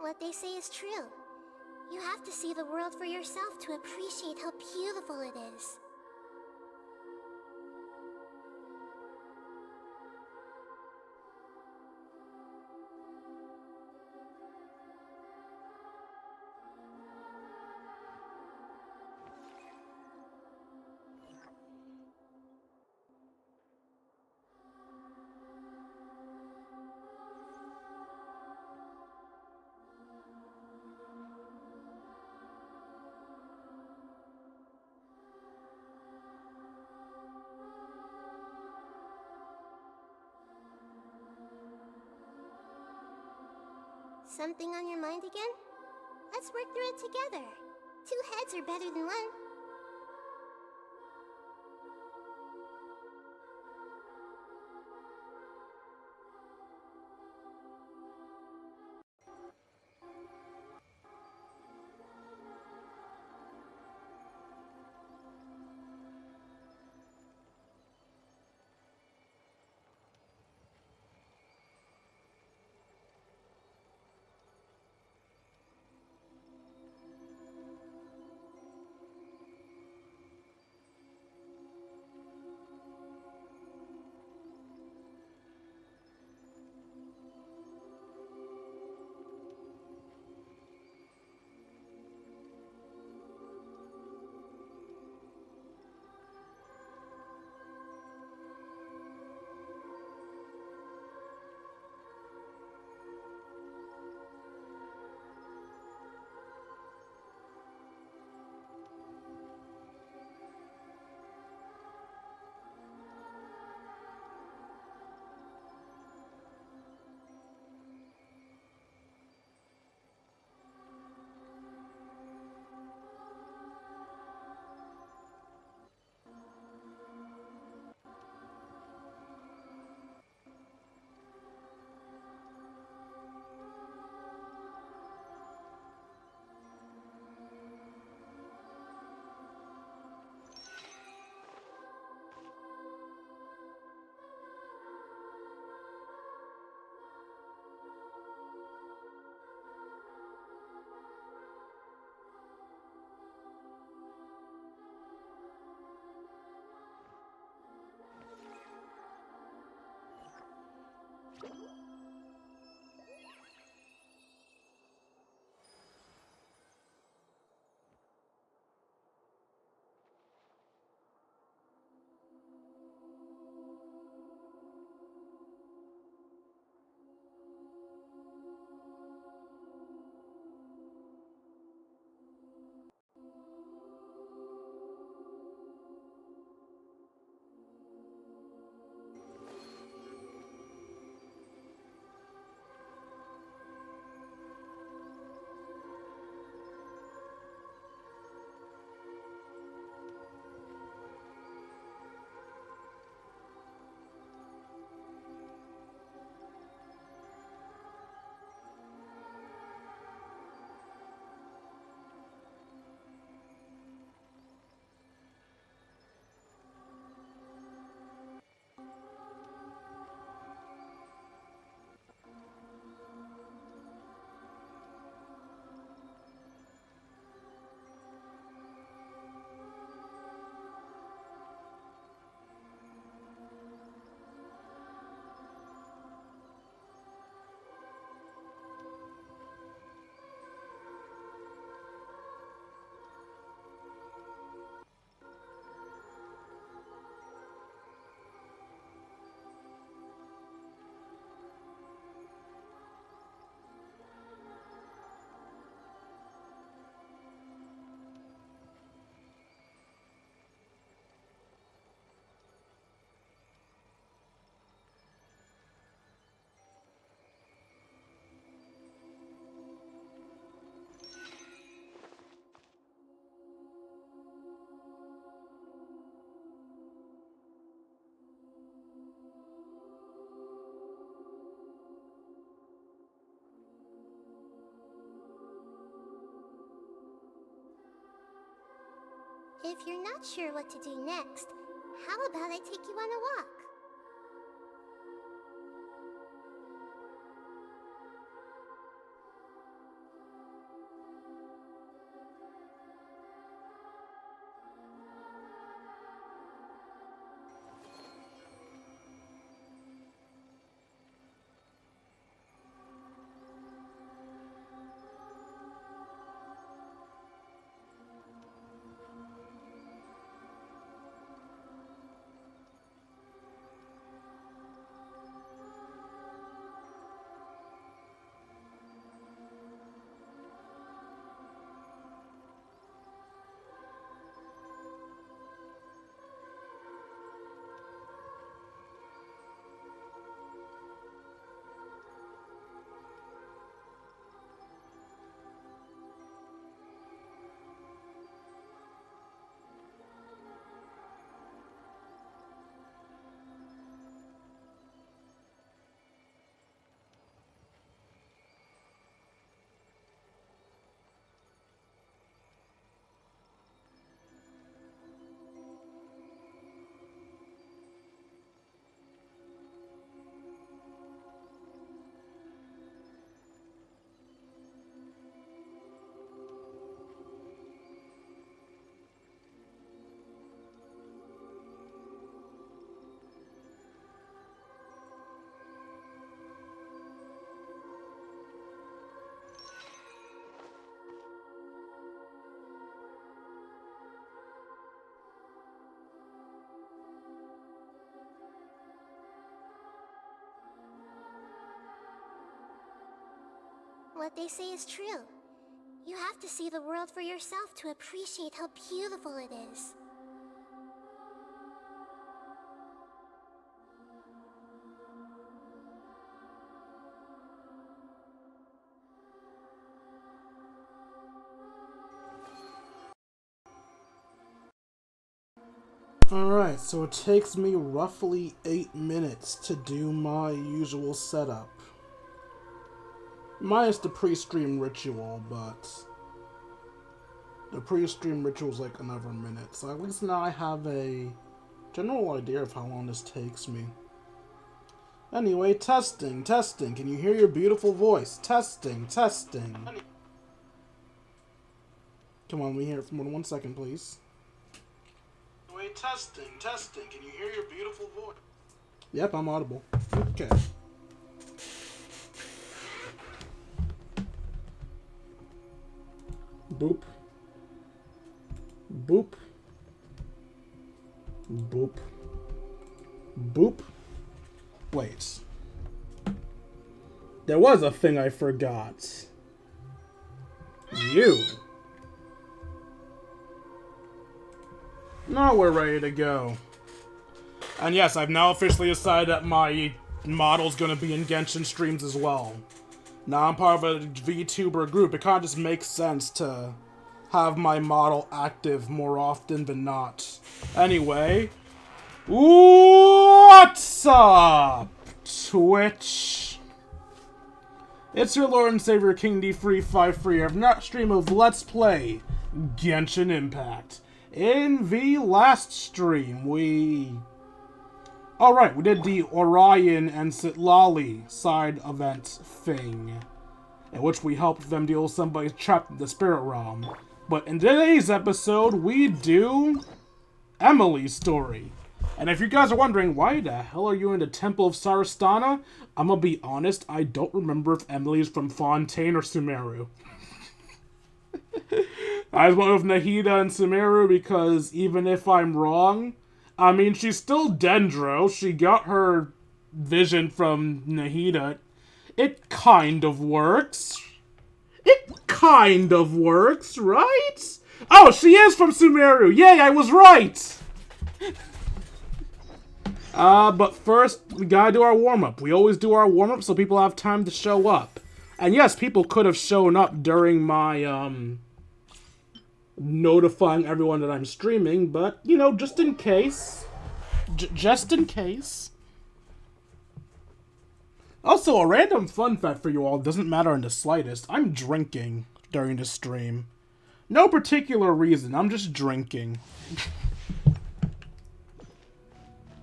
What they say is true. You have to see the world for yourself to appreciate how beautiful it is. Something on your mind again? Let's work through it together. 2 heads are better than 1. If you're not sure what to do next, how about I take you on a walk? What they say is true. You have to see the world for yourself to appreciate how beautiful it is. Alright, so it takes me roughly 8 minutes to do my usual setup. Minus the pre-stream ritual, but the pre-stream ritual is like another minute, so at least now I have a general idea of how long this takes me. Anyway, testing. Can you hear your beautiful voice? Testing. Come on, we hear it for more than 1 second, please. Wait, testing. Can you hear your beautiful voice? Yep, I'm audible. Okay. Boop. Boop. Boop. Boop. Wait. There was a thing I forgot. You. Now we're ready to go. And yes, I've now officially decided that my model's gonna be in Genshin streams as well. Now I'm part of a VTuber group. It kind of just makes sense to have my model active more often than not. Anyway, what's up, Twitch? It's your Lord and Savior King D353 of not stream of Let's Play Genshin Impact. In the last stream, we did the Orion and Sitlali side event thing, in which we helped them deal with somebody trapped in the spirit realm. But in today's episode, we do Emilie's story. And if you guys are wondering, why the hell are you in the Temple of Sarastana? I'm gonna be honest, I don't remember if Emilie is from Fontaine or Sumeru. I went with Nahida and Sumeru because even if I'm wrong, I mean, she's still Dendro. She got her vision from Nahida. It kind of works. Right? Oh, she is from Sumeru. Yay, I was right! But first, we gotta do our warm-up. We always do our warm-up so people have time to show up. And yes, people could have shown up during my, notifying everyone that I'm streaming, but, you know, just in case. Just in case. Also, a random fun fact for you all, doesn't matter in the slightest. I'm drinking during the stream. No particular reason, I'm just drinking.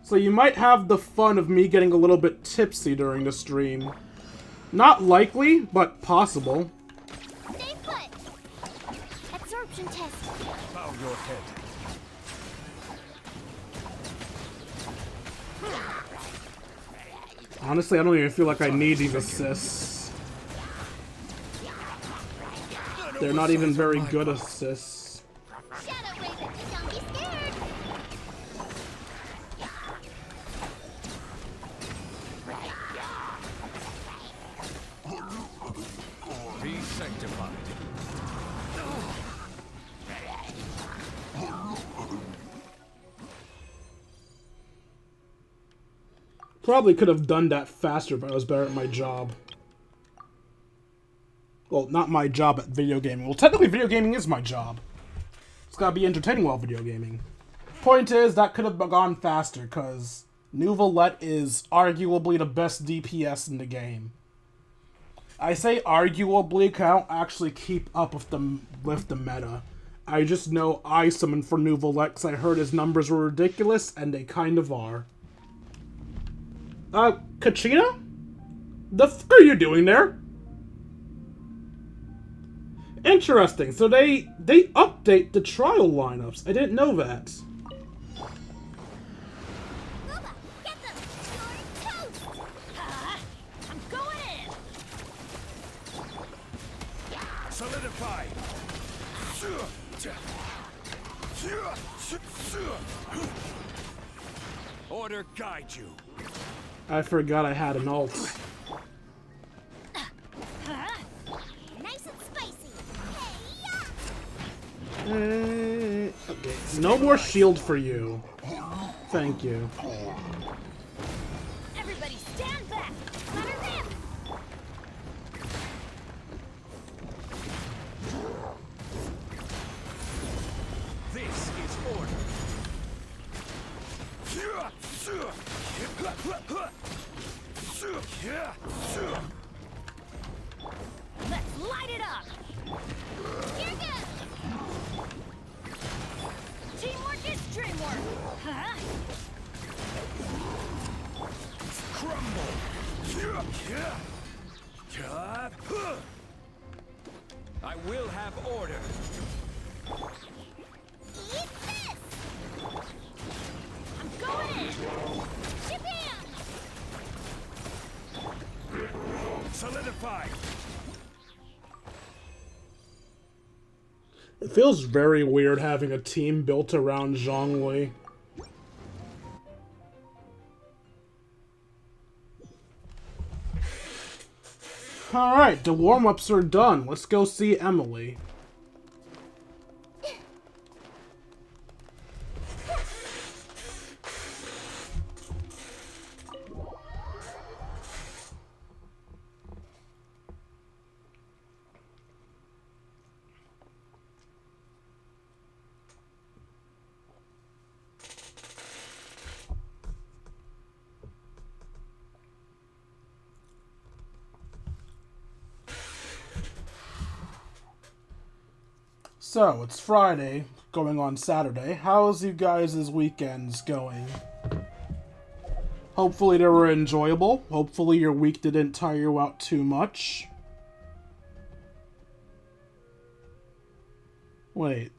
So you might have the fun of me getting a little bit tipsy during the stream. Not likely, but possible. Stay put. Absorption test. Bow your head. Honestly, I don't even feel like I need these assists. They're not even very good assists. Shadow wave it. Don't be scared. Be sanctified. Probably could have done that faster if I was better at my job. Well, not my job at video gaming. Well, technically video gaming is my job. It's gotta be entertaining while video gaming. Point is, that could have gone faster, because Neuvillette is arguably the best DPS in the game. I say arguably because I don't actually keep up with the meta. I just know I summoned for Neuvillette because I heard his numbers were ridiculous, and they kind of are. Kachina? The f*** are you doing there? Interesting, so they update the trial lineups. I didn't know that. Luba, get them. You're toast. I'm going in. Solidify. Order guide you. I forgot I had an ult. Okay. No more shield for you. Thank you. Everybody stand back! Let her rip! This is order. Let's light it up! You're good! Teamwork is dreamwork! Huh? Crumble. I will have order. Eat this! I'm going in! Shabam! Solidify. It feels very weird having a team built around Zhongli. Alright, the warm-ups are done. Let's go see Emilie. So, it's Friday, going on Saturday. How's you guys' weekends going? Hopefully they were enjoyable. Hopefully your week didn't tire you out too much. Wait,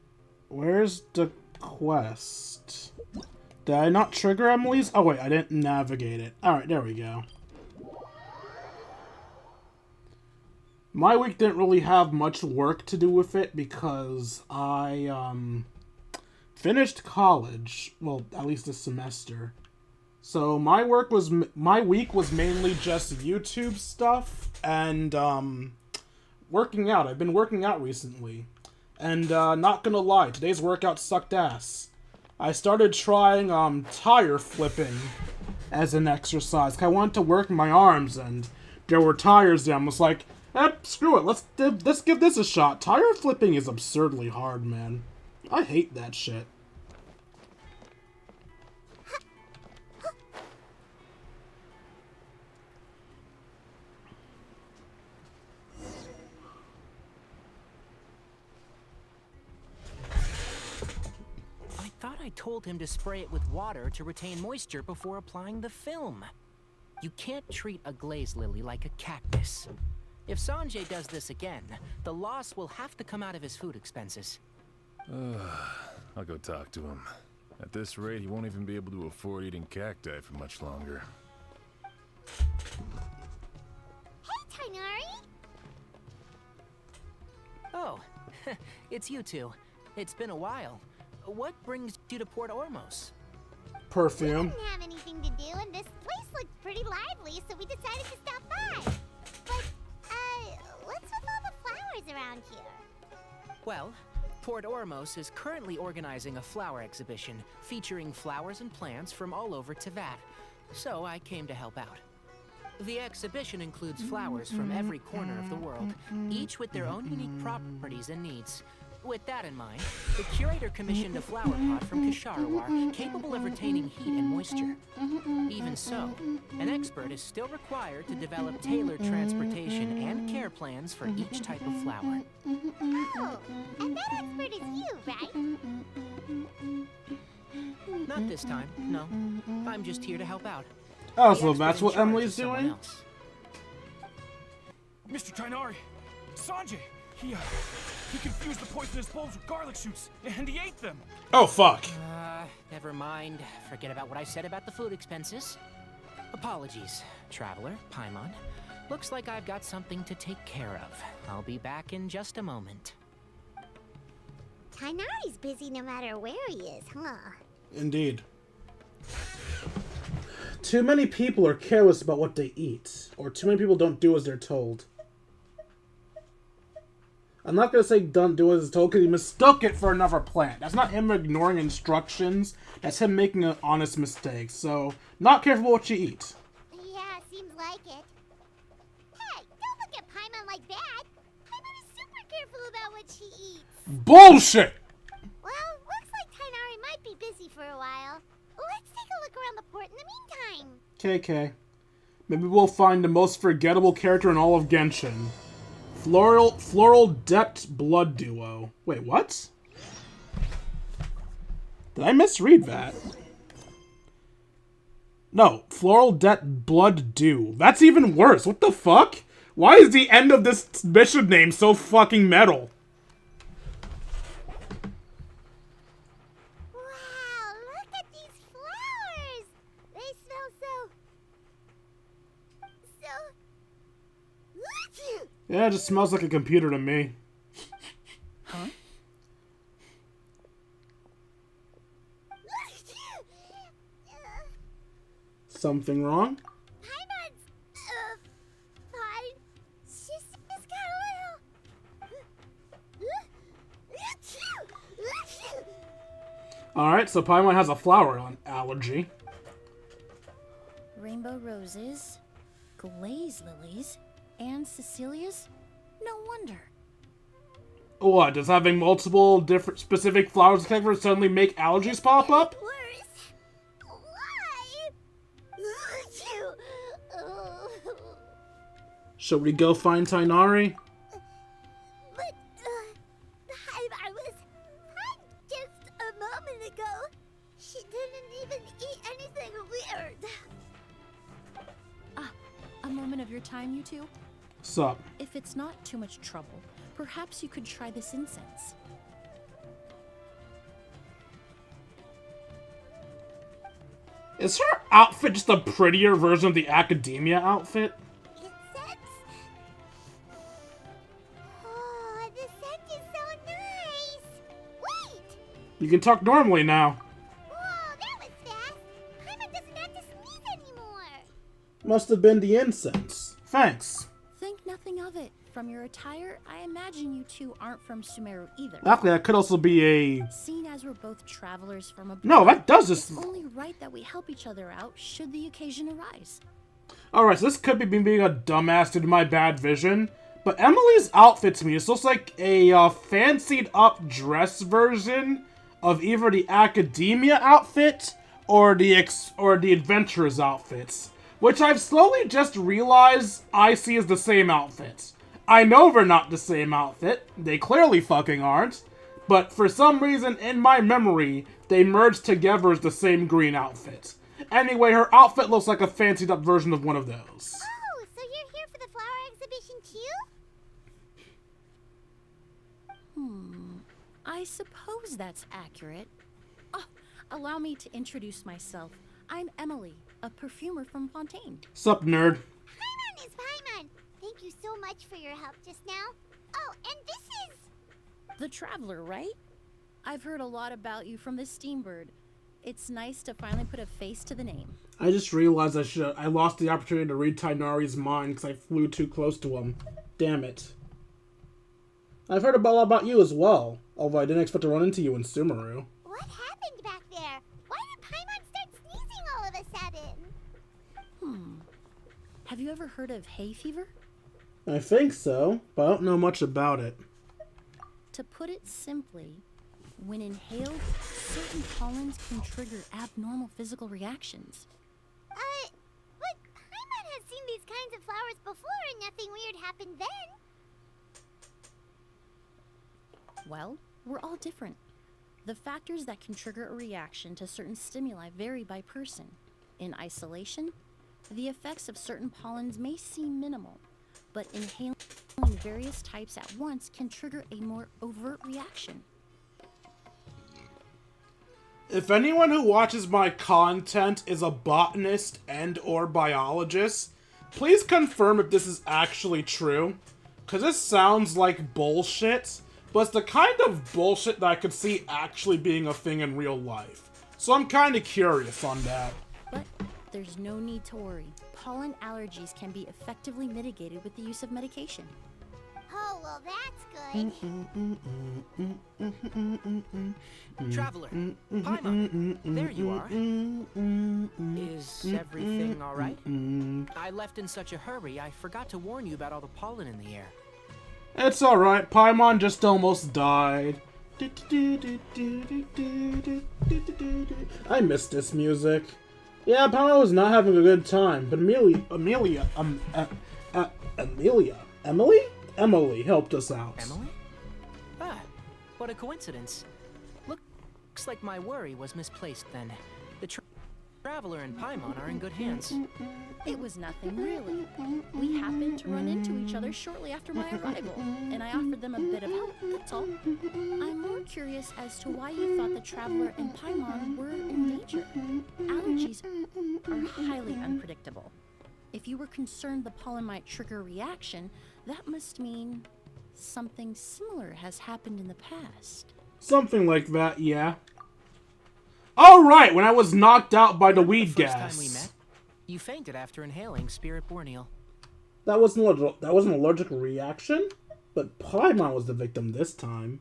where's the quest? Did I not trigger Emilie's? Oh wait, I didn't navigate it. Alright, there we go. My week didn't really have much work to do with it because I, finished college. Well, at least a semester. So my week was mainly just YouTube stuff and, working out. I've been working out recently. And, not gonna lie, today's workout sucked ass. I started trying, tire flipping as an exercise. I wanted to work my arms and there were tires there. I was like, screw it. Let's give this a shot. Tire flipping is absurdly hard, man. I hate that shit. I thought I told him to spray it with water to retain moisture before applying the film. You can't treat a glaze lily like a cactus. If Sanjay does this again, the loss will have to come out of his food expenses. I'll go talk to him. At this rate, he won't even be able to afford eating cacti for much longer. Hey, Tainari! Oh, it's you two. It's been a while. What brings you to Port Ormos? Perfume. We didn't have anything to do, and this place looked pretty lively, so we decided to stop by. But, what's with all the flowers around here? Well, Port Ormos is currently organizing a flower exhibition featuring flowers and plants from all over Teyvat, so I came to help out. The exhibition includes flowers from every corner of the world, each with their own unique properties and needs. With that in mind, the curator commissioned a flower pot from Kasharawar capable of retaining heat and moisture. Even so, an expert is still required to develop tailored transportation and care plans for each type of flower. Oh, and that expert is you, right? Not this time, no. I'm just here to help out. Oh, The so expert that's in what charge Emily's is someone doing? else. Mr. Tainari! Sanjay! He confused the poisonous bulbs with garlic shoots, and he ate them! Oh, fuck. Never mind. Forget about what I said about the food expenses. Apologies, Traveler, Paimon. Looks like I've got something to take care of. I'll be back in just a moment. Tainari's busy no matter where he is, huh? Indeed. Too many people are careless about what they eat, or too many people don't do as they're told. I'm not gonna say don't do as it's told because he mistook it for another plant. That's not him ignoring instructions. That's him making an honest mistake. So, not careful what you eat. Yeah, seems like it. Hey, don't look at Paimon like that. Paimon is super careful about what she eats. Bullshit! Well, looks like Tainari might be busy for a while. Let's take a look around the port in the meantime. KK. Maybe we'll find the most forgettable character in all of Genshin. Floral Depth Blood Duo. Wait, what? Did I misread that? No, Floral Depth Blood Dew. That's even worse. What the fuck? Why is the end of this mission name so fucking metal? Wow, look at these flowers. They smell so... Yeah, it just smells like a computer to me. Huh? Something wrong? Paimon's, fine. She's just got a little... Alright, so Paimon has a flower allergy. Rainbow roses, glaze lilies, and Cecilia's? No wonder. What, does having multiple different specific flowers suddenly make allergies pop up? Worse. Why? Should we go find Tainari? But, I was fine just a moment ago. She didn't even eat anything weird. A moment of your time, you two? Sup? If it's not too much trouble, perhaps you could try this incense. Is her outfit just a prettier version of the academia outfit? Incense? Oh, the scent is so nice. Wait! You can talk normally now. Whoa, that was fast. Paimon doesn't have to sneeze anymore. Must have been the incense. Thanks. Think nothing of it. From your attire, I imagine you two aren't from Sumeru either. Actually, that could also be a... Seeing as we're both travelers from abroad, No, that does just... it's only right that we help each other out should the occasion arise. Alright, so this could be me being a dumbass due to my bad vision, but Emilie's outfit to me just looks like a fancied up dress version of either the academia outfit or the adventurer's outfits, which I've slowly just realized I see as the same outfits. I know they're not the same outfit, they clearly fucking aren't, but for some reason in my memory, they merged together as the same green outfit. Anyway, her outfit looks like a fancied up version of one of those. Oh, so you're here for the flower exhibition too? I suppose that's accurate. Oh, allow me to introduce myself. I'm Emilie, a perfumer from Fontaine. Sup, nerd? Paimon is Paimon. Thank you so much for your help just now. Oh, and this is... The Traveler, right? I've heard a lot about you from the Steambird. It's nice to finally put a face to the name. I just realized I lost the opportunity to read Tainari's mind because I flew too close to him. Damn it. I've heard a lot about you as well, although I didn't expect to run into you in Sumeru. What happened back there? Why did Paimon start sneezing all of a sudden? Have you ever heard of hay fever? I think so, but I don't know much about it. To put it simply, when inhaled, certain pollens can trigger abnormal physical reactions. But Paimon has seen these kinds of flowers before and nothing weird happened then. Well, we're all different. The factors that can trigger a reaction to certain stimuli vary by person. In isolation, the effects of certain pollens may seem minimal, but inhaling various types at once can trigger a more overt reaction. If anyone who watches my content is a botanist and or biologist, please confirm if this is actually true. Because this sounds like bullshit, but it's the kind of bullshit that I could see actually being a thing in real life. So I'm kind of curious on that. But there's no need to worry. Pollen allergies can be effectively mitigated with the use of medication. Oh, well, that's good. Traveler, Paimon, there you are. Is everything all right? I left in such a hurry, I forgot to warn you about all the pollen in the air. It's alright, Paimon just almost died. I miss this music. Yeah, Paimon was not having a good time, but Emily helped us out. Emily? Ah, what a coincidence. Looks like my worry was misplaced then. The Traveler and Paimon are in good hands. It was nothing, really. We happened to run into each other shortly after my arrival, and I offered them a bit of help, that's all. I'm more curious as to why you thought the Traveler and Paimon were in danger. Allergies are highly unpredictable. If you were concerned the pollen might trigger a reaction, that must mean something similar has happened in the past. Something like that, yeah. Oh, right, when I was knocked out by the weed First gas. time we met, you fainted after inhaling Spirit Borneal. That was an allergic reaction? But Paimon was the victim this time.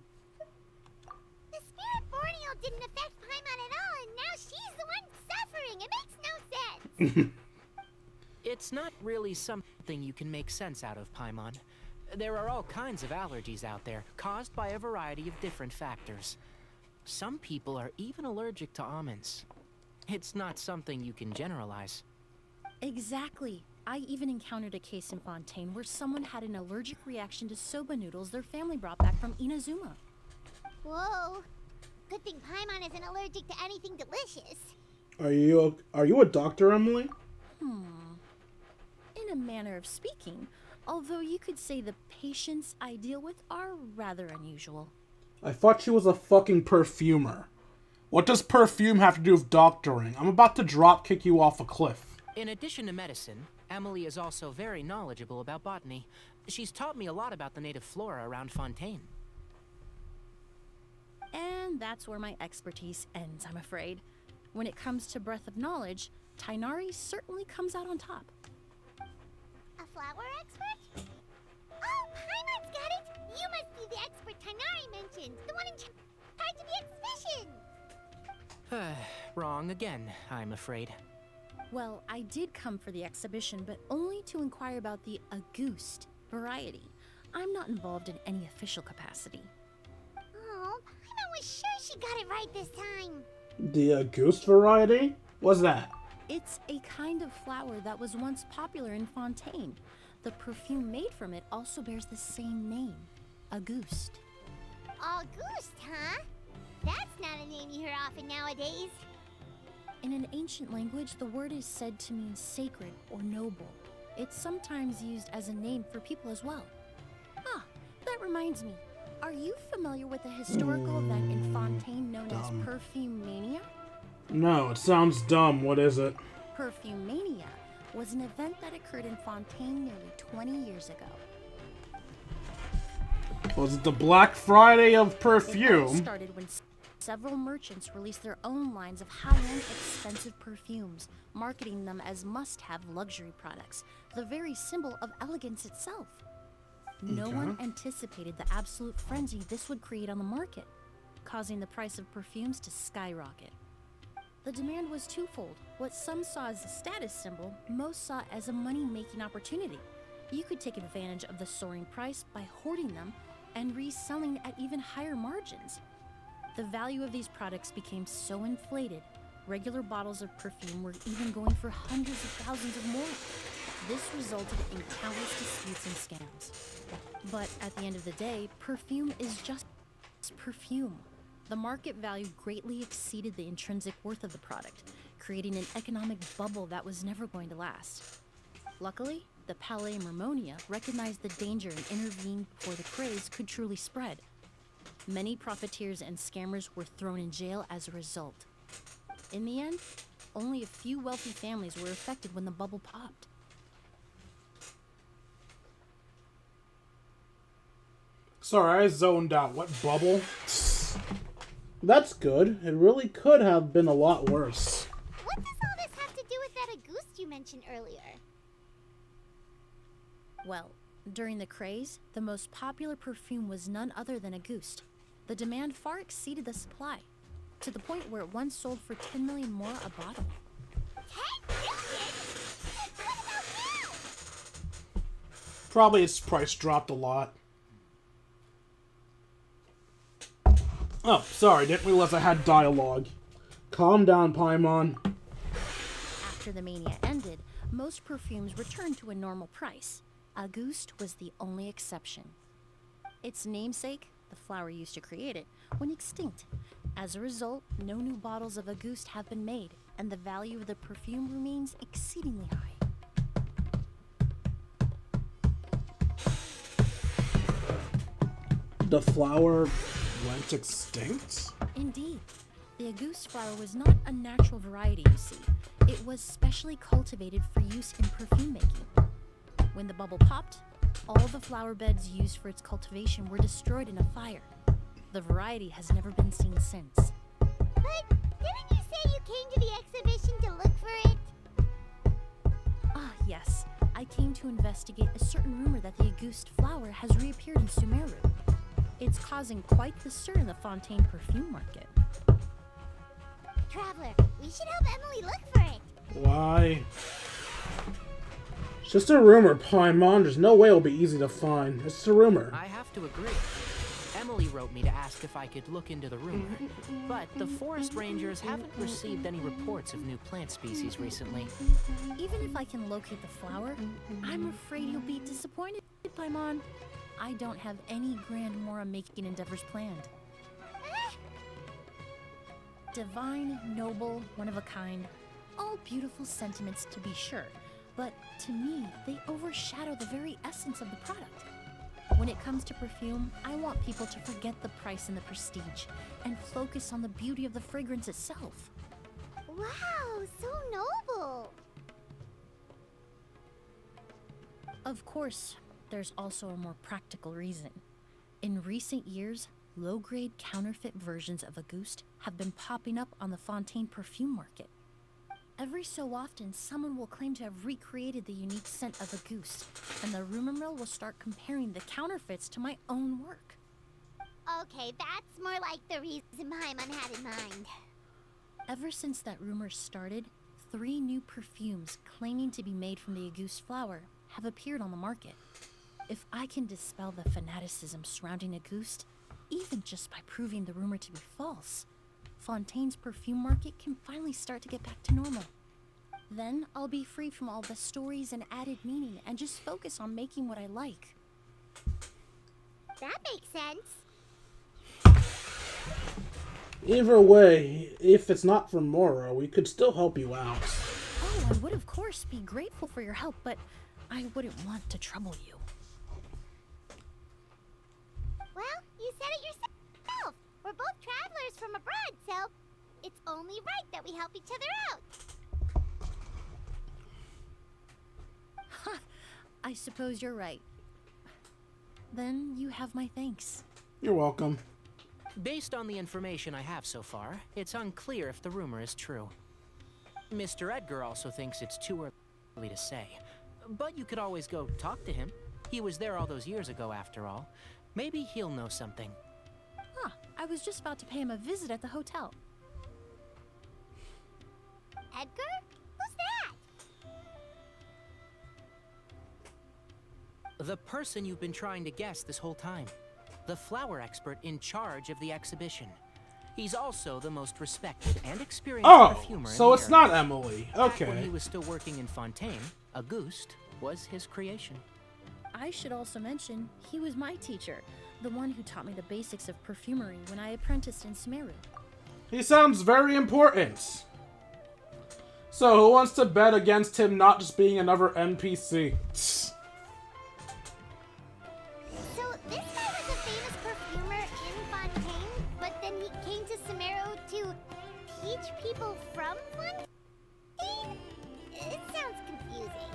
The Spirit Borneal didn't affect Paimon at all, and now she's the one suffering. It makes no sense. It's not really something you can make sense out of, Paimon. There are all kinds of allergies out there, caused by a variety of different factors. Some people are even allergic to almonds. It's not something you can generalize. Exactly. I even encountered a case in Fontaine where someone had an allergic reaction to soba noodles their family brought back from Inazuma. Whoa. Good thing Paimon isn't allergic to anything delicious. Are you a doctor, Emily? In a manner of speaking, although you could say the patients I deal with are rather unusual. I thought she was a fucking perfumer. What does perfume have to do with doctoring? I'm about to drop kick you off a cliff. In addition to medicine, Emilie is also very knowledgeable about botany. She's taught me a lot about the native flora around Fontaine. And that's where my expertise ends, I'm afraid. When it comes to breadth of knowledge, Tighnari certainly comes out on top. A flower expert? Oh, Paimon's got it! You must be the expert Tighnari mentioned, the one in charge of the exhibition! Wrong again, I'm afraid. Well, I did come for the exhibition, but only to inquire about the Auguste variety. I'm not involved in any official capacity. Oh, Paimon was sure she got it right this time. The Auguste variety? What's that? It's a kind of flower that was once popular in Fontaine. The perfume made from it also bears the same name, Auguste. Auguste, huh? That's not a name you hear often nowadays. In an ancient language, the word is said to mean sacred or noble. It's sometimes used as a name for people as well. Ah, that reminds me. Are you familiar with a historical event in Fontaine known as Perfume Mania? No, it sounds dumb. What is it? Perfume Mania was an event that occurred in Fontaine nearly 20 years ago. Was it the Black Friday of It all perfume? started when several merchants released their own lines of high-end, expensive perfumes, marketing them as must-have luxury products, the very symbol of elegance itself. No one anticipated the absolute frenzy this would create on the market, causing the price of perfumes to skyrocket. The demand was twofold. What some saw as a status symbol, most saw as a money-making opportunity. You could take advantage of the soaring price by hoarding them and reselling at even higher margins. The value of these products became so inflated, regular bottles of perfume were even going for hundreds of thousands of more. This resulted in countless disputes and scams. But at the end of the day, perfume is just perfume. The market value greatly exceeded the intrinsic worth of the product, creating an economic bubble that was never going to last. Luckily, the Palais Mermonia recognized the danger and intervened before the craze could truly spread. Many profiteers and scammers were thrown in jail as a result. In the end, only a few wealthy families were affected when the bubble popped. Sorry, I zoned out. What bubble? That's good. It really could have been a lot worse. What does all this have to do with that Auguste you mentioned earlier? Well, During the craze, the most popular perfume was none other than Auguste. The demand far exceeded the supply, to the point where it once sold for 10 million more a bottle. 10 million? What about now? Probably its price dropped a lot. Oh, sorry, didn't realize I had dialogue. Calm down, Paimon. After the mania ended, most perfumes returned to a normal price. Auguste was the only exception. Its namesake, the flower used to create it, went extinct. As a result, no new bottles of Auguste have been made, and the value of the perfume remains exceedingly high. The flower went extinct? Indeed. The Auguste flower was not a natural variety, you see. It was specially cultivated for use in perfume making. When the bubble popped, all the flower beds used for its cultivation were destroyed in a fire. The variety has never been seen since. But didn't you say you came to the exhibition to look for it? Ah, yes. I came to investigate a certain rumor that the Auguste flower has reappeared in Sumeru. It's causing quite the stir in the Fontaine perfume market. Traveler, we should help Emilie look for it. Why? It's just a rumor, Paimon. There's no way it'll be easy to find. It's just a rumor. I have to agree. Emily wrote me to ask if I could look into the rumor, but the forest rangers haven't received any reports of new plant species recently. Even if I can locate the flower, I'm afraid you'll be disappointed, Paimon. I don't have any grand Mora-making endeavors planned. Divine, noble, one of a kind, all beautiful sentiments to be sure, but to me, they overshadow the very essence of the product. When it comes to perfume, I want people to forget the price and the prestige, and focus on the beauty of the fragrance itself. Wow, so noble. Of course, there's also a more practical reason. In recent years, low-grade counterfeit versions of Auguste have been popping up on the Fontaine perfume market. Every so often, someone will claim to have recreated the unique scent of Auguste, and the rumor mill will start comparing the counterfeits to my own work. Okay, that's more like the reason Paimon had in mind. Ever since that rumor started, 3 new perfumes claiming to be made from the Auguste flower have appeared on the market. If I can dispel the fanaticism surrounding Auguste, even just by proving the rumor to be false, Fontaine's perfume market can finally start to get back to normal. Then I'll be free from all the stories and added meaning and just focus on making what I like. That makes sense. Either way, if it's not from Mora, we could still help you out. Oh, I would of course be grateful for your help, but I wouldn't want to trouble you. Well, you said it yourself. We're both travelers from abroad, so it's only right that we help each other out. Ha! I suppose you're right. Then you have my thanks. You're welcome. Based on the information I have so far, it's unclear if the rumor is true. Mr. Edgar also thinks it's too early to say. But you could always go talk to him. He was there all those years ago, after all. Maybe he'll know something. Huh, I was just about to pay him a visit at the hotel. Edgar? Who's that? The person you've been trying to guess this whole time. The flower expert in charge of the exhibition. He's also the most respected and experienced perfumer in so the it's area. not Emily. Back when Okay. he was still working in Fontaine, Auguste was his creation. I should also mention, he was my teacher, the one who taught me the basics of perfumery when I apprenticed in Sumeru. He sounds very important. So who wants to bet against him not just being another NPC? So this guy was a famous perfumer in Fontaine, but then he came to Sumeru to teach people from Fontaine? It sounds confusing.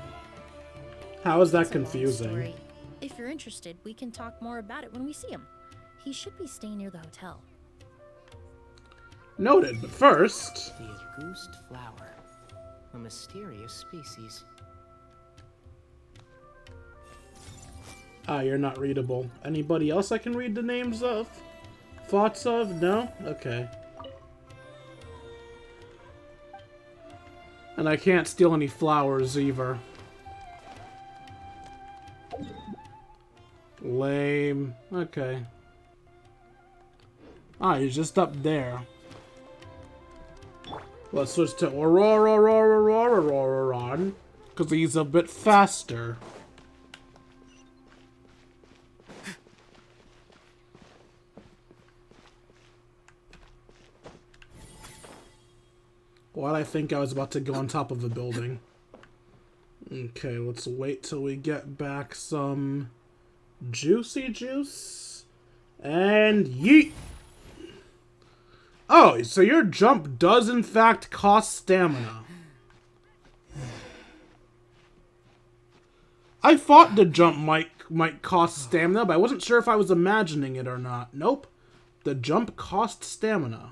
How is that It's a long confusing? story. If you're interested, we can talk more about it when we see him. He should be staying near the hotel. Noted, but first... The Auguste flower. A mysterious species. Ah, you're not readable. Anybody else I can read the names of? Thoughts of? No? Okay. And I can't steal any flowers either. Lame. Okay. Ah, he's just up there. Let's switch to Aurora, because he's a bit faster. Why'd I think I was about to go on top of a building? Okay, let's wait till we get back some juicy juice. And yeet! Oh, so your jump does in fact cost stamina. I thought the jump might cost stamina, but I wasn't sure if I was imagining it or not. Nope. The jump cost stamina.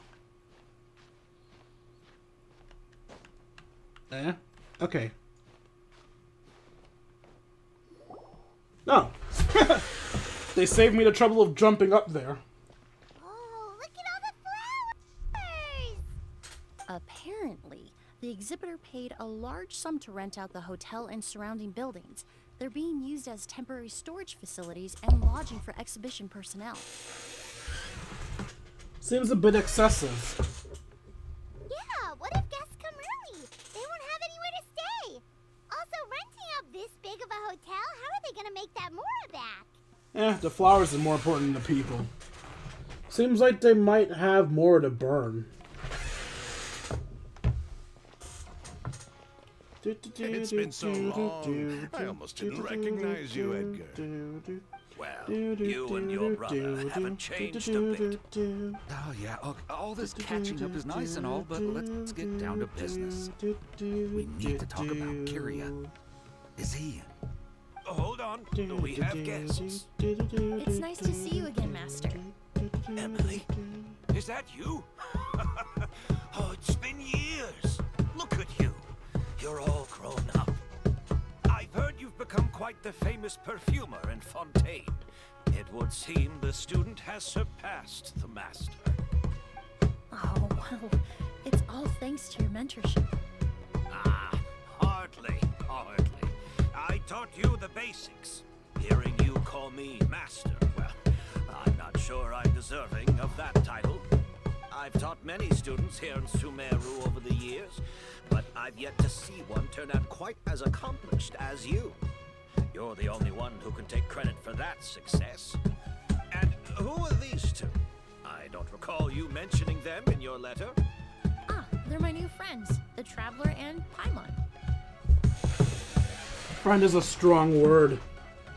Okay. No. They saved me the trouble of jumping up there. Oh, look at all the flowers! Apparently, the exhibitor paid a large sum to rent out the hotel and surrounding buildings. They're being used as temporary storage facilities and lodging for exhibition personnel. Seems a bit excessive. Yeah, what if guests come early? They won't have anywhere to stay. Also, renting out this big of a hotel, how are they gonna make that more of that? The flowers are more important than the people. Seems like they might have more to burn. It's been so long, I almost didn't recognize you, Edgar. Well, you and your brother haven't changed a bit. Oh, yeah, all this catching up is nice and all, but let's get down to business. We need to talk about Kyria. Is he... Hold on, we have guests. It's nice to see you again, Master. Emilie, is that you? Oh, it's been years. Look at you. You're all grown up. I've heard you've become quite the famous perfumer in Fontaine. It would seem the student has surpassed the master. Oh, well, it's all thanks to your mentorship. Ah, hardly. I taught you the basics. Hearing you call me master, well, I'm not sure I'm deserving of that title. I've taught many students here in Sumeru over the years, but I've yet to see one turn out quite as accomplished as you. You're the only one who can take credit for that success. And who are these two? I don't recall you mentioning them in your letter. Ah, they're my new friends, the Traveler and Paimon. Friend is a strong word.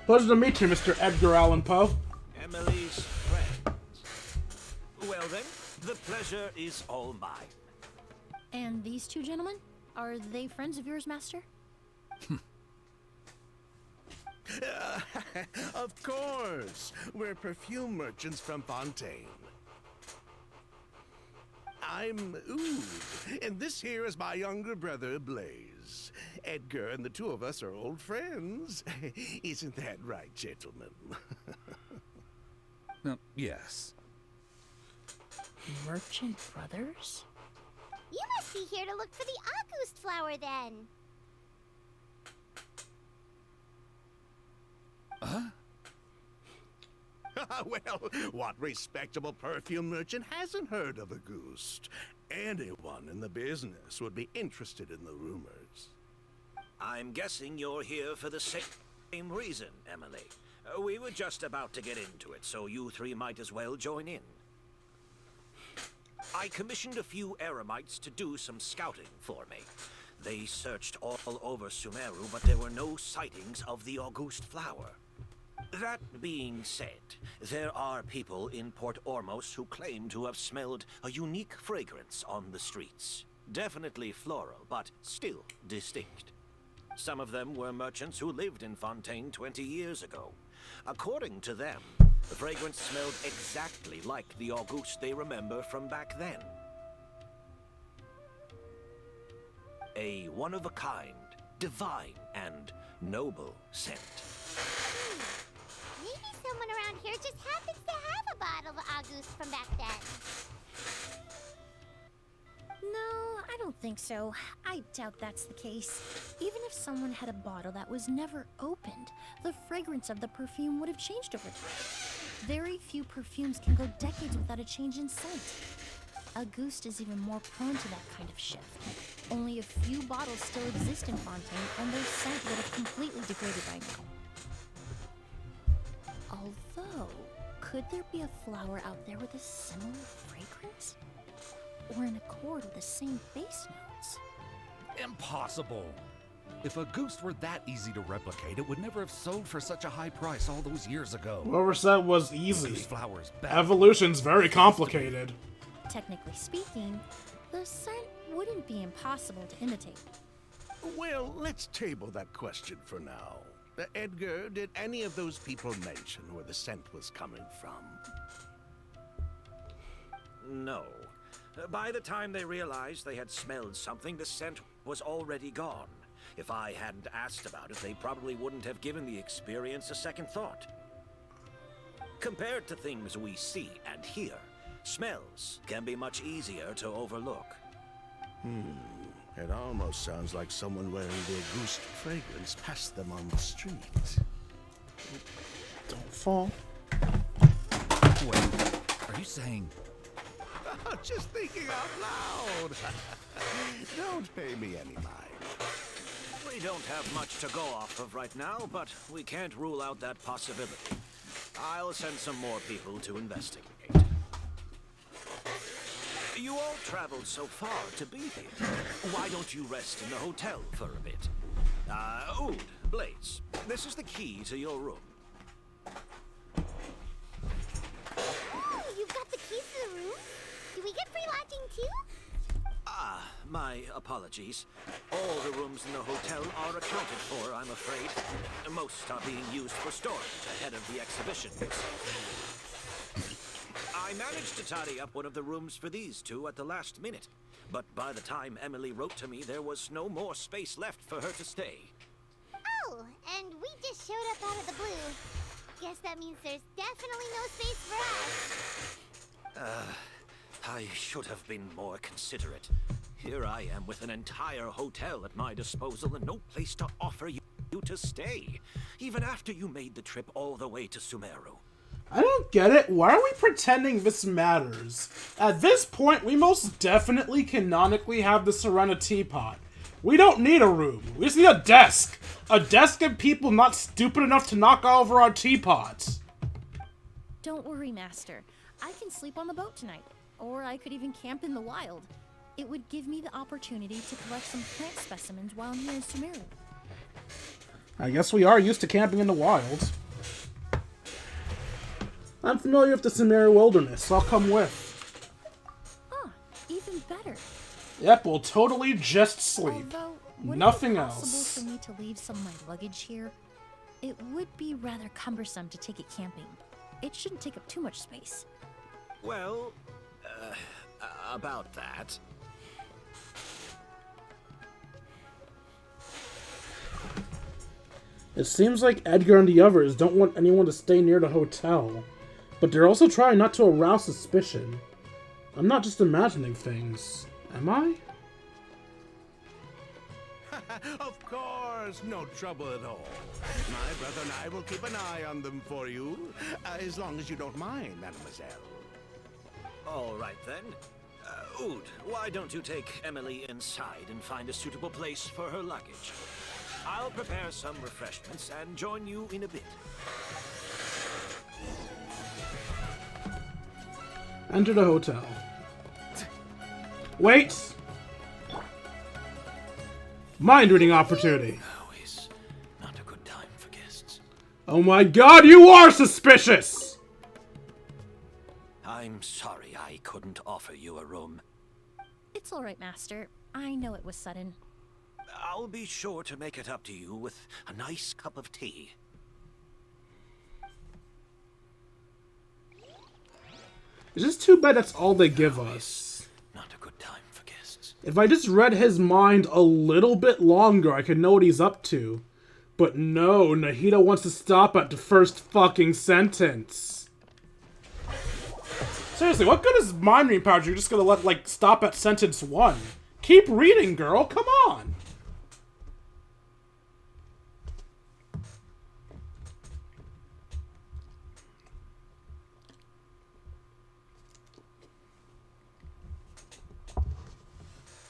Pleasure to meet you, Mr. Edgar Allan Poe. Emilie's friends. Well then, the pleasure is all mine. And these two gentlemen? Are they friends of yours, Master? Of course, we're perfume merchants from Fontaine. I'm Ood, and this here is my younger brother, Blaze. Edgar and the two of us are old friends. Isn't that right, gentlemen? Yes. Merchant brothers? You must be here to look for the August flower then. Well, what respectable perfume merchant hasn't heard of a goose? Anyone in the business would be interested in the rumors. I'm guessing you're here for the same reason, Emilie. We were just about to get into it, so you three might as well join in. I commissioned a few Eremites to do some scouting for me. They searched all over Sumeru, but there were no sightings of the August flower. That being said, there are people in Port Ormos who claim to have smelled a unique fragrance on the streets. Definitely floral, but still distinct. Some of them were merchants who lived in Fontaine 20 years ago. According to them, the fragrance smelled exactly like the August they remember from back then. A one-of-a-kind, divine, and noble scent. someone around here just happens to have a bottle of August from back then. No, I don't think so. I doubt that's the case. Even if someone had a bottle that was never opened, the fragrance of the perfume would have changed over time. Very few perfumes can go decades without a change in scent. Auguste is even more prone to that kind of shift. Only a few bottles still exist in Fontaine, and their scent would have completely degraded by now. Although, could there be a flower out there with a similar fragrance? Or in accord with the same base notes? Impossible! If Auguste were that easy to replicate, it would never have sold for such a high price all those years ago. Whoever said was easy. Auguste flowers back. Evolution's very complicated. Technically speaking, the scent wouldn't be impossible to imitate. Well, let's table that question for now. Edgar, did any of those people mention where the scent was coming from? No. By the time they realized they had smelled something, the scent was already gone. If I hadn't asked about it, they probably wouldn't have given the experience a second thought. Compared to things we see and hear, smells can be much easier to overlook. It almost sounds like someone wearing the Auguste fragrance passed them on the street. Don't fall. Wait, are you saying... Just thinking out loud. Don't pay me any mind. We don't have much to go off of right now, but we can't rule out that possibility. I'll send some more people to investigate. You all traveled so far to be here. Why don't you rest in the hotel for a bit? Oud, Blaze, this is the key to your room. Oh, you've got the keys to the room? Do we get free lodging too? My apologies. All the rooms in the hotel are accounted for, I'm afraid. Most are being used for storage ahead of the exhibition. I managed to tidy up one of the rooms for these two at the last minute. But by the time Emilie wrote to me, there was no more space left for her to stay. Oh, and we just showed up out of the blue. Guess that means there's definitely no space for us. I should have been more considerate. Here I am with an entire hotel at my disposal and no place to offer you to stay, even after you made the trip all the way to Sumeru. I don't get it. Why are we pretending this matters? At this point, we most definitely canonically have the Serena teapot. We don't need a room. We just need a desk. A desk of people not stupid enough to knock over our teapots. Don't worry, Master. I can sleep on the boat tonight. Or I could even camp in the wild. It would give me the opportunity to collect some plant specimens while I'm here in Sumeru. I guess we are used to camping in the wild. I'm familiar with the Sumeru wilderness, so I'll come with. Ah, even better. Yep, we'll totally just sleep. Although, would Nothing it be else. possible for me to leave some of my luggage here? It would be rather cumbersome to take it camping. It shouldn't take up too much space. Well, about that. It seems like Edgar and the others don't want anyone to stay near the hotel, but they're also trying not to arouse suspicion. I'm not just imagining things, am I? Of course, no trouble at all. My brother and I will keep an eye on them for you, as long as you don't mind, mademoiselle. All right then. Oud, why don't you take Emilie inside and find a suitable place for her luggage? I'll prepare some refreshments and join you in a bit. Enter the hotel. Wait! Mind reading opportunity. Now is not a good time for guests. Oh my god, you are suspicious! I'm sorry I couldn't offer you a room. It's alright, Master. I know it was sudden. I'll be sure to make it up to you with a nice cup of tea. It's just too bad that's all they give us. Not a good time for guests. If I just read his mind a little bit longer, I could know what he's up to. But no, Nahida wants to stop at the first fucking sentence. Seriously, what good is mind reading powers? You're just gonna let, like, stop at sentence 1. Keep reading, girl. Come on.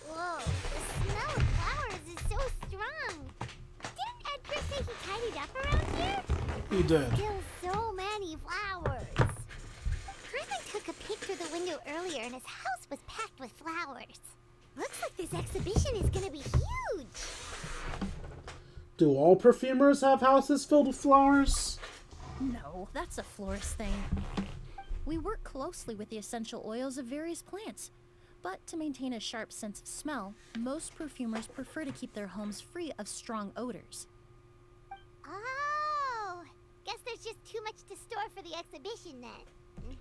Whoa, the smell of flowers is so strong. Didn't Edgar say he tidied up around here? He did. Still so many flowers. Herman took a peek through the window earlier and his house was packed with flowers. Looks like this exhibition is gonna be huge. Do all perfumers have houses filled with flowers? No, that's a florist thing. We work closely with the essential oils of various plants. But to maintain a sharp sense of smell, most perfumers prefer to keep their homes free of strong odors. Oh, guess there's just too much to store for the exhibition then.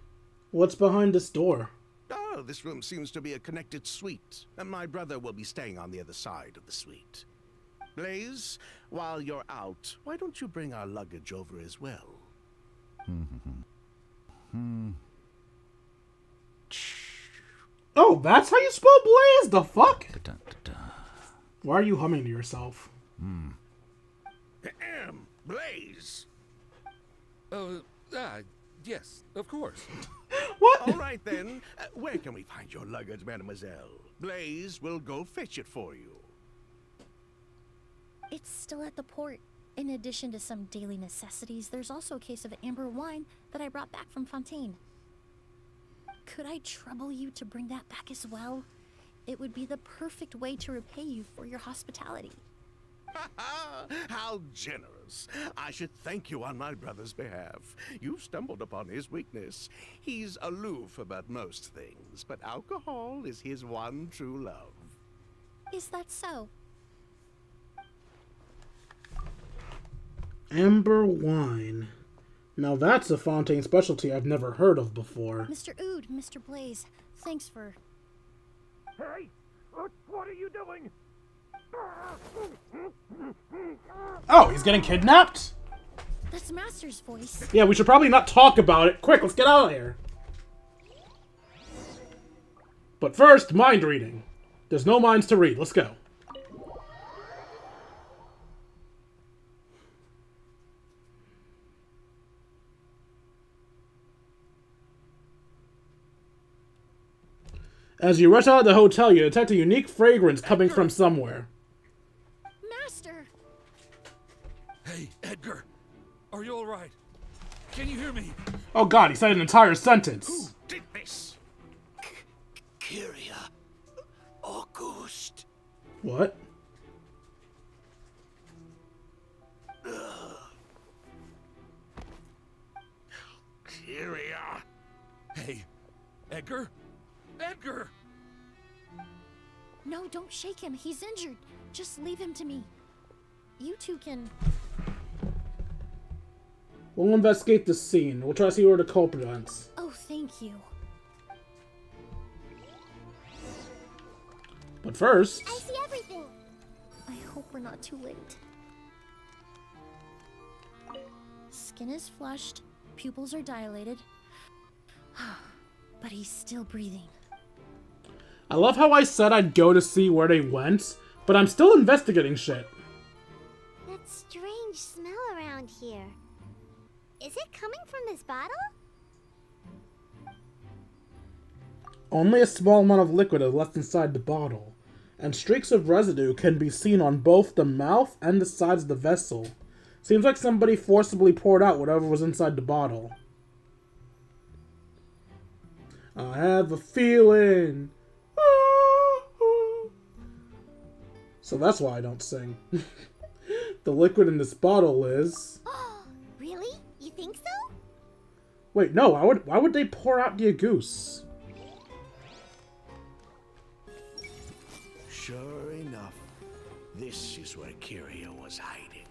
What's behind this door? Oh, this room seems to be a connected suite, and my brother will be staying on the other side of the suite. Blaze, while you're out, why don't you bring our luggage over as well? Oh, that's how you spell Blaze? The fuck? Why are you humming to yourself? Blaze! Yes, of course. What? All right then, where can we find your luggage, mademoiselle? Blaze will go fetch it for you. It's still at the port. In addition to some daily necessities, there's also a case of amber wine that I brought back from Fontaine. Could I trouble you to bring that back as well? It would be the perfect way to repay you for your hospitality. How generous. I should thank you on my brother's behalf. You stumbled upon his weakness. He's aloof about most things, but alcohol is his one true love. Is that so? Amber wine. Now that's a Fontaine specialty I've never heard of before. Mr. Ood, Mr. Blaze, thanks for... Hey! What are you doing? Oh, he's getting kidnapped? That's Master's voice. Yeah, we should probably not talk about it. Quick, let's get out of here. But first, mind reading. There's no minds to read. Let's go. As you rush out of the hotel, you detect a unique fragrance coming from somewhere. Master! Hey, Edgar. Are you alright? Can you hear me? Oh god, he said an entire sentence. Who did this? Kyria. Auguste. What? Kyria. Hey, Edgar? Edgar! No, don't shake him. He's injured. Just leave him to me. You two can... We'll investigate the scene. We'll try to see where the culprit ends. Oh, thank you. But first... I see everything. I hope we're not too late. Skin is flushed. Pupils are dilated. But he's still breathing. I love how I said I'd go to see where they went, but I'm still investigating shit. That strange smell around here. Is it coming from this bottle? Only a small amount of liquid is left inside the bottle, and streaks of residue can be seen on both the mouth and the sides of the vessel. Seems like somebody forcibly poured out whatever was inside the bottle. I have a feeling. So that's why I don't sing. The liquid in this bottle is... Really? You think so? Wait, no, why would they pour out the goose? Sure enough, this is where Kyria was hiding.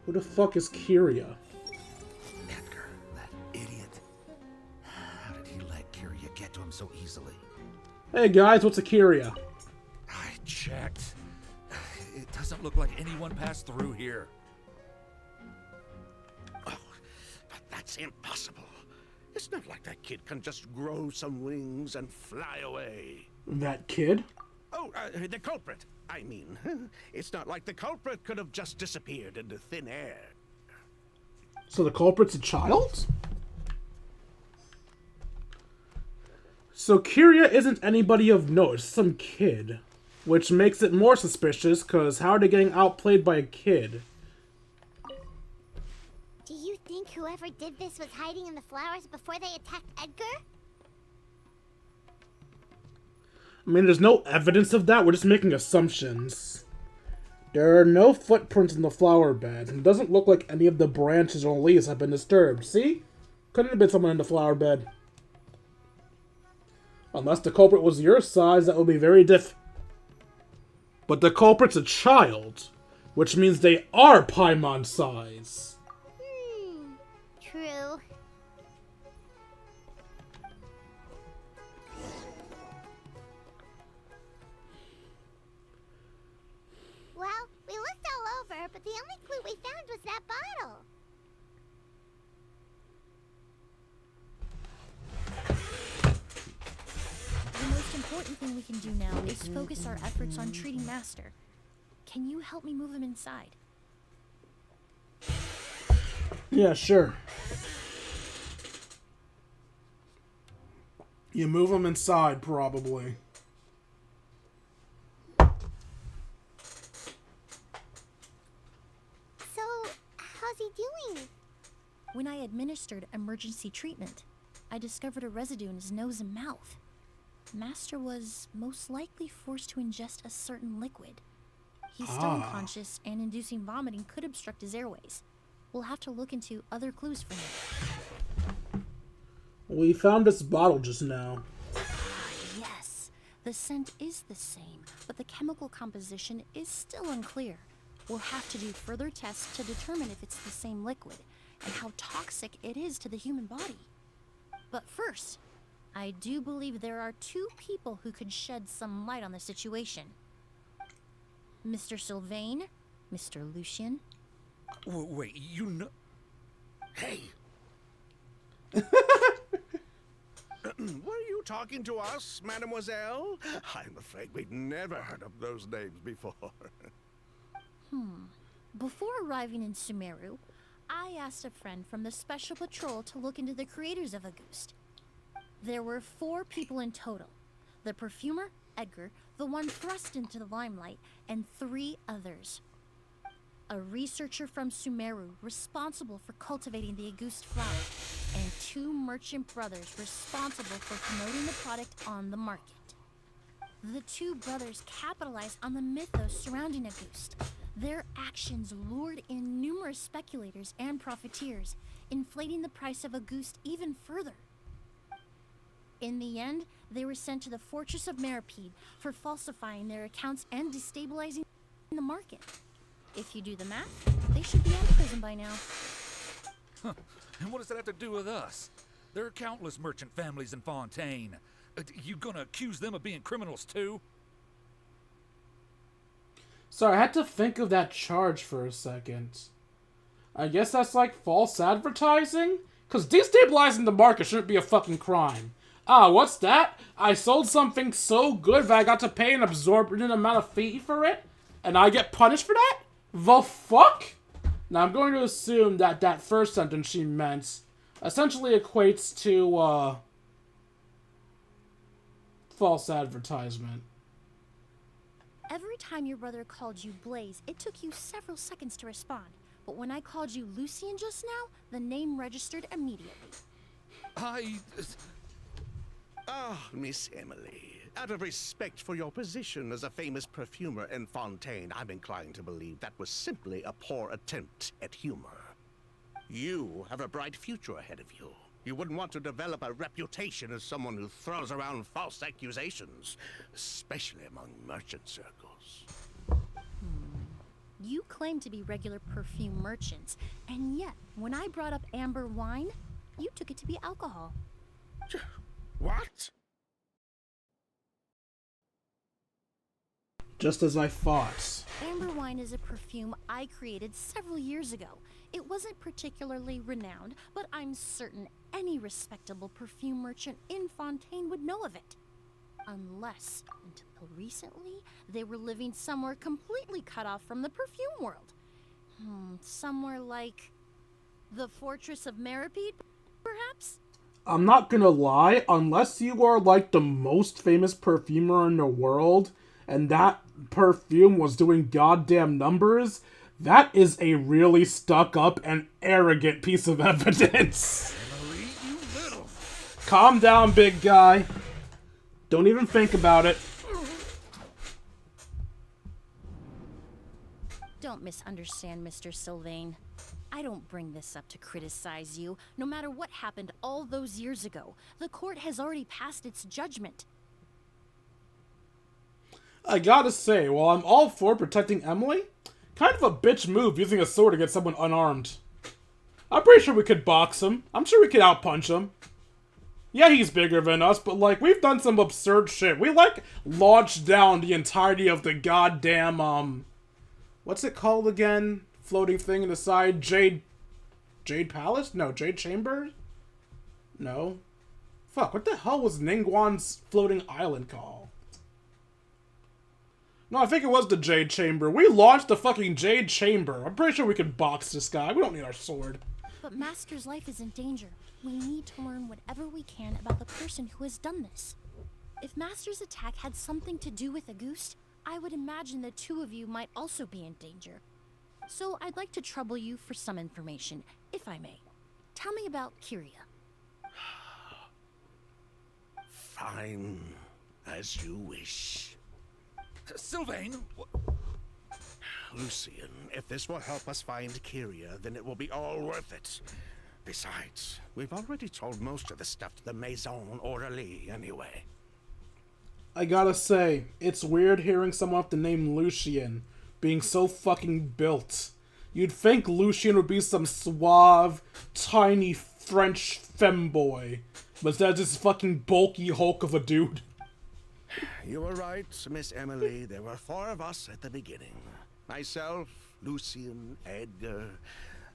Who the fuck is Kyria? Edgar, that idiot. How did he let Kyria get to him so easily? Hey guys, what's a Kyria? I checked. It doesn't look like anyone passed through here. That's impossible. It's not like that kid can just grow some wings and fly away. That kid? Oh, the culprit. I mean, it's not like the culprit could have just disappeared into thin air. So the culprit's a child? So Kyria isn't anybody of note, it's some kid. Which makes it more suspicious, because how are they getting outplayed by a kid? Do you think whoever did this was hiding in the flowers before they attacked Edgar? I mean, there's no evidence of that, we're just making assumptions. There are no footprints in the flower bed, and it doesn't look like any of the branches or leaves have been disturbed. See? Couldn't have been someone in the flower bed. Unless the culprit was your size, that would be very But the culprit's a child, which means they are Paimon size. True. Well, we looked all over, but the only clue we found was that bottle. The most important thing we can do now is focus our efforts on treating Master. Can you help me move him inside? Yeah, sure. You move him inside, probably. So, how's he doing? When I administered emergency treatment, I discovered a residue in his nose and mouth. Master was most likely forced to ingest a certain liquid. He's still unconscious, and inducing vomiting could obstruct his airways. We'll have to look into other clues for him. We found this bottle just now. Yes, the scent is the same, but the chemical composition is still unclear. We'll have to do further tests to determine if it's the same liquid, and how toxic it is to the human body. But first, I do believe there are two people who could shed some light on the situation. Mr. Sylvain, Mr. Lucien. Wait, you know... Hey! Were you talking to us, mademoiselle? I'm afraid we'd never heard of those names before. Before arriving in Sumeru, I asked a friend from the Special Patrol to look into the creators of Auguste. There were 4 people in total. The perfumer, Edgar, the one thrust into the limelight, and 3 others. A researcher from Sumeru responsible for cultivating the Auguste flower, and 2 merchant brothers responsible for promoting the product on the market. The 2 brothers capitalized on the mythos surrounding Auguste. Their actions lured in numerous speculators and profiteers, inflating the price of Auguste even further. In the end, they were sent to the Fortress of Meripede for falsifying their accounts and destabilizing the market. If you do the math, they should be out of prison by now. Huh. And what does that have to do with us? There are countless merchant families in Fontaine. You gonna accuse them of being criminals too? Sorry, I had to think of that charge for a second. I guess that's like false advertising? Because destabilizing the market shouldn't be a fucking crime. Ah, what's that? I sold something so good that I got to pay an absorbent amount of fee for it? And I get punished for that? The fuck? Now, I'm going to assume that that first sentence she meant essentially equates to, false advertisement. Every time your brother called you Blaze, it took you several seconds to respond. But when I called you Lucien just now, the name registered immediately. Miss Emilie, out of respect for your position as a famous perfumer in Fontaine, I'm inclined to believe that was simply a poor attempt at humor. You have a bright future ahead of you. You wouldn't want to develop a reputation as someone who throws around false accusations, especially among merchant circles. You claim to be regular perfume merchants, and yet, when I brought up amber wine, you took it to be alcohol. What? Just as I thought. Amber wine is a perfume I created several years ago. It wasn't particularly renowned, but I'm certain any respectable perfume merchant in Fontaine would know of it. Unless, until recently, they were living somewhere completely cut off from the perfume world. Somewhere like the Fortress of Meripede, perhaps? I'm not gonna lie, unless you are like the most famous perfumer in the world, and that perfume was doing goddamn numbers, that is a really stuck-up and arrogant piece of evidence. Emilie, you little... Calm down, big guy. Don't even think about it. Don't misunderstand, Mr. Sylvain. I don't bring this up to criticize you. No matter what happened all those years ago, the court has already passed its judgment. I gotta say, while I'm all for protecting Emilie, kind of a bitch move using a sword against someone unarmed. I'm pretty sure we could box him. I'm sure we could outpunch him. Yeah, he's bigger than us, but, like, we've done some absurd shit. We, like, launched down the entirety of the goddamn, what's it called again? Floating thing in the side? Jade Palace? No, Jade Chamber? No. Fuck, what the hell was Ningguan's floating island called? No, I think it was the Jade Chamber. We launched the fucking Jade Chamber. I'm pretty sure we could box this guy. We don't need our sword. But Master's life is in danger. We need to learn whatever we can about the person who has done this. If Master's attack had something to do with Auguste, I would imagine the two of you might also be in danger. So I'd like to trouble you for some information, if I may. Tell me about Kyria. Fine, as you wish. Sylvain, Lucien, if this will help us find Kyria, then it will be all worth it. Besides, we've already told most of the stuff to the Maison orderly anyway. I gotta say, it's weird hearing someone with the name Lucien being so fucking built. You'd think Lucien would be some suave, tiny French femboy, but instead this fucking bulky hulk of a dude. You were right, Miss Emilie. There were 4 of us at the beginning. Myself, Lucien, Edgar,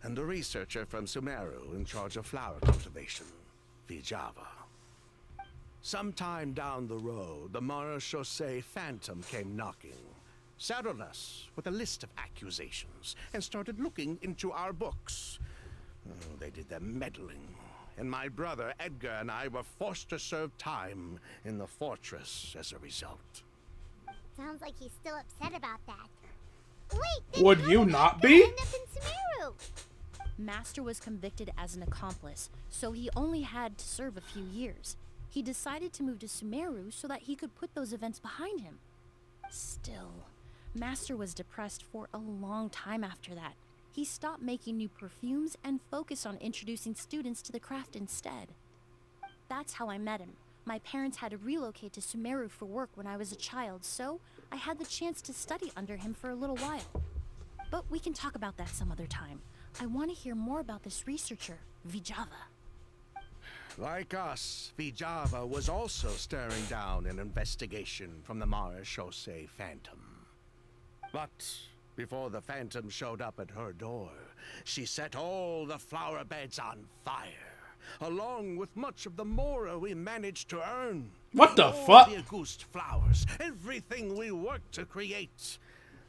and a researcher from Sumeru in charge of flower cultivation, Vijava. Sometime down the road, the Marechaussee Phantom came knocking, saddled us with a list of accusations, and started looking into our books. Oh, they did their meddling, and my brother Edgar and I were forced to serve time in the fortress as a result. Sounds like he's still upset about that. Wait, then Would how you did not Edgar be? end up in Sumeru? Master was convicted as an accomplice, so he only had to serve a few years. He decided to move to Sumeru so that he could put those events behind him. Still, Master was depressed for a long time after that. He stopped making new perfumes and focused on introducing students to the craft instead. That's how I met him. My parents had to relocate to Sumeru for work when I was a child, so I had the chance to study under him for a little while. But we can talk about that some other time. I want to hear more about this researcher, Vijava. Like us, Vijava was also staring down an investigation from the Marechaussee Phantom. But before the Phantom showed up at her door, she set all the flower beds on fire, along with much of the mora we managed to earn. What the All fuck? the Auguste flowers, everything we worked to create,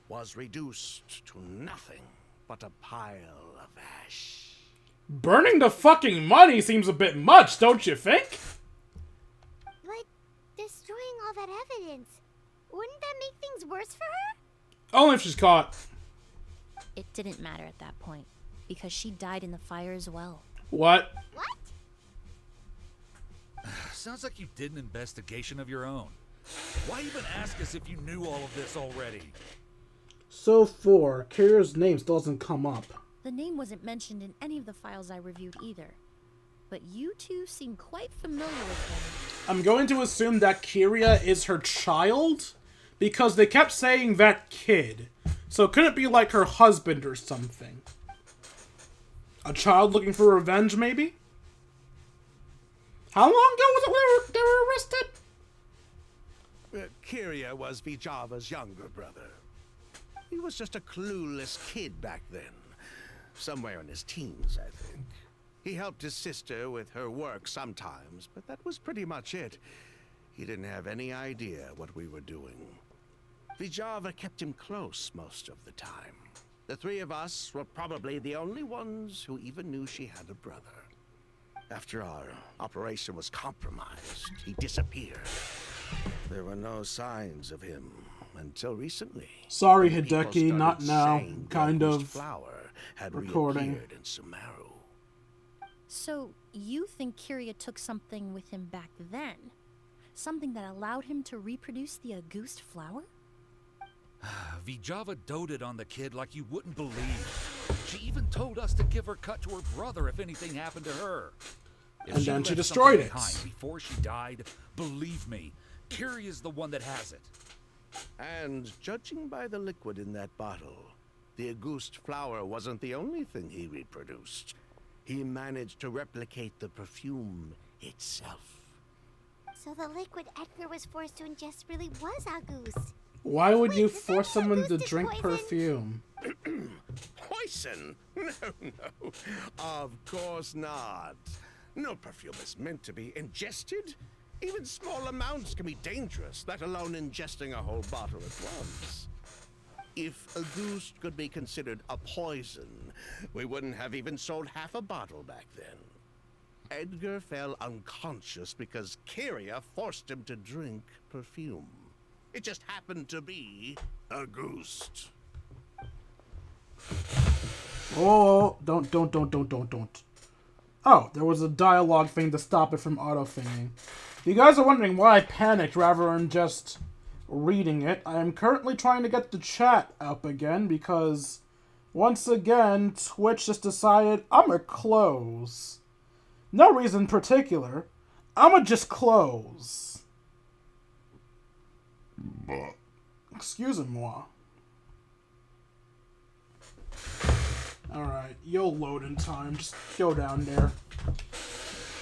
was reduced to nothing but a pile of ash. Burning the fucking money seems a bit much, don't you think? But destroying all that evidence, wouldn't that make things worse for her? Only if she's caught. It didn't matter at that point, because she died in the fire as well. What? What? sounds like you did an investigation of your own. Why even ask us if you knew all of this already? So 4, Kyria's name still doesn't come up. The name wasn't mentioned in any of the files I reviewed either. But you two seem quite familiar with him. I'm going to assume that Kyria is her child, because they kept saying that kid. So could it be like her husband or something? A child looking for revenge, maybe? How long ago was it they were arrested? Kyria was Vijava's younger brother. He was just a clueless kid back then. Somewhere in his teens, I think. He helped his sister with her work sometimes, but that was pretty much it. He didn't have any idea what we were doing. Vijava kept him close most of the time. The three of us were probably the only ones who even knew she had a brother. After our operation was compromised, he disappeared. There were no signs of him until recently. Sorry, when people Hideki, started not now. saying the Kind August of flower had recording. reappeared in Sumeru. So, you think Kiria took something with him back then? Something that allowed him to reproduce the August flower? Vijava doted on the kid like you wouldn't believe. She even told us to give her cut to her brother if anything happened to her. If And then she left destroyed something it. behind before she died, believe me, Kiria's the one that has it. And judging by the liquid in that bottle, the August flower wasn't the only thing he reproduced. He managed to replicate the perfume itself. So the liquid Edgar was forced to ingest really was August. Why would you Wait, does that force mean someone to August is drink poison? perfume? Poison? No. Of course not. No perfume is meant to be ingested. Even small amounts can be dangerous, let alone ingesting a whole bottle at once. If August could be considered a poison, we wouldn't have even sold half a bottle back then. Edgar fell unconscious because Kiria forced him to drink perfume. It just happened to be August. Oh, don't. Oh, there was a dialogue thing to stop it from auto-thinging. You guys are wondering why I panicked rather than just reading it. I am currently trying to get the chat up again because, once again, Twitch just decided I'ma close. No reason in particular. I'ma just close. Excusez-moi. Alright, you'll load in time. Just go down there.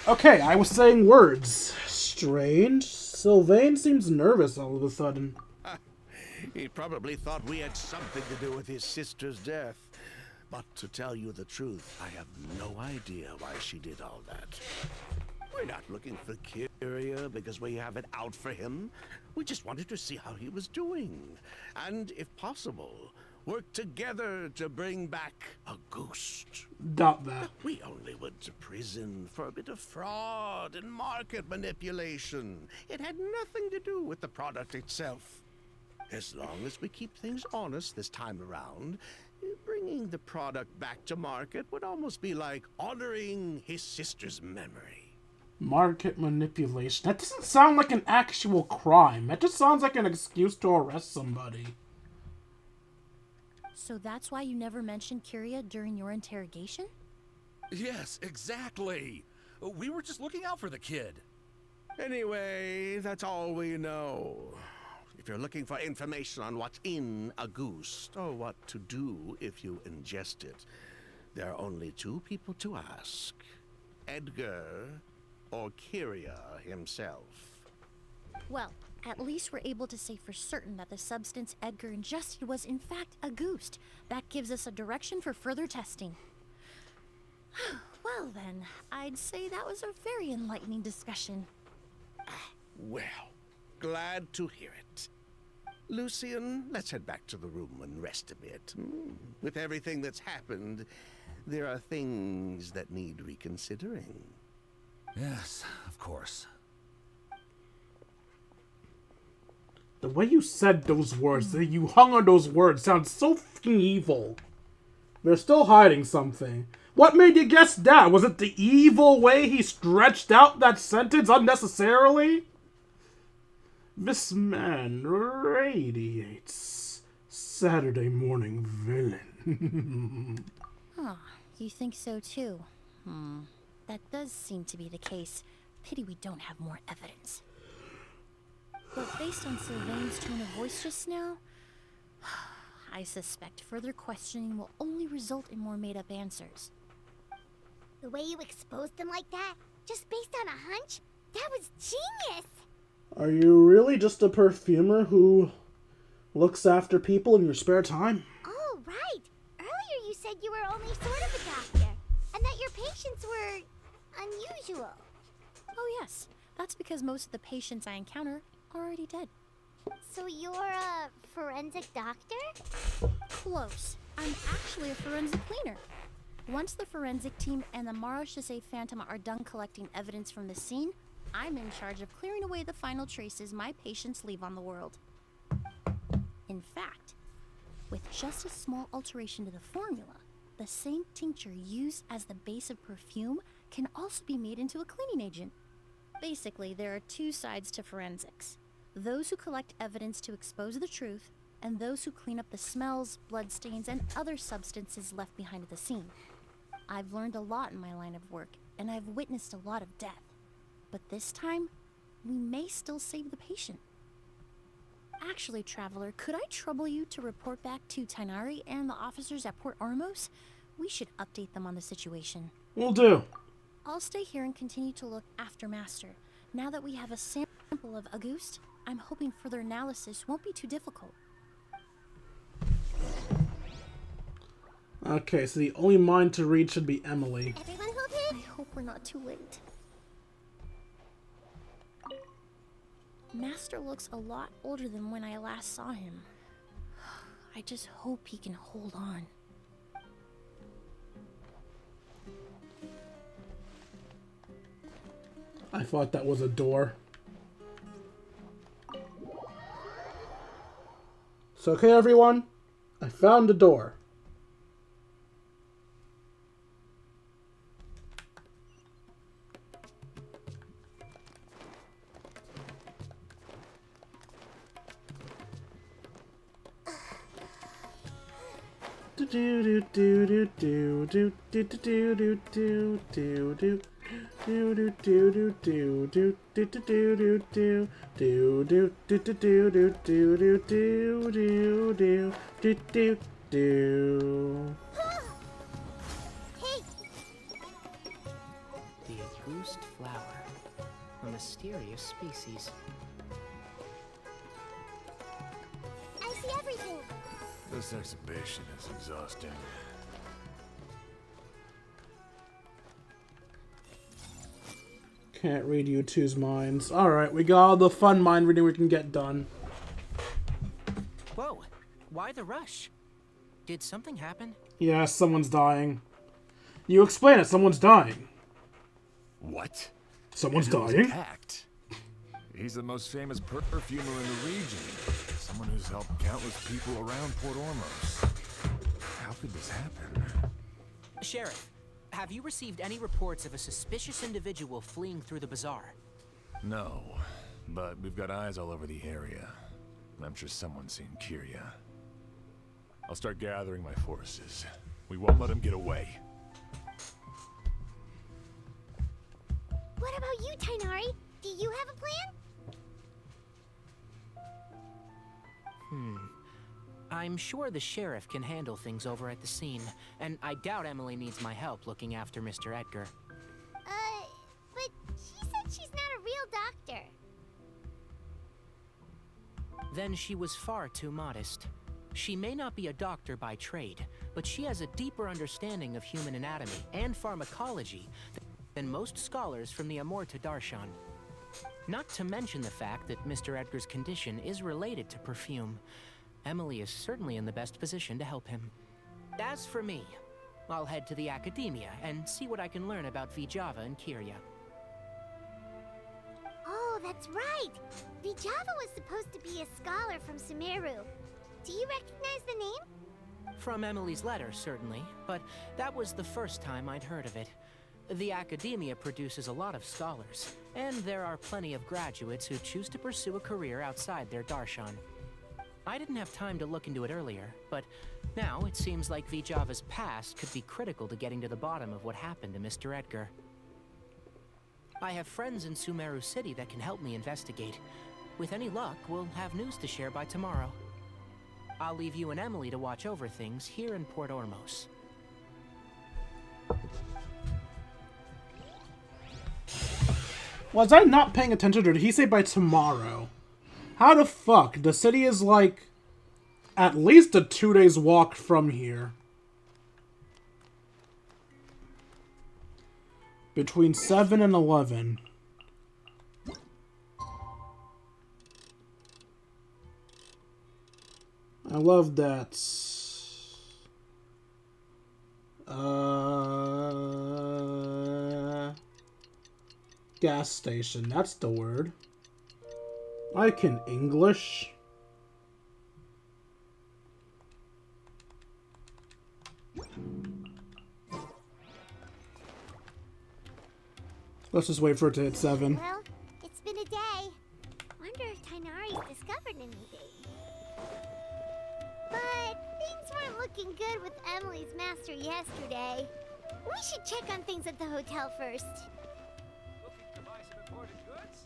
Okay, I was saying words. Strange. Sylvain seems nervous all of a sudden. He probably thought we had something to do with his sister's death. But to tell you the truth, I have no idea why she did all that. We're not looking for Kiria because we have it out for him. We just wanted to see how he was doing. And, if possible, work together to bring back August. Doubt that. We only went to prison for a bit of fraud and market manipulation. It had nothing to do with the product itself. As long as we keep things honest this time around, bringing the product back to market would almost be like honoring his sister's memory. Market manipulation. That doesn't sound like an actual crime. That just sounds like an excuse to arrest somebody. So that's why you never mentioned Kiria during your interrogation? Yes, exactly. We were just looking out for the kid. Anyway, that's all we know. If you're looking for information on what's in August, or what to do if you ingest it, there are only two people to ask. Edgar or Kiria himself. Well, at least we're able to say for certain that the substance Edgar ingested was in fact August. That gives us a direction for further testing. Well then, I'd say that was a very enlightening discussion. Well, glad to hear it. Lucian, let's head back to the room and rest a bit. With everything that's happened, there are things that need reconsidering. Yes, of course. The way you said those words, that you hung on those words, sounds so fucking evil. They're still hiding something. What made you guess that? Was it the evil way he stretched out that sentence unnecessarily? This man radiates Saturday morning villain. Huh, you think so too? That does seem to be the case. Pity we don't have more evidence. But based on Sylvain's tone of voice just now, I suspect further questioning will only result in more made-up answers. The way you exposed them like that, just based on a hunch, that was genius! Are you really just a perfumer who Looks after people in your spare time. Oh, right. Earlier you said you were only sort of a doctor, and that your patients were unusual. Oh yes, that's because most of the patients I encounter are already dead. So you're a forensic doctor? Close. I'm actually a forensic cleaner. Once the forensic team and the Marechaussee Phantom are done collecting evidence from the scene, I'm in charge of clearing away the final traces my patients leave on the world. In fact, with just a small alteration to the formula, the same tincture used as the base of perfume can also be made into a cleaning agent. Basically, there are two sides to forensics. Those who collect evidence to expose the truth, and those who clean up the smells, bloodstains, and other substances left behind at the scene. I've learned a lot in my line of work, and I've witnessed a lot of death. But this time, we may still save the patient. Actually, Traveler, could I trouble you to report back to Tainari and the officers at Port Ormos? We should update them on the situation. Will do. I'll stay here and continue to look after Master. Now that we have a sample of Auguste, I'm hoping further analysis won't be too difficult. Okay, so the only mind to read should be Emilie. Everyone okay? I hope we're not too late. Master looks a lot older than when I last saw him. I just hope he can hold on. I thought that was a door. So, okay, everyone, I found a door. Hey! The Auguste flower. A mysterious species. I see everything. This exhibition is exhausting. Can't read you two's minds. Alright, we got all the fun mind reading we can get done. Whoa, why the rush? Did something happen? Yeah, someone's dying. You explain it, someone's dying. What? Someone's And who was dying? attacked? He's the most famous perfumer in the region. Someone who's helped countless people around Port Ormos. How could this happen? Sheriff, have you received any reports of a suspicious individual fleeing through the bazaar? No, but we've got eyes all over the area. I'm sure someone's seen Kyria. I'll start gathering my forces. We won't let him get away. What about you, Tainari? Do you have a plan? I'm sure the sheriff can handle things over at the scene, and I doubt Emilie needs my help looking after Mr. Edgar. But she said she's not a real doctor. Then she was far too modest. She may not be a doctor by trade, but she has a deeper understanding of human anatomy and pharmacology than most scholars from the Amorta Darshan. Not to mention the fact that Mr. Edgar's condition is related to perfume. Emilie is certainly in the best position to help him. As for me, I'll head to the academia and see what I can learn about Vijava and Kyria. Oh, that's right! Vijava was supposed to be a scholar from Sumeru. Do you recognize the name? From Emilie's letter, certainly, but that was the first time I'd heard of it. The academia produces a lot of scholars, and there are plenty of graduates who choose to pursue a career outside their darshan. I didn't have time to look into it earlier, but now it seems like Vijava's past could be critical to getting to the bottom of what happened to Mr. Edgar. I have friends in Sumeru City that can help me investigate. With any luck, we'll have news to share by tomorrow. I'll leave you and Emilie to watch over things here in Port Ormos. Was I not paying attention, or did he say by tomorrow? How the fuck? The city is like at least a 2 days walk from here. Between 7 and 11. I love that. Gas station, that's the word. I can English. Let's just wait for it to hit 7. Well, it's been a day. Wonder if Tainari's discovered anything. But things weren't looking good with Emilie's master yesterday. We should check on things at the hotel first. Looking to buy some imported goods?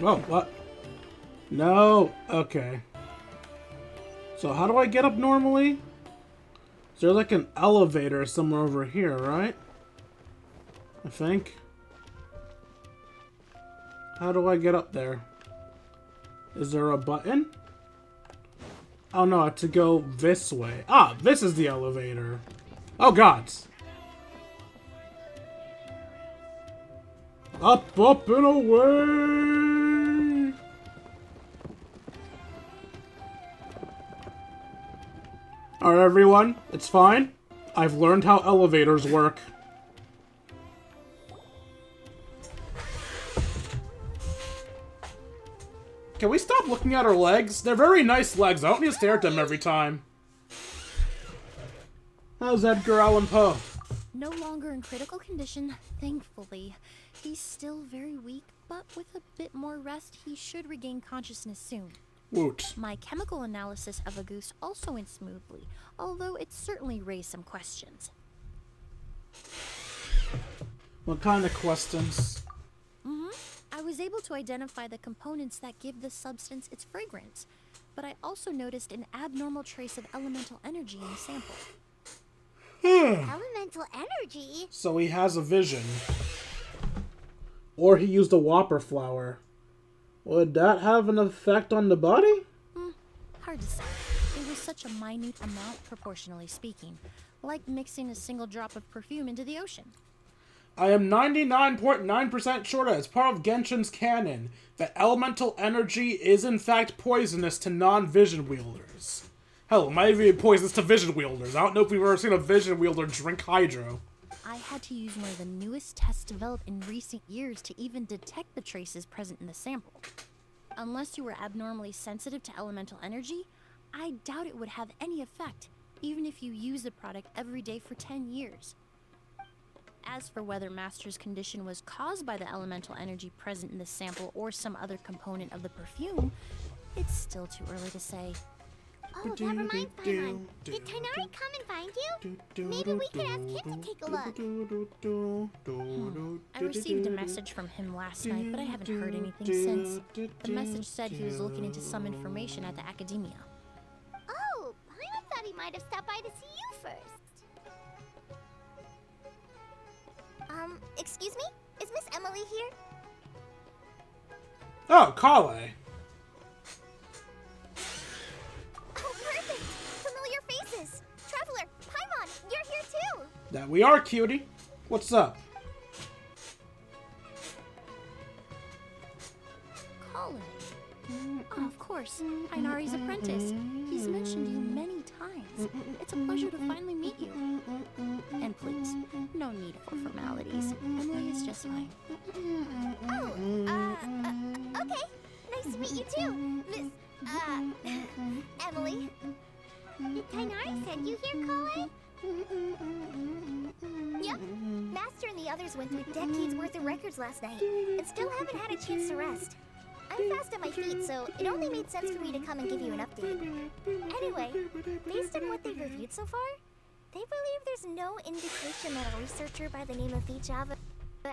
Oh, what? No. Okay. So how do I get up normally? Is there like an elevator somewhere over here, right? I think. How do I get up there? Is there a button? Oh no, I have to go this way. Ah, this is the elevator. Oh god. Up, up, and away! Alright, everyone. It's fine. I've learned how elevators work. Can we stop looking at her legs? They're very nice legs. I don't need to stare at them every time. How's Edgar Allan Poe? No longer in critical condition, thankfully. He's still very weak, but with a bit more rest, he should regain consciousness soon. Woot. My chemical analysis of Auguste also went smoothly, although it certainly raised some questions. What kind of questions? I was able to identify the components that give the substance its fragrance, but I also noticed an abnormal trace of elemental energy in the sample. Elemental energy? So he has a vision. Or he used a whopper flower. Would that have an effect on the body? Hard to say. It was such a minute amount, proportionally speaking, like mixing a single drop of perfume into the ocean. I am 99.9% sure that as part of Genshin's canon, that elemental energy is in fact poisonous to non-vision wielders. Hell, it might even be poisonous to vision wielders. I don't know if we've ever seen a vision wielder drink hydro. I had to use one of the newest tests developed in recent years to even detect the traces present in the sample. Unless you were abnormally sensitive to elemental energy, I doubt it would have any effect, even if you use the product every day for 10 years. As for whether Master's condition was caused by the elemental energy present in the sample or some other component of the perfume, it's still too early to say. Oh, that reminds Paimon. Did Tainari come and find you? Maybe we could ask him to take a look. I received a message from him last night, but I haven't heard anything since. The message said he was looking into some information at the academia. Oh, Paimon thought he might have stopped by to see you first. Excuse me? Is Miss Emilie here? Oh, Kale. Oh, perfect! Familiar faces! Traveler, Paimon, you're here too! That we are, cutie. What's up? Colin. Oh, of course. Tainari's apprentice. He's mentioned you many times. It's a pleasure to finally meet you. And please, no need for formalities. Emilie is just fine. Oh, okay. Nice to meet you too, Miss, Emily. Did Tainari send you here, Kale? Yep. Master and the others went through decades worth of records last night, and still haven't had a chance to rest. I'm fast on my feet, so it only made sense for me to come and give you an update. Anyway, based on what they've reviewed so far, they believe there's no indication that a researcher by the name of Vijava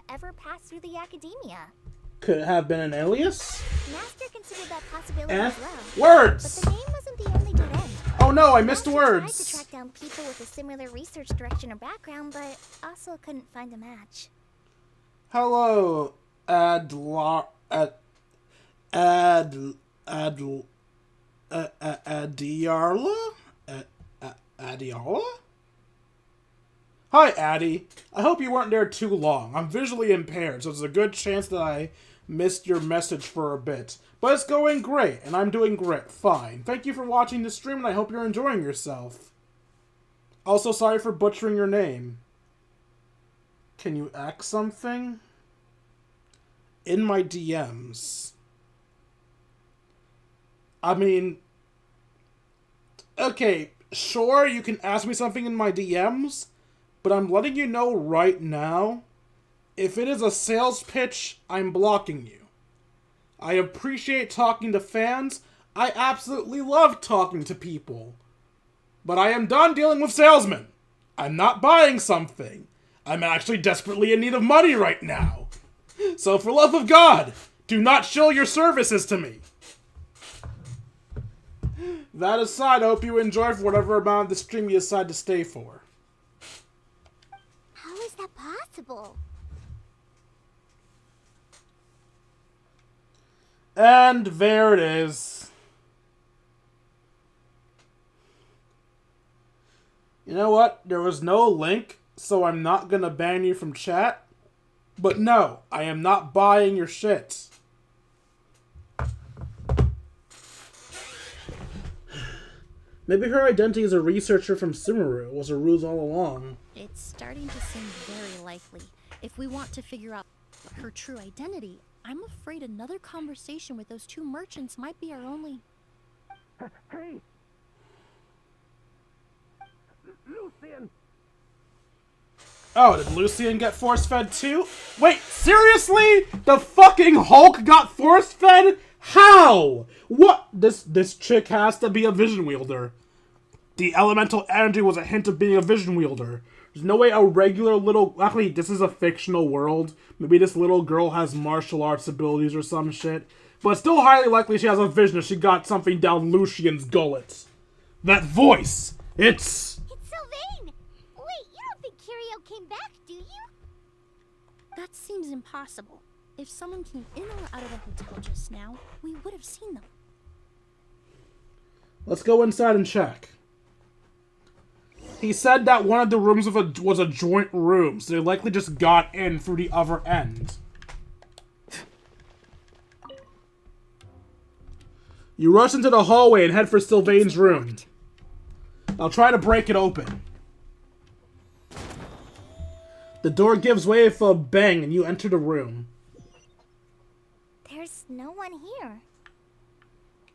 ever passed through the academia. Could it have been an alias? Master considered that possibility as well. Words! But the name wasn't the only dead end. Oh no, I missed Master words! tried to track down people with a similar research direction or background, but also couldn't find a match. Hello, Adiola? Adiola? Hi, Addy. I hope you weren't there too long. I'm visually impaired, so there's a good chance that I missed your message for a bit. But it's going great, and I'm doing great. Fine. Thank you for watching the stream, and I hope you're enjoying yourself. Also, sorry for butchering your name. Can you act something? In my DMs. I mean... Okay, sure, you can ask me something in my DMs, but I'm letting you know right now, if it is a sales pitch, I'm blocking you. I appreciate talking to fans. I absolutely love talking to people. But I am done dealing with salesmen. I'm not buying something. I'm actually desperately in need of money right now. So for love of God, do not shill your services to me. That aside, I hope you enjoy for whatever amount of the stream you decide to stay for. How is that possible? And there it is. You know what? There was no link, so I'm not gonna ban you from chat. But no, I am not buying your shit. Maybe her identity as a researcher from Sumeru was a ruse all along. It's starting to seem very likely. If we want to figure out her true identity, I'm afraid another conversation with those two merchants might be our only... Hey! Lucian! Oh, did Lucian get force-fed too? Wait, seriously? The fucking Hulk got force-fed? How? What? This chick has to be a vision wielder. The elemental energy was a hint of being a vision wielder. There's no way a regular little... Actually, this is a fictional world. Maybe this little girl has martial arts abilities or some shit. But it's still highly likely she has a vision if she got something down Lucian's gullet. That voice! It's Sylvain! Wait, you don't think Curio came back, do you? That seems impossible. If someone came in or out of the hotel just now, we would have seen them. Let's go inside and check. He said that one of the rooms was a joint room, so they likely just got in through the other end. You rush into the hallway and head for Sylvain's room. I'll try to break it open. The door gives way with a bang and you enter the room. There's no one here.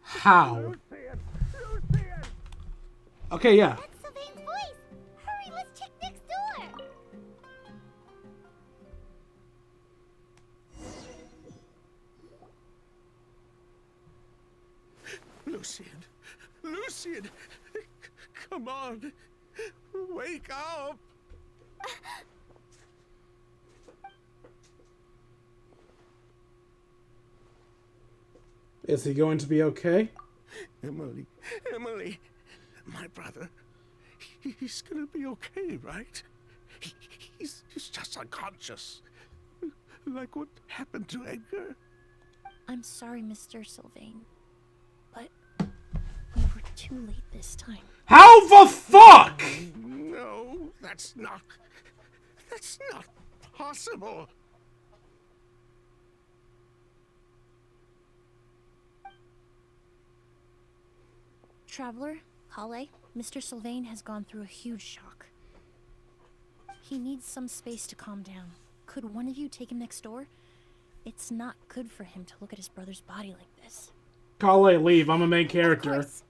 How? Lucian! Okay, yeah. That's Sylvain's voice! Hurry, let's check next door! Lucian! Lucian! Come on! Wake up! Is he going to be okay? Emilie, my brother, he's gonna be okay, right? He's just unconscious. Like what happened to Edgar? I'm sorry, Mr. Sylvain, but we were too late this time. How the fuck? No, that's not possible. Traveler, Kale, Mr. Sylvain has gone through a huge shock. He needs some space to calm down. Could one of you take him next door? It's not good for him to look at his brother's body like this. Kale, leave. I'm a main Of character. course.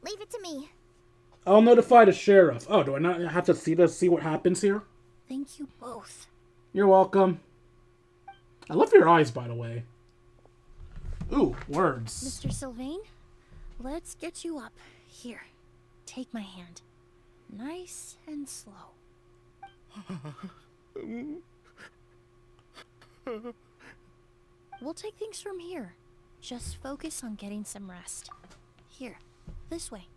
Leave it to me. I'll notify the sheriff. Oh, do I not have to see what happens here? Thank you both. You're welcome. I love your eyes, by the way. Ooh, words. Mr. Sylvain, let's get you up. Here, take my hand. Nice and slow. We'll take things from here. Just focus on getting some rest. Here, this way.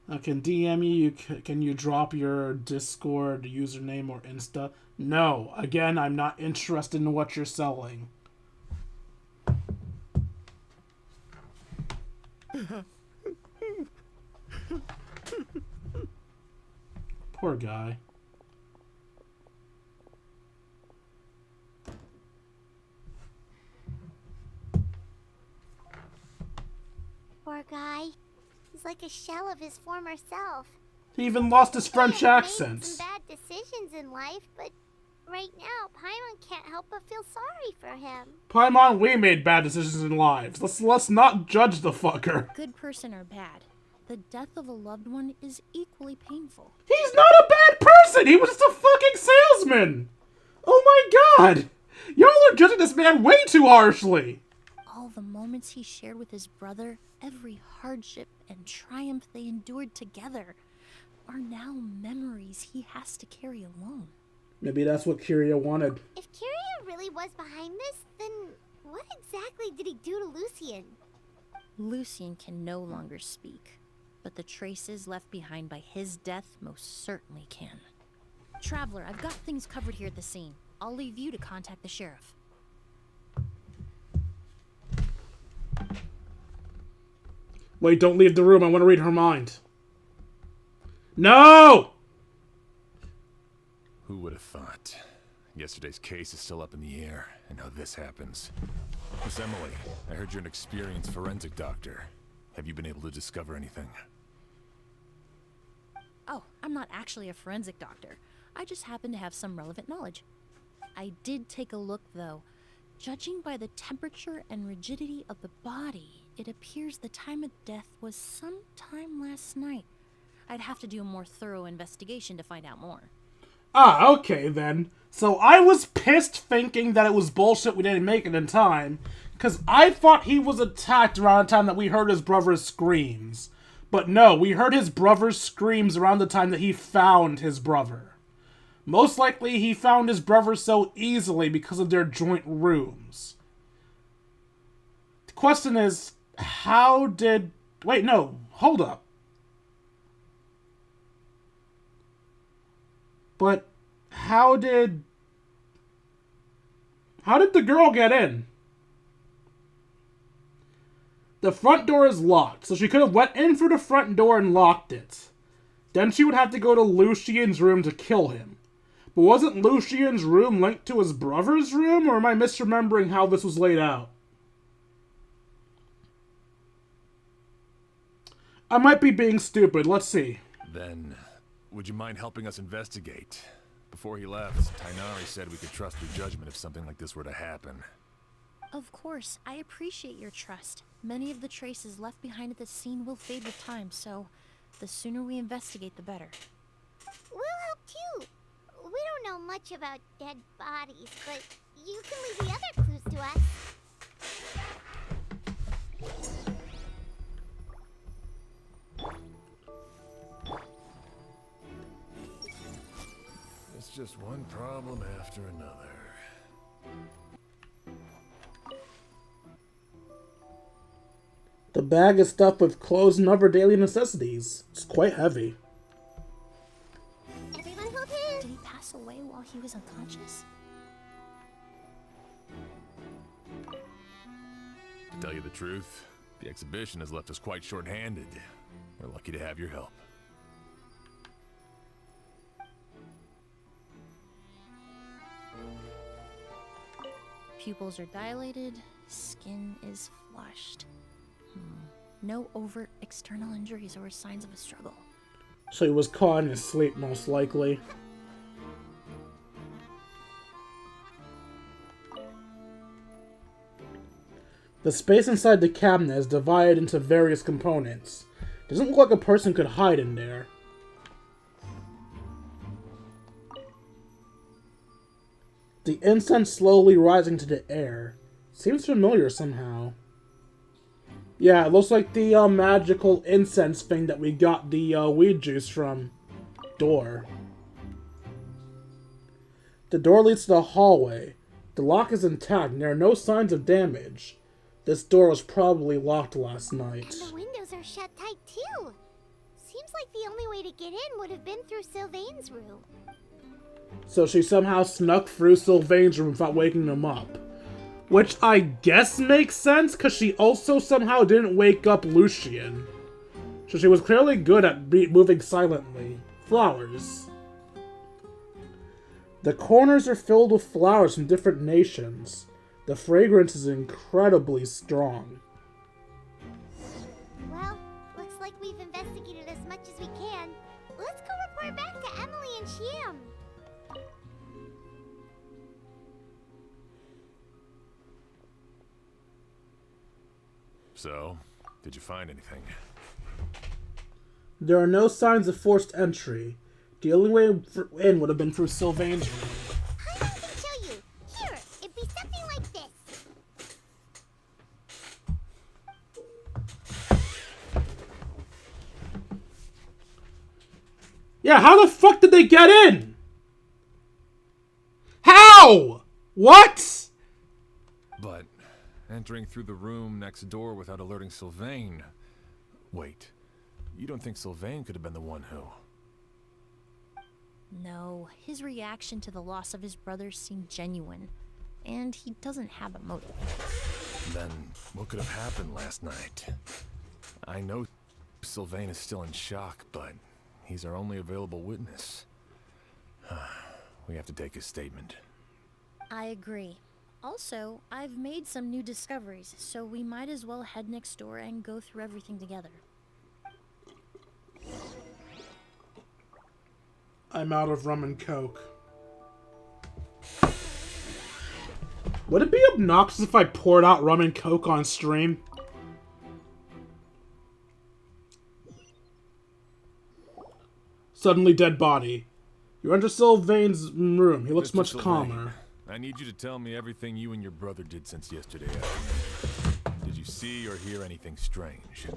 I can DM you. Can you drop your Discord username or Insta? No. Again, I'm not interested in what you're selling. Poor guy. Poor guy. He's like a shell of his former self. He even lost his French Made accent. some bad decisions in life, but right now, Paimon can't help but feel sorry for him. Paimon, we made bad decisions in lives. Let's not judge the fucker. Good person or bad, the death of a loved one is equally painful. He's not a bad person. He was just a fucking salesman. Oh my god. Y'all are judging this man way too harshly. All the moments he shared with his brother, every hardship and triumph they endured together, are now memories he has to carry alone. Maybe that's what Kiria wanted. If Kiria really was behind this, then what exactly did he do to Lucien? Lucien can no longer speak, but the traces left behind by his death most certainly can. Traveler, I've got things covered here at the scene. I'll leave you to contact the sheriff. Wait, don't leave the room. I want to read her mind. No! Who would have thought? Yesterday's case is still up in the air, and now this happens. Miss Emily, I heard you're an experienced forensic doctor. Have you been able to discover anything? Oh, I'm not actually a forensic doctor. I just happen to have some relevant knowledge. I did take a look, though. Judging by the temperature and rigidity of the body, it appears the time of death was sometime last night. I'd have to do a more thorough investigation to find out more. Ah, okay then. So I was pissed thinking that it was bullshit we didn't make it in time, because I thought he was attacked around the time that we heard his brother's screams. But no, we heard his brother's screams around the time that he found his brother. Most likely he found his brother so easily because of their joint rooms. The question is, how did... Wait, no, hold up. But how did the girl get in? The front door is locked, so she could have went in through the front door and locked it. Then she would have to go to Lucien's room to kill him. But wasn't Lucien's room linked to his brother's room, or am I misremembering how this was laid out? I might be being stupid. Let's see. Then, would you mind helping us investigate? Before he left, Tainari said we could trust your judgment if something like this were to happen. Of course, I appreciate your trust. Many of the traces left behind at the scene will fade with time, so the sooner we investigate, the better. We'll help too. We don't know much about dead bodies, but you can leave the other clues to us. It's just one problem after another. The bag is stuffed with clothes and other daily necessities. It's quite heavy. Everyone hold hands. Did he pass away while he was unconscious? To tell you the truth, the exhibition has left us quite short-handed. We're lucky to have your help. Pupils are dilated, skin is flushed. No overt external injuries or signs of a struggle. So he was caught in his sleep, most likely. The space inside the cabinet is divided into various components. Doesn't look like a person could hide in there. The incense slowly rising to the air. Seems familiar somehow. Yeah, it looks like the magical incense thing that we got the weed juice from. Door. The door leads to the hallway. The lock is intact and there are no signs of damage. This door was probably locked last night. And the windows are shut tight too. Seems like the only way to get in would have been through Sylvain's room. So she somehow snuck through Sylvain's room without waking him up. Which I guess makes sense, because she also somehow didn't wake up Lucien. So she was clearly good at moving silently. Flowers. The corners are filled with flowers from different nations. The fragrance is incredibly strong. Well, looks like we've investigated as much as we can. Let's go report back to Emilie and Shiam. So, did you find anything? There are no signs of forced entry. The only way in would have been through Sylvain's room. I can show you. Here, it'd be something like this. Yeah, how the fuck did they get in? How? What? But entering through the room next door without alerting Sylvain... Wait, you don't think Sylvain could have been the one who... No, his reaction to the loss of his brother seemed genuine, and he doesn't have a motive. Then what could have happened last night? I know Sylvain is still in shock, but he's our only available witness. We have to take his statement. I agree. Also, I've made some new discoveries, so we might as well head next door and go through everything together. I'm out of rum and coke. Would it be obnoxious if I poured out rum and coke on stream? Suddenly dead body. You enter Sylvain's room. He looks Mr. much Sylvain, calmer. I need you to tell me everything you and your brother did since yesterday afternoon. Did you see or hear anything strange?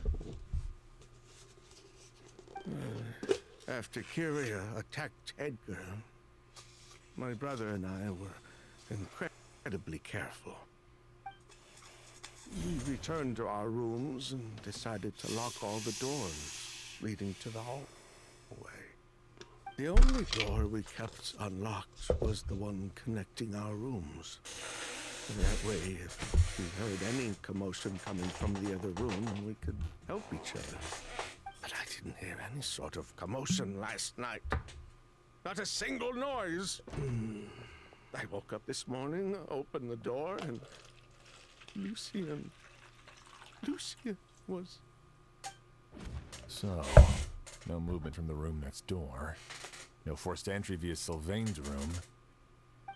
After Kyria attacked Edgar, my brother and I were incredibly careful. We returned to our rooms and decided to lock all the doors leading to the hallway. The only door we kept unlocked was the one connecting our rooms. And that way, if we heard any commotion coming from the other room, we could help each other. But I didn't hear any sort of commotion last night. Not a single noise. I woke up this morning, opened the door, and Lucien was... So, no movement from the room next door. No forced entry via Sylvain's room.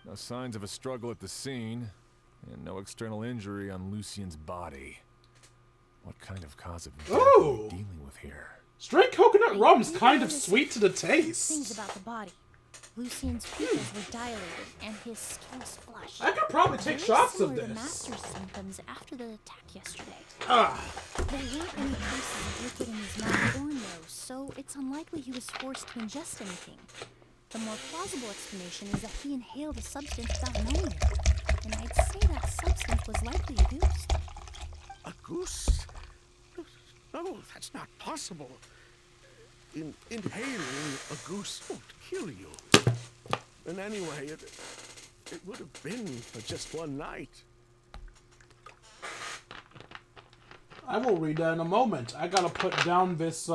No signs of a struggle at the scene. And no external injury on Lucien's body. What kind of cause of death are we dealing with here? Straight coconut rum's kind of sweet to the taste. Things about the body. Lucien's pupils were dilated, and his skin was flushed. I could probably take shots of The this. master's symptoms after the attack yesterday. Ah. There weren't any traces of liquid in his mouth or nose, so it's unlikely he was forced to ingest anything. The more plausible explanation is that he inhaled a substance without knowing it, and I'd say that substance was likely a goose. A goose? No, that's not possible. Inhaling a goose won't kill you. And anyway, it would have been for just one night. I will read that in a moment. I gotta put down this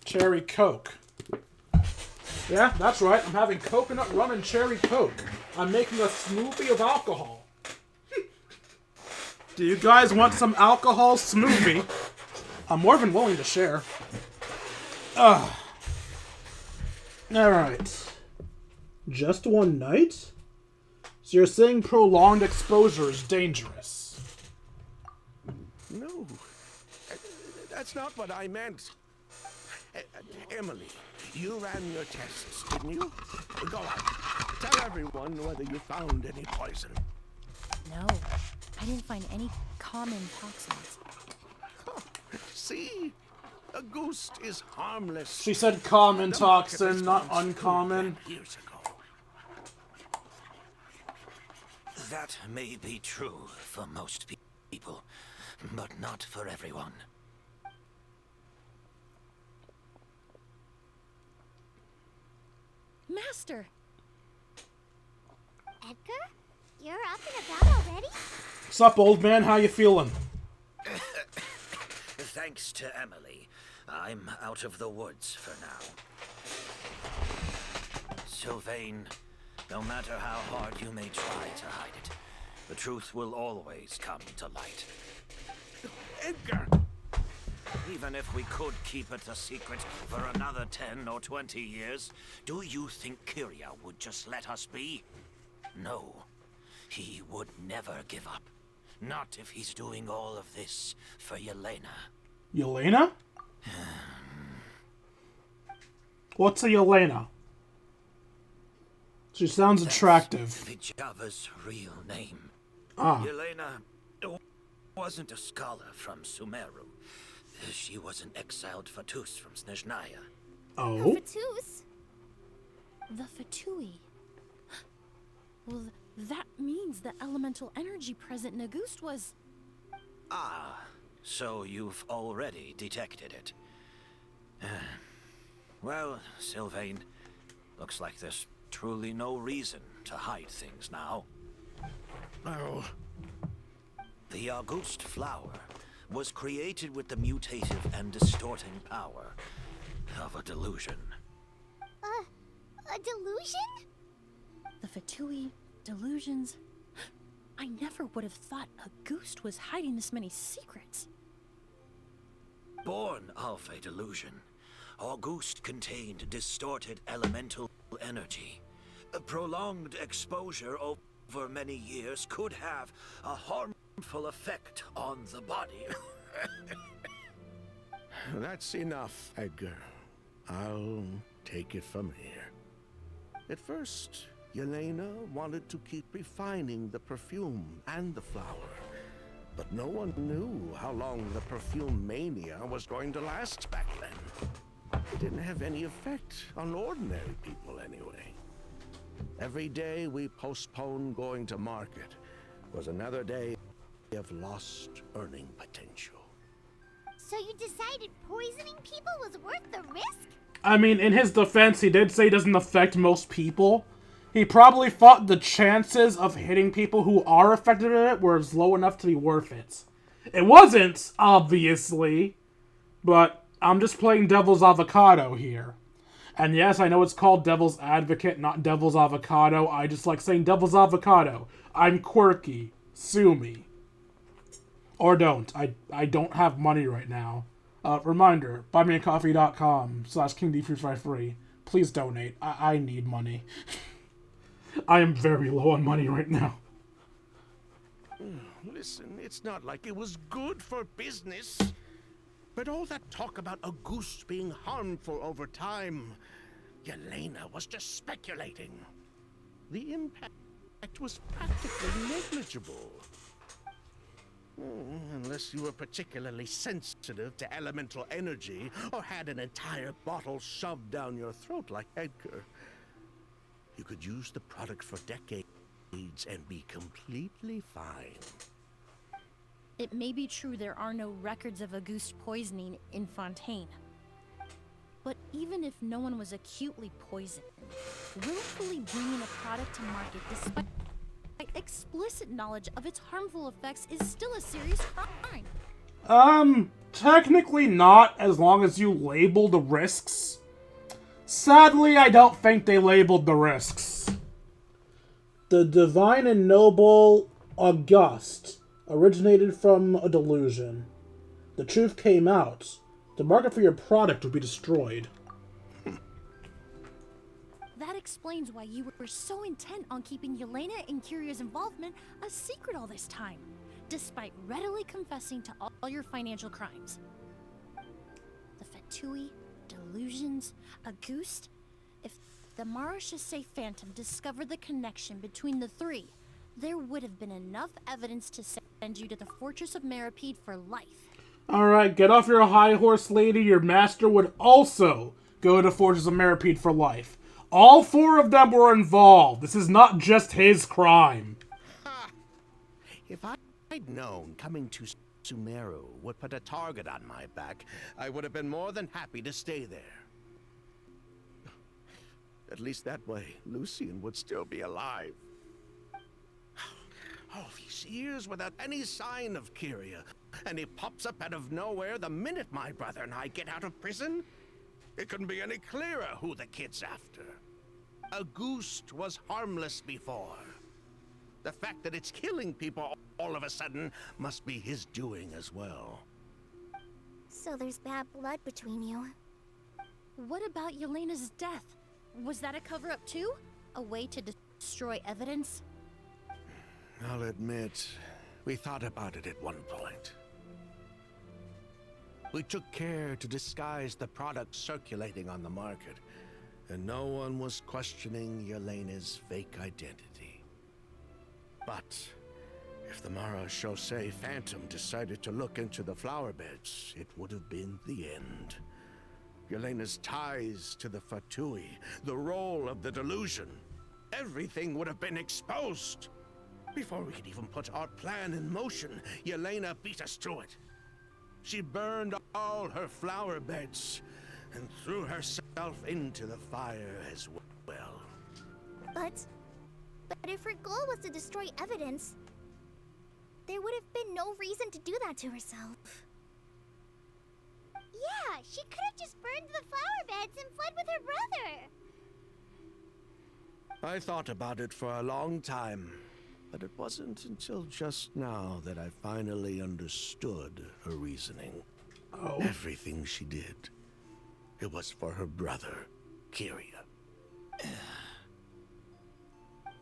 cherry coke. Yeah, that's right. I'm having coconut rum and cherry coke. I'm making a smoothie of alcohol. Do you guys want some alcohol smoothie? I'm more than willing to share. Alright. Just one night? So you're saying prolonged exposure is dangerous. No, that's not what I meant. Emily, you ran your tests, didn't you? Go on, tell everyone whether you found any poison. No, I didn't find any common toxins. See? A ghost is harmless. She said common toxin, not uncommon. Years ago. That may be true for most people, but not for everyone. Master! Edgar? You're up and about already? What's up, old man? How you feeling? Thanks to Emilie, I'm out of the woods for now. Sylvain, no matter how hard you may try to hide it, the truth will always come to light. Edgar! Even if we could keep it a secret for another 10 or 20 years, do you think Kyria would just let us be? No, he would never give up. Not if he's doing all of this for Yelena. Yelena? What's a Yelena? She sounds attractive. Vijava's real name. Ah. Yelena wasn't a scholar from Sumeru. She was an exiled Fatus from Snezhnaya. Oh? Fatus? The Fatui. Well, that means the elemental energy present in Auguste was... Ah, so you've already detected it. Well, Sylvain, looks like there's truly no reason to hide things now. Oh. The Auguste flower was created with the mutative and distorting power of a delusion. A delusion? The Fatui, delusions... I never would have thought Auguste was hiding this many secrets. Born of a delusion, Auguste contained distorted elemental energy. A prolonged exposure over many years could have a harmful effect on the body. That's enough, Edgar. I'll take it from here. At first, Yelena wanted to keep refining the perfume and the flower. But no one knew how long the perfume mania was going to last back then. It didn't have any effect on ordinary people anyway. Every day we postponed going to market was another day of lost earning potential. So you decided poisoning people was worth the risk? I mean, in his defense, he did say it doesn't affect most people. He probably thought the chances of hitting people who are affected by it were low enough to be worth it. It wasn't, obviously, but I'm just playing devil's avocado here. And yes, I know it's called devil's advocate, not devil's avocado. I just like saying devil's avocado. I'm quirky. Sue me. Or don't. I don't have money right now. Reminder, buymeacoffee.com/KingD353. Please donate. I need money. I am very low on money right now. Listen, it's not like it was good for business. But all that talk about Auguste being harmful over time, Yelena was just speculating. The impact was practically negligible. Unless you were particularly sensitive to elemental energy or had an entire bottle shoved down your throat like Edgar. You could use the product for decades and be completely fine. It may be true there are no records of Auguste poisoning in Fontaine. But even if no one was acutely poisoned, willfully bringing a product to market despite explicit knowledge of its harmful effects is still a serious crime. Technically not, as long as you label the risks. Sadly, I don't think they labeled the risks. The divine and noble Auguste originated from a delusion. The truth came out. The market for your product would be destroyed. That explains why you were so intent on keeping Yelena and Kyria's involvement a secret all this time. despite readily confessing to all your financial crimes. The Fatui, delusions, Auguste. If the Marechaussee Phantom discovered the connection between the three, there would have been enough evidence to send you to the Fortress of Meripede for life. Alright, get off your high horse, lady. Your master would also go to Fortress of Meripede for life. All four of them were involved. This is not just his crime. Ha! If I'd known coming to Sumeru would put a target on my back, I would have been more than happy to stay there. At least that way, Lucien would still be alive. All these years without any sign of Kyria, and he pops up out of nowhere the minute my brother and I get out of prison? It couldn't be any clearer who the kid's after. Auguste was harmless before. The fact that it's killing people all of a sudden must be his doing as well. So there's bad blood between you. What about Yelena's death? Was that a cover-up too? A way to destroy evidence? I'll admit, we thought about it at one point. We took care to disguise the product circulating on the market, and no one was questioning Yelena's fake identity. But if the Marechaussee Phantom decided to look into the flower beds, it would have been the end. Yelena's ties to the Fatui, the role of the delusion, everything would have been exposed. Before we could even put our plan in motion, Yelena beat us to it. She burned all her flower beds and threw herself into the fire as well. But if her goal was to destroy evidence, there would have been no reason to do that to herself. Yeah, she could have just burned the flower beds and fled with her brother. I thought about it for a long time, but it wasn't until just now that I finally understood her reasoning. Oh. Everything she did, it was for her brother, Kyria.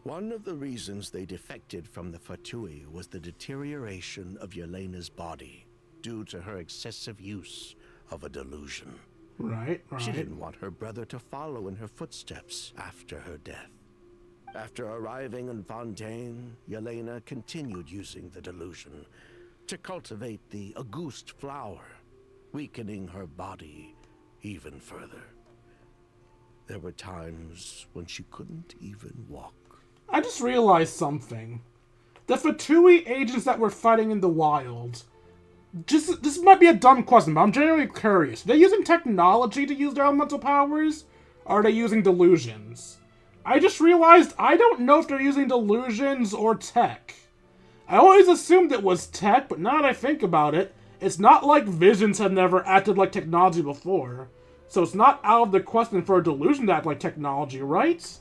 One of the reasons they defected from the Fatui was the deterioration of Yelena's body due to her excessive use of a delusion. Right. She didn't want her brother to follow in her footsteps after her death. After arriving in Fontaine, Yelena continued using the delusion to cultivate the Auguste flower, weakening her body even further. There were times when she couldn't even walk. I just realized something. The Fatui agents that were fighting in the wild. This might be a dumb question, but I'm genuinely curious. Are they using technology to use their elemental powers? Or are they using delusions? I just realized I don't know if they're using delusions or tech. I always assumed it was tech, but now that I think about it, it's not like visions have never acted like technology before. So it's not out of the question for a delusion to act like technology, right?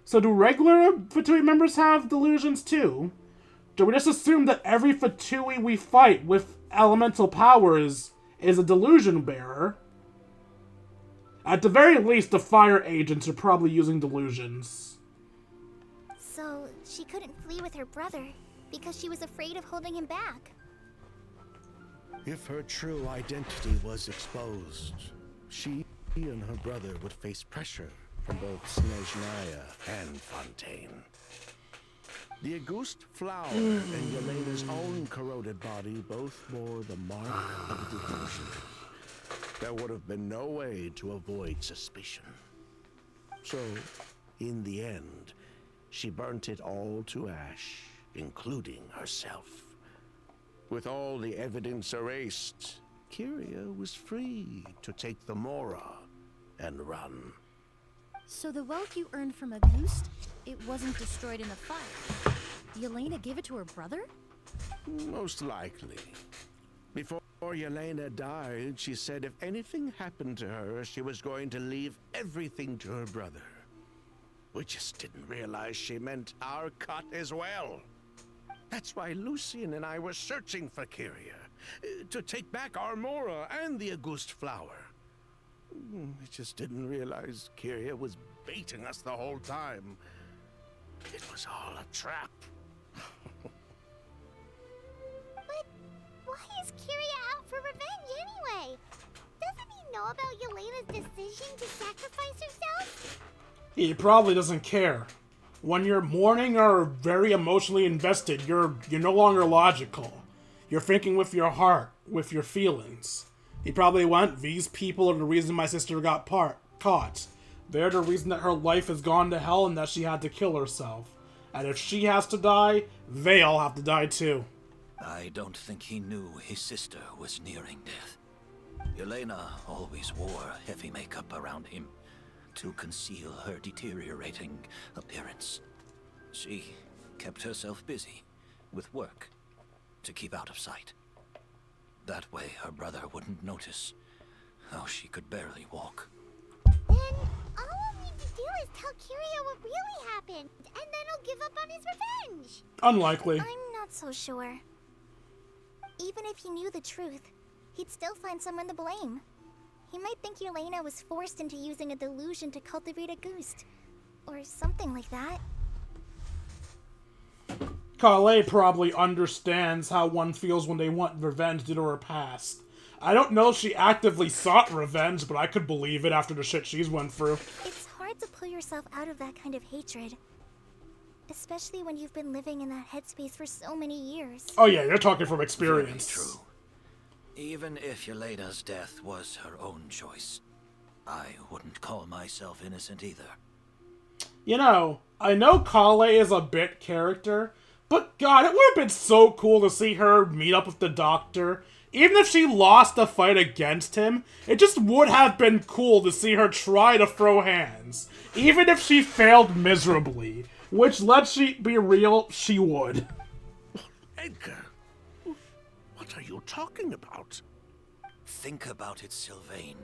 So do regular Fatui members have delusions too? Do we just assume that every Fatui we fight with elemental powers is a delusion bearer? At the very least, the fire agents are probably using delusions. So she couldn't flee with her brother because she was afraid of holding him back. If her true identity was exposed, she and her brother would face pressure from both Snezhnaya and Fontaine. The Auguste flower and Yelena's own corroded body both bore the mark of delusion. There would have been no way to avoid suspicion. So, in the end, she burnt it all to ash, including herself. With all the evidence erased, Kyria was free to take the Mora and run. So the wealth you earned from Auguste, it wasn't destroyed in the fire. Yelena gave it to her brother? Most likely. Before Yelena died, she said if anything happened to her, she was going to leave everything to her brother. We just didn't realize she meant our cut as well. That's why Lucien and I were searching for Kyria, to take back our Mora and the Auguste flower. We just didn't realize Kyria was baiting us the whole time. It was all a trap. about Yelena's decision to sacrifice herself? He probably doesn't care. When you're mourning or very emotionally invested, you're no longer logical. You're thinking with your heart, with your feelings. He probably went, these people are the reason my sister got caught. They're the reason that her life has gone to hell and that she had to kill herself. And if she has to die, they all have to die too. I don't think he knew his sister was nearing death. Yelena always wore heavy makeup around him to conceal her deteriorating appearance. She kept herself busy with work to keep out of sight. That way her brother wouldn't notice how she could barely walk. Then all we'll need to do is tell Kiria what really happened, and then he'll give up on his revenge. Unlikely. I'm not so sure. Even if he knew the truth, he'd still find someone to blame. He might think Yelena was forced into using a delusion to cultivate a ghost, or something like that. Kale probably understands how one feels when they want revenge due to her past. I don't know if she actively sought revenge, but I could believe it after the shit she's went through. It's hard to pull yourself out of that kind of hatred. Especially when you've been living in that headspace for so many years. Oh yeah, you're talking from experience. Very true. Even if Yelena's death was her own choice, I wouldn't call myself innocent either. You know, I know Kale is a bit character, but God, it would have been so cool to see her meet up with the Doctor. Even if she lost the fight against him, it just would have been cool to see her try to throw hands. Even if she failed miserably. Which, let's be real, she would. Edgar, what are you talking about? Think about it, Sylvain.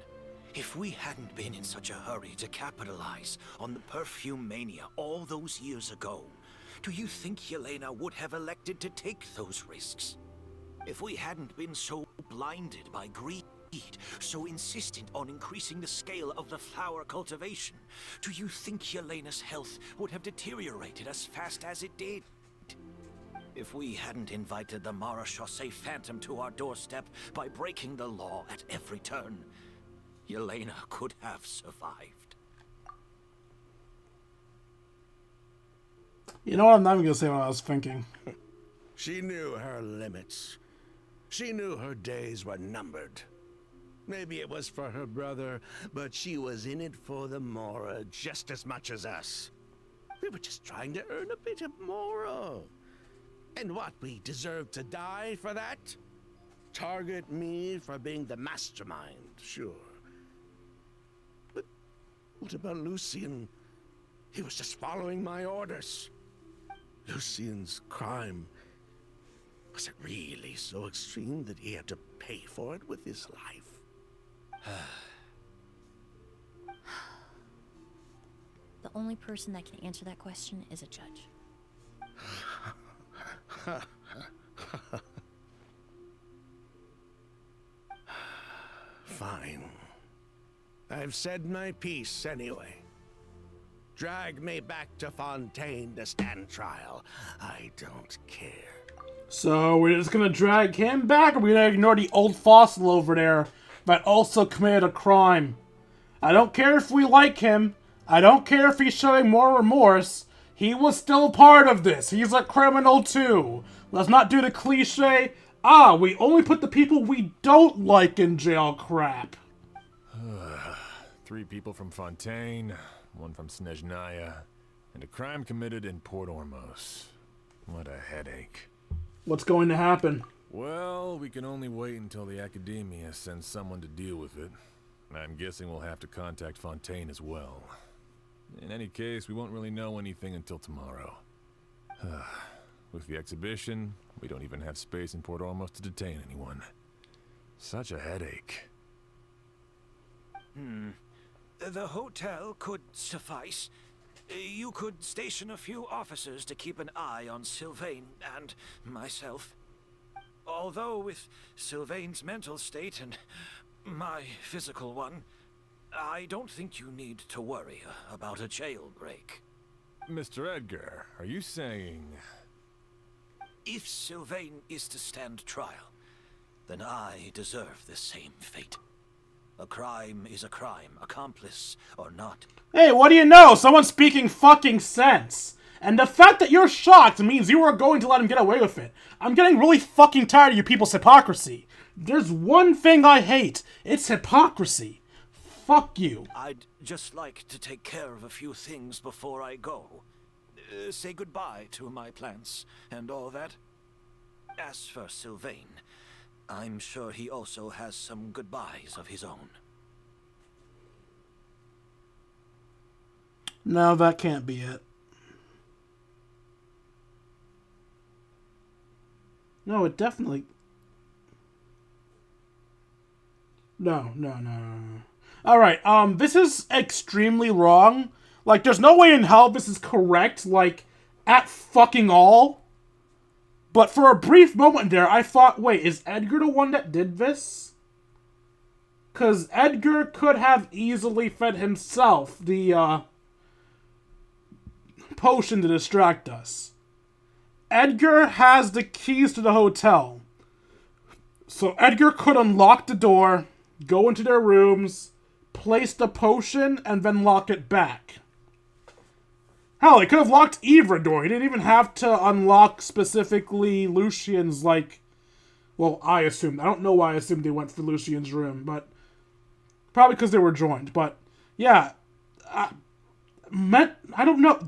If we hadn't been in such a hurry to capitalize on the perfume mania all those years ago, do you think Yelena would have elected to take those risks? If we hadn't been so blinded by greed, so insistent on increasing the scale of the flower cultivation, do you think Yelena's health would have deteriorated as fast as it did? If we hadn't invited the Marechaussee Phantom to our doorstep by breaking the law at every turn, Yelena could have survived. You know what? I'm not even gonna say what I was thinking. She knew her limits. She knew her days were numbered. Maybe it was for her brother, but she was in it for the Mora just as much as us. We were just trying to earn a bit of Mora. And what, we deserve to die for that? Target me for being the mastermind, sure. But what about Lucien? He was just following my orders. Lucien's crime, was it really so extreme that he had to pay for it with his life? The only person that can answer that question is a judge. Fine. I've said my piece anyway. Drag me back to Fontaine to stand trial. I don't care. So we're just gonna drag him back, or we're gonna ignore the old fossil over there that also committed a crime? I don't care if we like him. I don't care if he's showing more remorse. He was still part of this. He's a criminal too. Let's not do the cliche, we only put the people we don't like in jail crap. 3 people from Fontaine, 1 from Snezhnaya, and a crime committed in Port Ormos. What a headache. What's going to happen? Well, we can only wait until the Academia sends someone to deal with it. I'm guessing we'll have to contact Fontaine as well. In any case, we won't really know anything until tomorrow. With the exhibition, we don't even have space in Port Ormos to detain anyone. Such a headache. The hotel could suffice. You could station a few officers to keep an eye on Sylvain and myself. Although with Sylvain's mental state and my physical one, I don't think you need to worry about a jailbreak. Mr. Edgar, are you saying... If Sylvain is to stand trial, then I deserve the same fate. A crime is a crime, accomplice or not. Hey, what do you know? Someone's speaking fucking sense. And the fact that you're shocked means you are going to let him get away with it. I'm getting really fucking tired of you people's hypocrisy. There's one thing I hate. It's hypocrisy. Fuck you. I'd just like to take care of a few things before I go. Say goodbye to my plants and all that. As for Sylvain, I'm sure he also has some goodbyes of his own. No, that can't be it. No, it definitely... No. Alright, this is extremely wrong. Like, there's no way in hell this is correct, like, at fucking all. But for a brief moment there, I thought, wait, is Edgar the one that did this? Because Edgar could have easily fed himself the, potion to distract us. Edgar has the keys to the hotel. So Edgar could unlock the door, go into their rooms, place the potion, and then lock it back. Hell, he could have locked Ivra door. He didn't even have to unlock specifically Lucian's, like... Well, I assumed. I don't know why I assumed they went for Lucian's room, but... Probably because they were joined, but... Yeah. I don't know...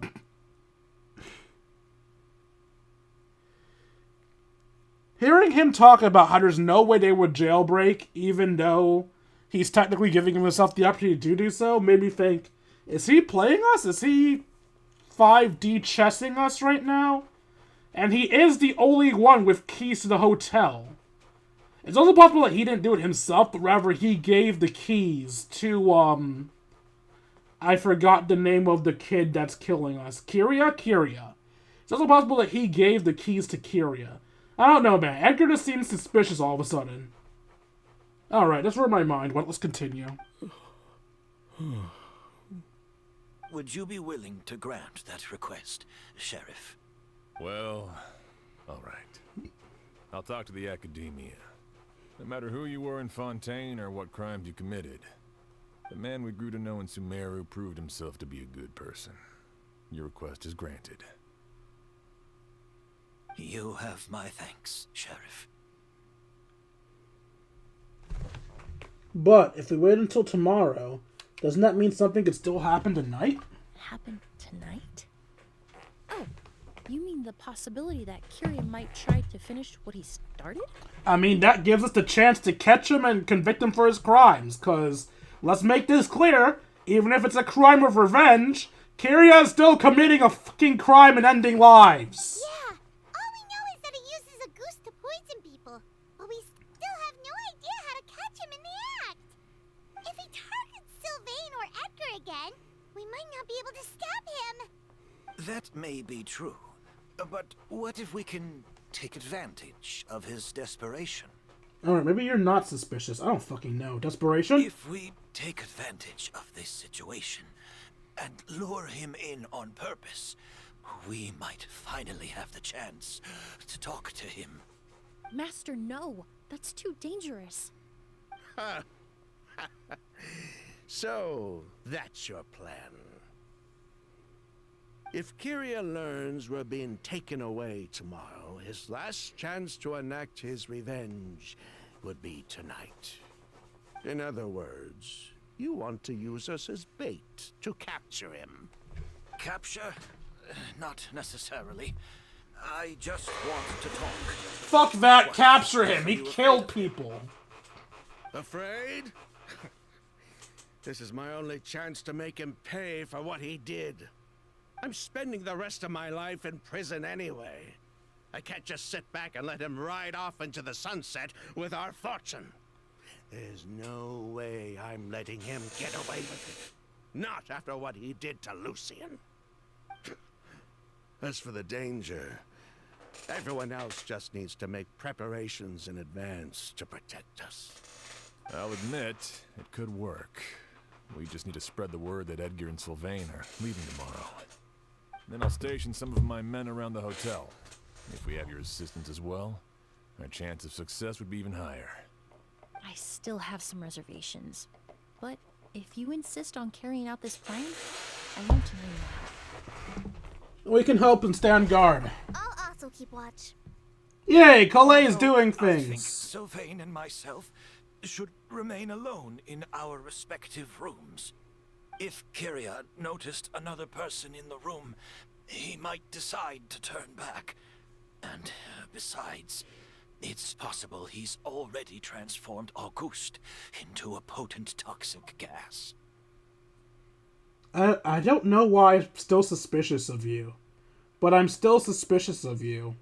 Hearing him talk about how there's no way they would jailbreak, even though he's technically giving himself the opportunity to do so, made me think, is he playing us? Is he 5D chessing us right now? And he is the only one with keys to the hotel. It's also possible that he didn't do it himself, but rather he gave the keys to, I forgot the name of the kid that's killing us. Kyria? It's also possible that he gave the keys to Kyria. I don't know, man. Edgar just seems suspicious all of a sudden. Alright, that's where my mind went. Let's continue. Would you be willing to grant that request, Sheriff? Well, alright. I'll talk to the Academia. No matter who you were in Fontaine or what crimes you committed, the man we grew to know in Sumeru proved himself to be a good person. Your request is granted. You have my thanks, Sheriff. But if we wait until tomorrow, doesn't that mean something could still happen tonight? Happen tonight? Oh, you mean the possibility that Kyria might try to finish what he started? I mean, that gives us the chance to catch him and convict him for his crimes, because, let's make this clear, even if it's a crime of revenge, Kyria is still committing a fucking crime and ending lives. Yeah. All we know is that he uses a goose to poison people, but we still have no idea how to catch him in the act. If he targets Sylvain or Edgar again, we might not be able to stop him. That may be true, but what if we can take advantage of his desperation? Alright, maybe you're not suspicious. I don't fucking know. Desperation? If we take advantage of this situation and lure him in on purpose, we might finally have the chance to talk to him. Master, no. That's too dangerous. So, that's your plan. If Kyria learns we're being taken away tomorrow, his last chance to enact his revenge would be tonight. In other words, you want to use us as bait to capture him. Capture? Not necessarily. I just want to talk. Fuck that, capture him. He killed people. Afraid? This is my only chance to make him pay for what he did. I'm spending the rest of my life in prison anyway. I can't just sit back and let him ride off into the sunset with our fortune. There's no way I'm letting him get away with it. Not after what he did to Lucian. As for the danger, everyone else just needs to make preparations in advance to protect us. I'll admit, it could work. We just need to spread the word that Edgar and Sylvain are leaving tomorrow. Then I'll station some of my men around the hotel. If we have your assistance as well, our chance of success would be even higher. I still have some reservations. But if you insist on carrying out this plan, I won't deny you that. We can help and stand guard. I'll also keep watch. Yay, Collet is Although doing I think things. Sylvain and myself should remain alone in our respective rooms. If Kyria noticed another person in the room, he might decide to turn back. And besides, it's possible he's already transformed Auguste into a potent toxic gas. I don't know why I'm still suspicious of you. But I'm still suspicious of you.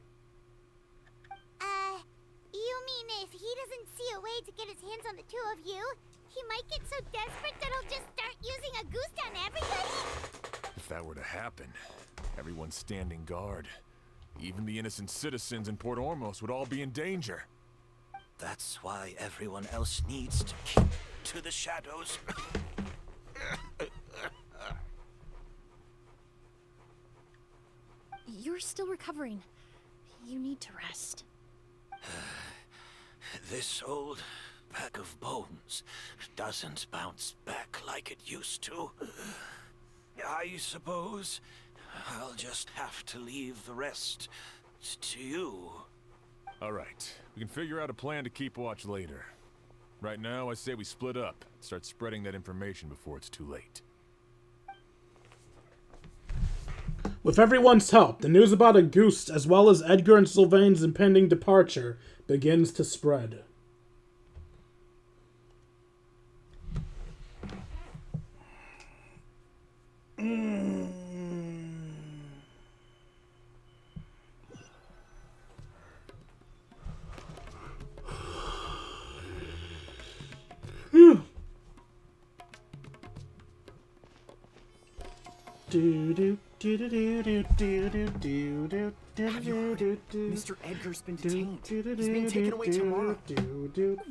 You mean if he doesn't see a way to get his hands on the two of you, he might get so desperate that he'll just start using a goose on everybody? If that were to happen, everyone's standing guard. Even the innocent citizens in Port Ormos would all be in danger. That's why everyone else needs to keep to the shadows. You're still recovering. You need to rest. This old bag of bones doesn't bounce back like it used to. I suppose I'll just have to leave the rest to you. All right, we can figure out a plan to keep watch later. Right now, I say we split up, start spreading that information before it's too late. With everyone's help, the news about Auguste, as well as Edgar and Sylvain's impending departure, begins to spread. Mr. Edgar's been detained. He's being taken away tomorrow.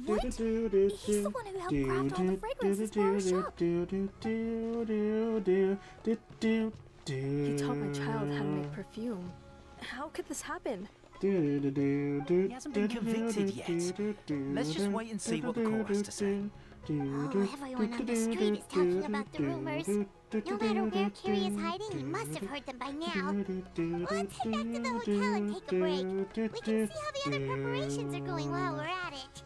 What? He's the one who helped craft all the fragrances for our shop. He taught my child how to make perfume. How could this happen? He hasn't been convicted yet. Let's just wait and see what the court has to say. Oh, everyone on the street is talking about the rumors. No matter where Kyrie is hiding, he must have heard them by now. Let's head back to the hotel and take a break. We can see how the other preparations are going while we're at it.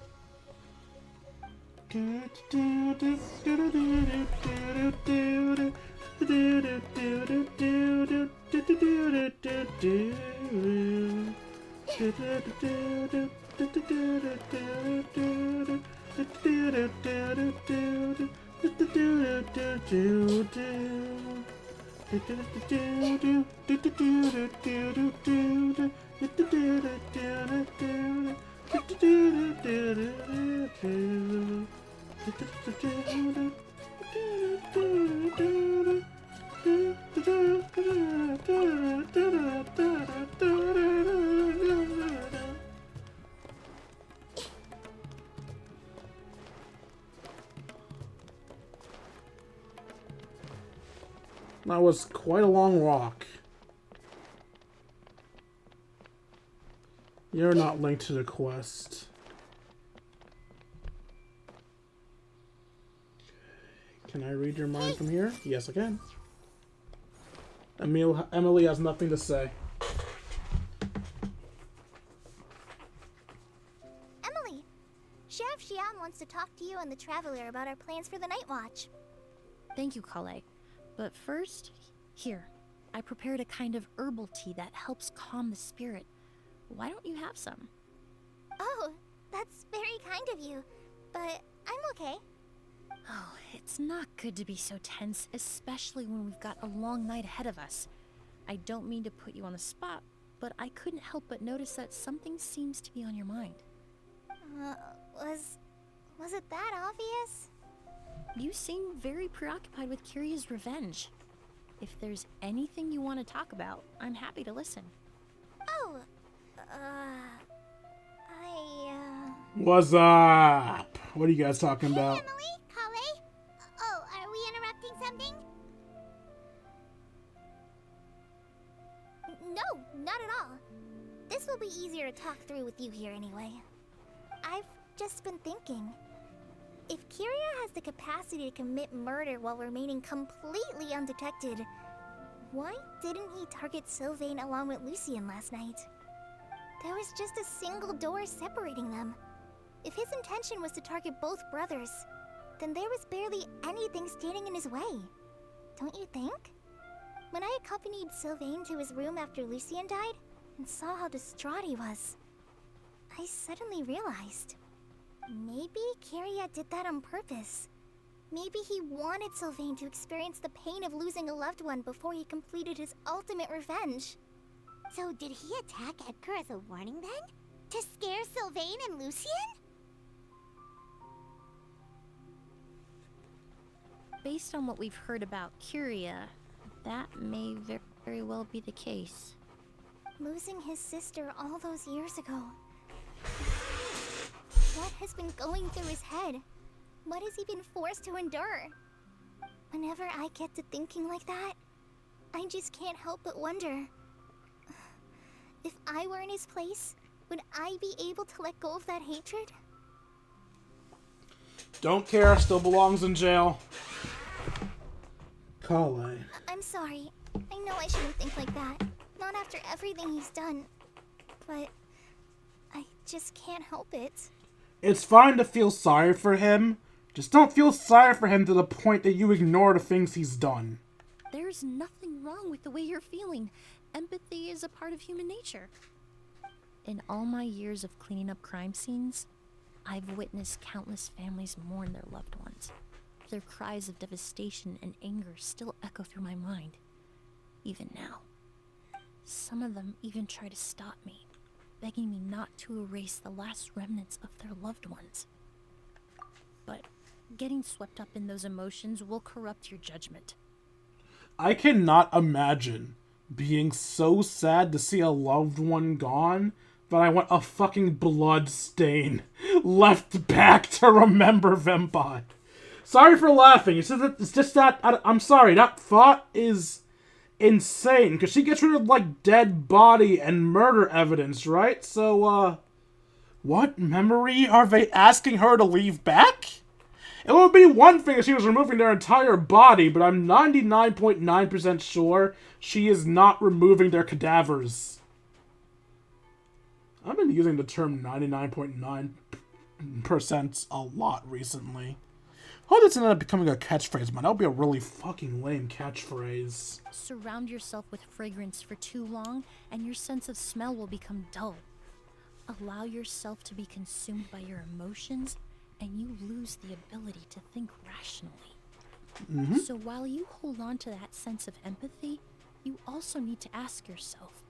That was quite a long walk. You're not linked to the quest. Can I read your mind from here? Yes, I can. Emilie has nothing to say. Emilie, Sheriff Xian wants to talk to you and the Traveler about our plans for the Night Watch. Thank you, Collet. But first, here, I prepared a kind of herbal tea that helps calm the spirit. Why don't you have some? Oh, that's very kind of you, but I'm okay. Oh, it's not good to be so tense, especially when we've got a long night ahead of us. I don't mean to put you on the spot, but I couldn't help but notice that something seems to be on your mind. Was it that obvious? You seem very preoccupied with Kyria's revenge. If there's anything you want to talk about, I'm happy to listen. Oh, What's up? What are you guys talking about? Emilie? Collet? Oh, are we interrupting something? No, not at all. This will be easier to talk through with you here anyway. I've just been thinking. If Kyria has the capacity to commit murder while remaining completely undetected, why didn't he target Sylvain along with Lucien last night? There was just a single door separating them. If his intention was to target both brothers, then there was barely anything standing in his way. Don't you think? When I accompanied Sylvain to his room after Lucien died, and saw how distraught he was, I suddenly realized, maybe Kyria did that on purpose. Maybe he wanted Sylvain to experience the pain of losing a loved one before he completed his ultimate revenge. So did he attack Edgar as a warning then? To scare Sylvain and Lucien? Based on what we've heard about Kyria, that may very well be the case. Losing his sister all those years ago. What has been going through his head? What has he been forced to endure? Whenever I get to thinking like that, I just can't help but wonder. If I were in his place, would I be able to let go of that hatred? Don't care, still belongs in jail. Kale. I'm sorry. I know I shouldn't think like that. Not after everything he's done. But I just can't help it. It's fine to feel sorry for him. Just don't feel sorry for him to the point that you ignore the things he's done. There's nothing wrong with the way you're feeling. Empathy is a part of human nature. In all my years of cleaning up crime scenes, I've witnessed countless families mourn their loved ones. Their cries of devastation and anger still echo through my mind, even now. Some of them even try to stop me, begging me not to erase the last remnants of their loved ones. But getting swept up in those emotions will corrupt your judgment. I cannot imagine being so sad to see a loved one gone that I want a fucking blood stain left back to remember them by. Sorry for laughing. It's just that I'm sorry. That thought is insane because she gets rid of like dead body and murder evidence, right? So, what memory are they asking her to leave back? It would be one thing if she was removing their entire body, but I'm 99.9% sure she is not removing their cadavers. I've been using the term 99.9% a lot recently. Oh, that's ended up becoming a catchphrase, man. That would be a really fucking lame catchphrase. Surround yourself with fragrance for too long, and your sense of smell will become dull. Allow yourself to be consumed by your emotions, and you lose the ability to think rationally. So while you hold on to that sense of empathy, you also need to ask yourself,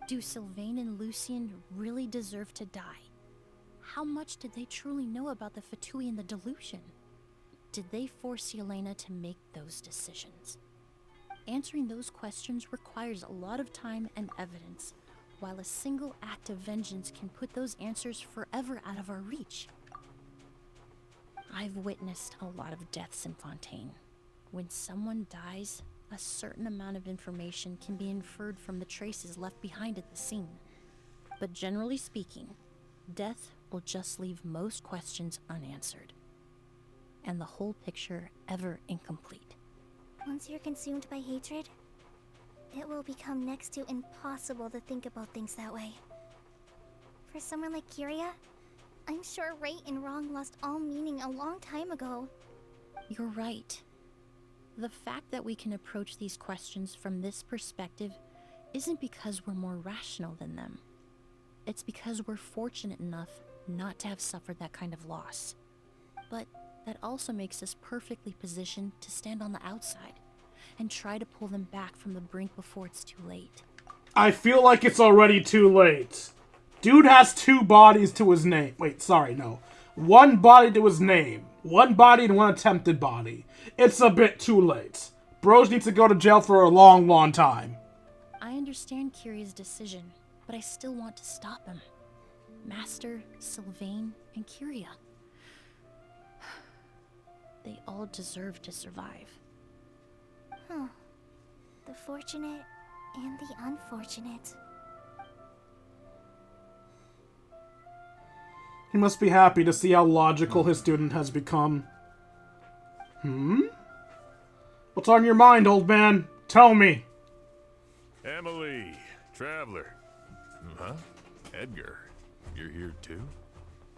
do Sylvain and Lucien really deserve to die? How much did they truly know about the Fatui and the delusion? Did they force Yelena to make those decisions? Answering those questions requires a lot of time and evidence, while a single act of vengeance can put those answers forever out of our reach. I've witnessed a lot of deaths in Fontaine. When someone dies, a certain amount of information can be inferred from the traces left behind at the scene. But generally speaking, death will just leave most questions unanswered, and the whole picture ever incomplete. Once you're consumed by hatred, it will become next to impossible to think about things that way. For someone like Kyria, I'm sure right and wrong lost all meaning a long time ago. You're right. The fact that we can approach these questions from this perspective isn't because we're more rational than them. It's because we're fortunate enough not to have suffered that kind of loss. But that also makes us perfectly positioned to stand on the outside and try to pull them back from the brink before it's too late. I feel like it's already too late. Dude has 2 bodies to his name. Wait, sorry, no. 1 body to his name. 1 body and 1 attempted body. It's a bit too late. Bros needs to go to jail for a long, long time. I understand Kyria's decision, but I still want to stop him. Master, Sylvain, and Kyria. They all deserve to survive. The fortunate and the unfortunate. He must be happy to see how logical his student has become. What's on your mind, old man? Tell me. Emilie, Traveler. Huh? Edgar, you're here too?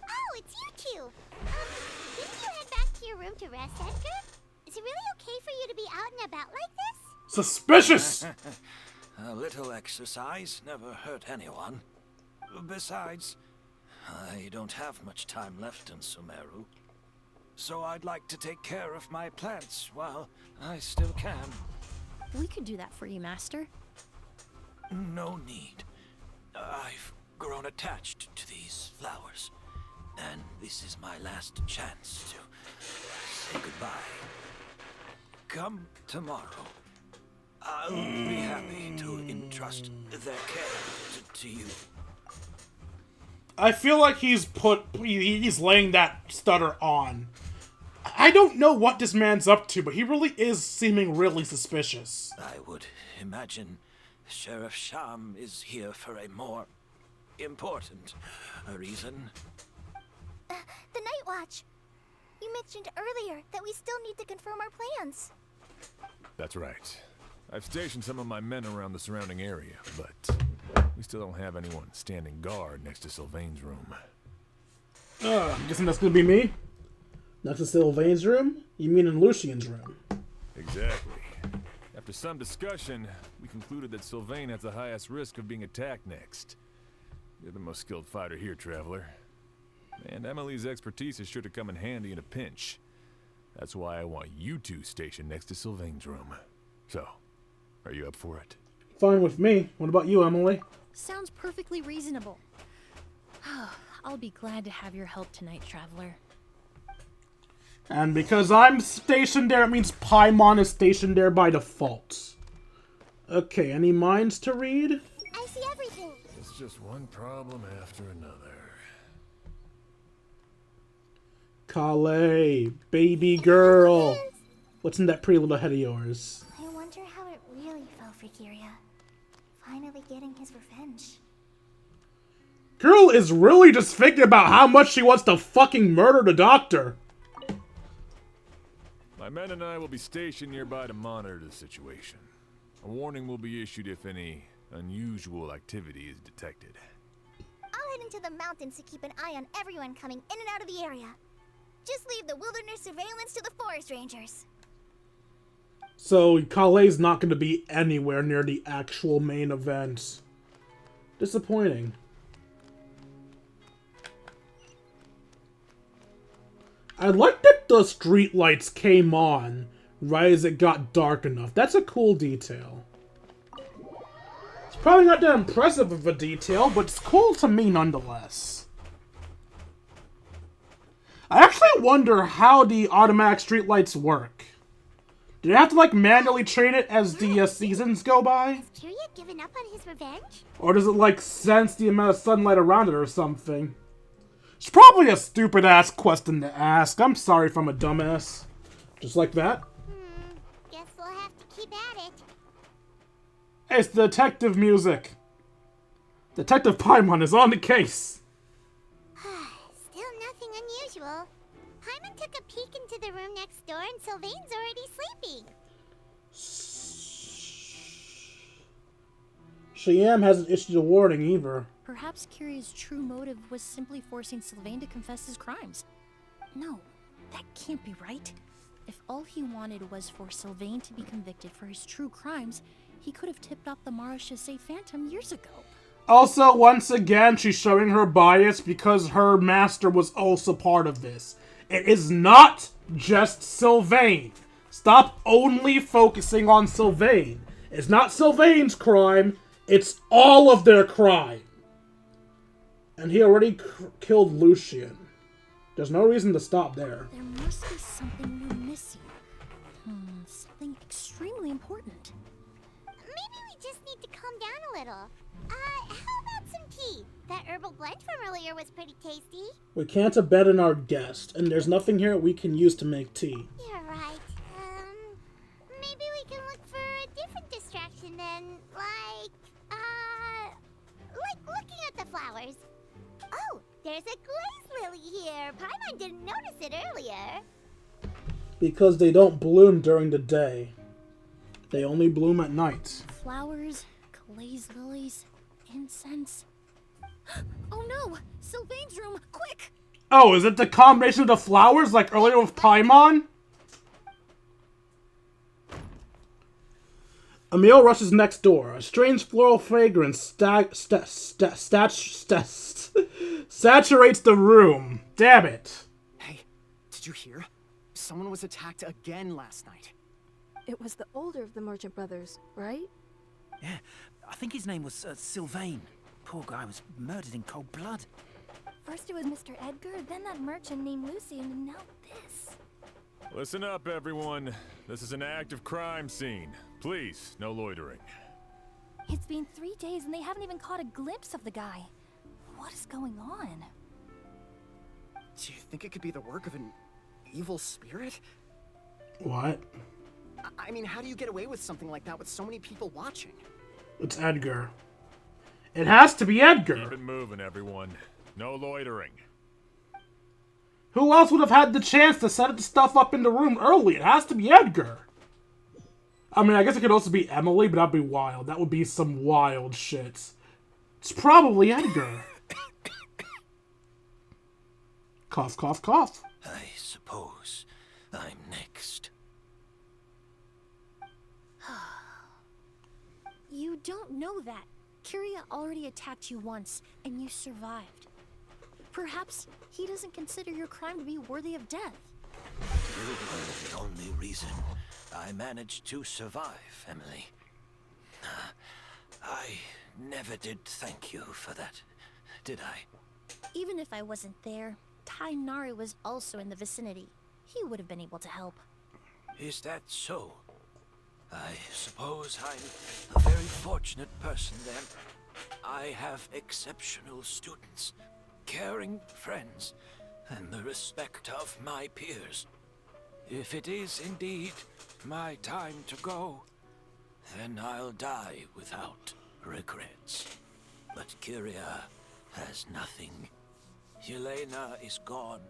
Oh, it's you two. Didn't you head back to your room to rest, Edgar? Is it really okay for you to be out and about like this? Suspicious! A little exercise never hurt anyone. Besides, I don't have much time left in Sumeru. So I'd like to take care of my plants while I still can. We could do that for you, Master. No need. I've grown attached to these flowers. And this is my last chance to say goodbye. Come tomorrow. I'll be happy to entrust their care to you. I feel like he's laying that stutter on. I don't know what this man's up to, but he really is seeming really suspicious. I would imagine Sheriff Sham is here for a more important reason. The Night Watch. You mentioned earlier that we still need to confirm our plans. That's right. I've stationed some of my men around the surrounding area, but we still don't have anyone standing guard next to Sylvain's room. I'm guessing that's gonna be me? Next to Sylvain's room? You mean in Lucian's room? Exactly. After some discussion, we concluded that Sylvain has the highest risk of being attacked next. You're the most skilled fighter here, Traveler. And Emilie's expertise is sure to come in handy in a pinch. That's why I want you two stationed next to Sylvain's room. So, are you up for it? Fine with me. What about you, Emilie? Sounds perfectly reasonable. I'll be glad to have your help tonight, Traveler. And because I'm stationed there, it means Paimon is stationed there by default. Okay, any minds to read? I see everything. It's just one problem after another. Kale, baby girl. What's in that pretty little head of yours? I wonder how it really felt for Kiria. Finally getting his revenge. Girl is really just thinking about how much she wants to fucking murder the doctor. My men and I will be stationed nearby to monitor the situation. A warning will be issued if any unusual activity is detected. I'll head into the mountains to keep an eye on everyone coming in and out of the area. Just leave the wilderness surveillance to the forest rangers. So Kale's not going to be anywhere near the actual main event. Disappointing. I like that the street lights came on right as it got dark enough. That's a cool detail. It's probably not that impressive of a detail, but it's cool to me nonetheless. I actually wonder how the automatic street lights work. Do they have to, like, manually train it as the seasons go by? Has Kiria given up on his revenge? Or does it, like, sense the amount of sunlight around it or something? It's probably a stupid-ass question to ask. I'm sorry if I'm a dumbass. Just like that. Guess we'll have to keep at it. It's detective music. Detective Paimon is on the case. Still nothing unusual. Paimon took a peek into the room next door and Sylvain's already sleeping. Shyam hasn't issued a warning either. Perhaps Kiria's true motive was simply forcing Sylvain to confess his crimes. No, that can't be right. If all he wanted was for Sylvain to be convicted for his true crimes, he could have tipped off the Marechaussee Phantom years ago. Also, once again, she's showing her bias because her master was also part of this. It is not just Sylvain. Stop only focusing on Sylvain. It's not Sylvain's crime, it's all of their crime. And he already killed Lucian. There's no reason to stop there. There must be something we're missing. Something extremely important. Maybe we just need to calm down a little. How about some tea? That herbal blend from earlier was pretty tasty. We can't abandon our guest, and there's nothing here we can use to make tea. You're right. Maybe we can look for a different distraction then, like looking at the flowers. Oh, There's a glaze lily here. Paimon didn't notice it earlier. Because they don't bloom during the day. They only bloom at night. Flowers, glaze lilies, incense. Oh no! Sylvain's room, quick! Oh, is it the combination of the flowers like earlier with Paimon? Emilie rushes next door. A strange floral fragrance saturates the room. Damn it. Hey, did you hear? Someone was attacked again last night. It was the older of the merchant brothers, right? Yeah, I think his name was Sylvain. Poor guy was murdered in cold blood. First it was Mr. Edgar, then that merchant named Lucy, and now this. Listen up, everyone. This is an active crime scene. Please, no loitering. It's been 3 days and they haven't even caught a glimpse of the guy. What is going on? Do you think it could be the work of an evil spirit? What? I mean, how do you get away with something like that with so many people watching? It's Edgar. It has to be Edgar. Keep it moving, everyone. No loitering. Who else would have had the chance to set the stuff up in the room early? It has to be Edgar. I mean, I guess it could also be Emilie, but that'd be wild. That would be some wild shit. It's probably Edgar. Cough, cough, cough. I suppose I'm next. You don't know that. Kyria already attacked you once, and you survived. Perhaps he doesn't consider your crime to be worthy of death. You were the only reason I managed to survive, Emilie. I never did thank you for that, did I? Even if I wasn't there, Tainari was also in the vicinity. He would have been able to help. Is that so? I suppose I'm a very fortunate person then. I have exceptional students, caring friends, and the respect of my peers. If it is indeed my time to go, then I'll die without regrets. But Kyria has nothing. Yelena is gone.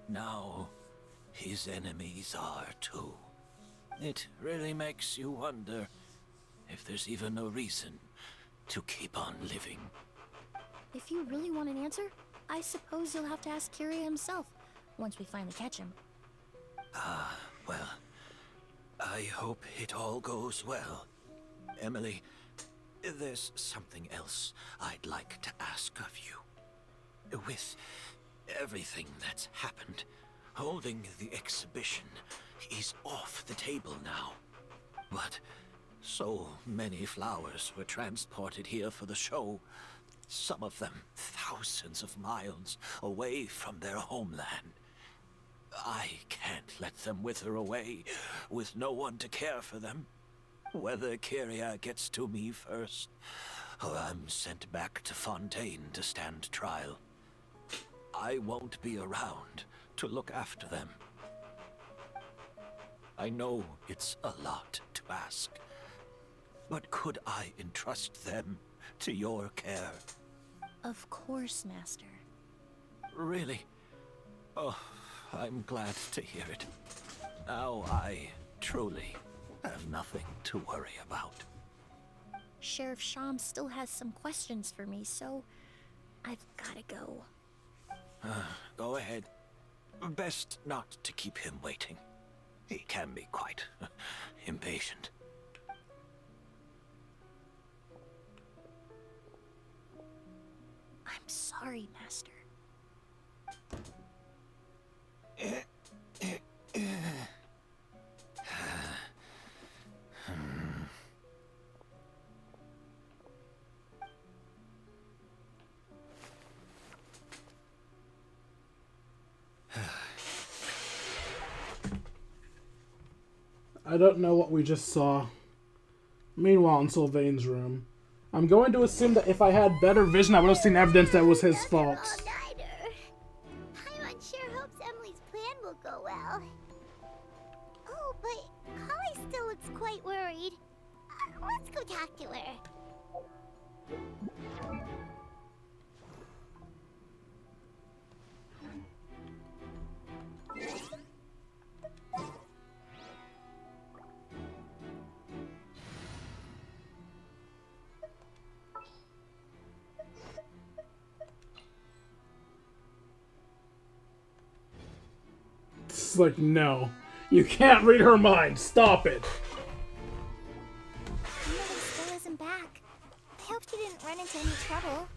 Now his enemies are too. It really makes you wonder if there's even a reason to keep on living. If you really want an answer, I suppose you'll have to ask Kyria himself, once we finally catch him. Well, I hope it all goes well. Emilie, there's something else I'd like to ask of you. With everything that's happened, holding the exhibition is off the table now. But so many flowers were transported here for the show. Some of them thousands of miles away from their homeland. I can't let them wither away with no one to care for them. Whether Kyria gets to me first, or I'm sent back to Fontaine to stand trial, I won't be around to look after them. I know it's a lot to ask, but could I entrust them to your care? Of course, Master. Really? Oh, I'm glad to hear it. Now I truly have nothing to worry about. Sheriff Sham still has some questions for me, so I've gotta go. Go ahead. Best not to keep him waiting. He can be quite impatient. I'm sorry, Master. I don't know what we just saw. Meanwhile, in Sylvain's room, I'm going to assume that if I had better vision, I would have seen evidence that was his fault. Paimon sure hopes Emilie's plan will go well. Oh, but Holly still looks quite worried. Let's go talk to her. It's like, no. You can't read her mind. Stop it. Emilie still isn't back. I hope she didn't run into any trouble.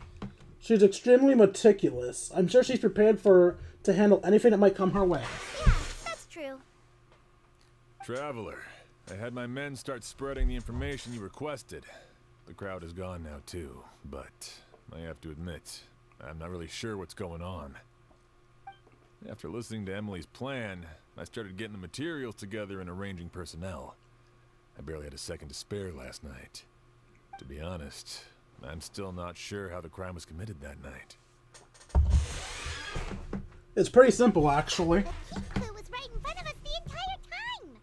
She's extremely meticulous. I'm sure she's prepared to handle anything that might come her way. Yeah, that's true. Traveler, I had my men start spreading the information you requested. The crowd is gone now too, but I have to admit, I'm not really sure what's going on. After listening to Emilie's plan, I started getting the materials together and arranging personnel. I barely had a second to spare last night. To be honest, I'm still not sure how the crime was committed that night. It's pretty simple, actually. The key clue was right in front of us the entire time.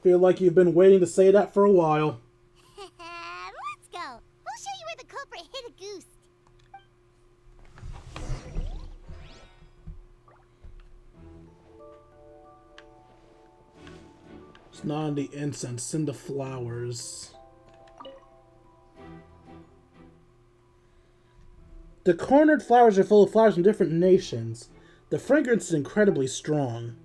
Feel like you've been waiting to say that for a while. Let's go. We'll show you where the culprit hid a goose. It's not in the incense, it's in the flowers. The cornered flowers are full of flowers from different nations. The fragrance is incredibly strong.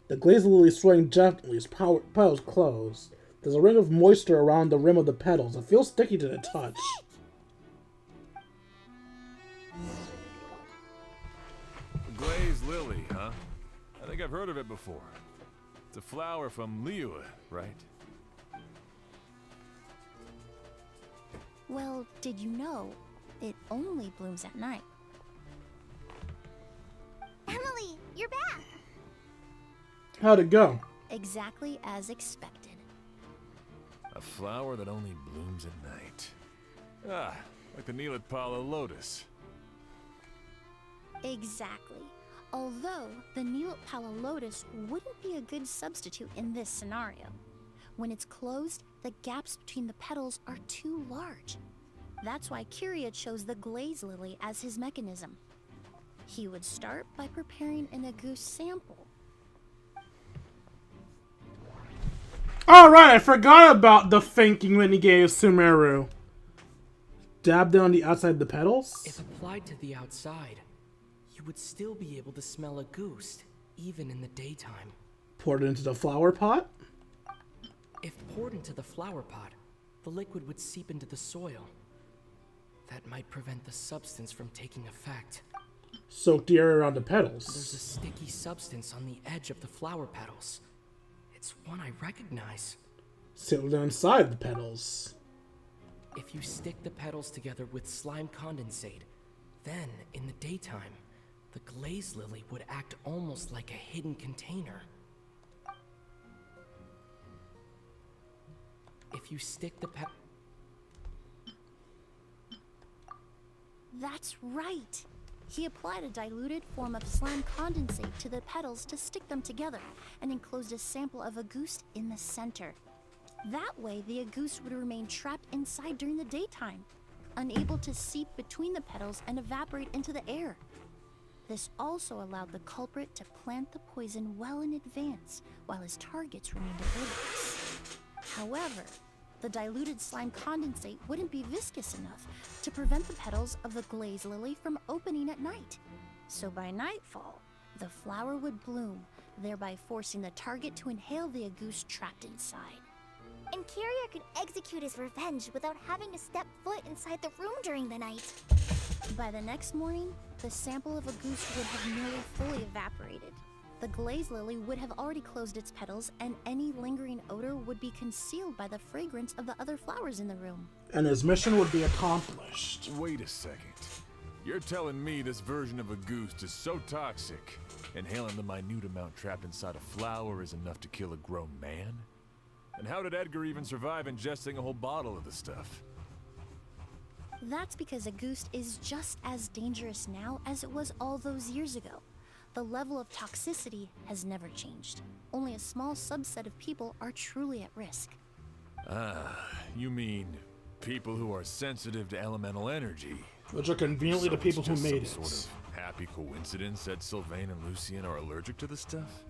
The glazed lily swaying gently as petals close. There's a ring of moisture around the rim of the petals. It feels sticky to the touch. The glazed lily, huh? I think I've heard of it before. It's a flower from Liyue, right? Well, did you know it only blooms at night? Emilie, you're back. How'd it go? Exactly as expected. A flower that only blooms at night. Ah, like the Neelitpala lotus. Exactly. Although the Neelitpala lotus wouldn't be a good substitute in this scenario. When it's closed, the gaps between the petals are too large. That's why Kiria chose the glaze lily as his mechanism. He would start by preparing an Agoose sample. Alright, I forgot about the thinking when he gave Sumeru. Dabbed it on the outside of the petals? If applied to the outside, you would still be able to smell a goose, even in the daytime. Poured it into the flower pot? If poured into the flower pot, the liquid would seep into the soil. That might prevent the substance from taking effect. Soak the area around the petals. There's a sticky substance on the edge of the flower petals. It's one I recognize. Sealed inside the petals. If you stick the petals together with slime condensate, then, in the daytime, the glaze lily would act almost like a hidden container. If you stick the That's right! He applied a diluted form of slime condensate to the petals to stick them together, and enclosed a sample of Agoose in the center. That way, the Agoose would remain trapped inside during the daytime, unable to seep between the petals and evaporate into the air. This also allowed the culprit to plant the poison well in advance, while his targets remained oblivious. However, the diluted slime condensate wouldn't be viscous enough to prevent the petals of the glaze lily from opening at night. So by nightfall, the flower would bloom, thereby forcing the target to inhale the Agoose trapped inside. And Kiria could execute his revenge without having to step foot inside the room during the night. By the next morning, the sample of Agoose would have nearly fully evaporated. The glaze lily would have already closed its petals, and any lingering odor would be concealed by the fragrance of the other flowers in the room. And his mission would be accomplished. Wait a second. You're telling me this version of a goose is so toxic, inhaling the minute amount trapped inside a flower is enough to kill a grown man? And how did Edgar even survive ingesting a whole bottle of the stuff? That's because Agoose is just as dangerous now as it was all those years ago. The level of toxicity has never changed. Only a small subset of people are truly at risk. Ah, you mean people who are sensitive to elemental energy? Which are conveniently the people who made it. Sort of happy coincidence that Sylvain and Lucien are allergic to the stuff?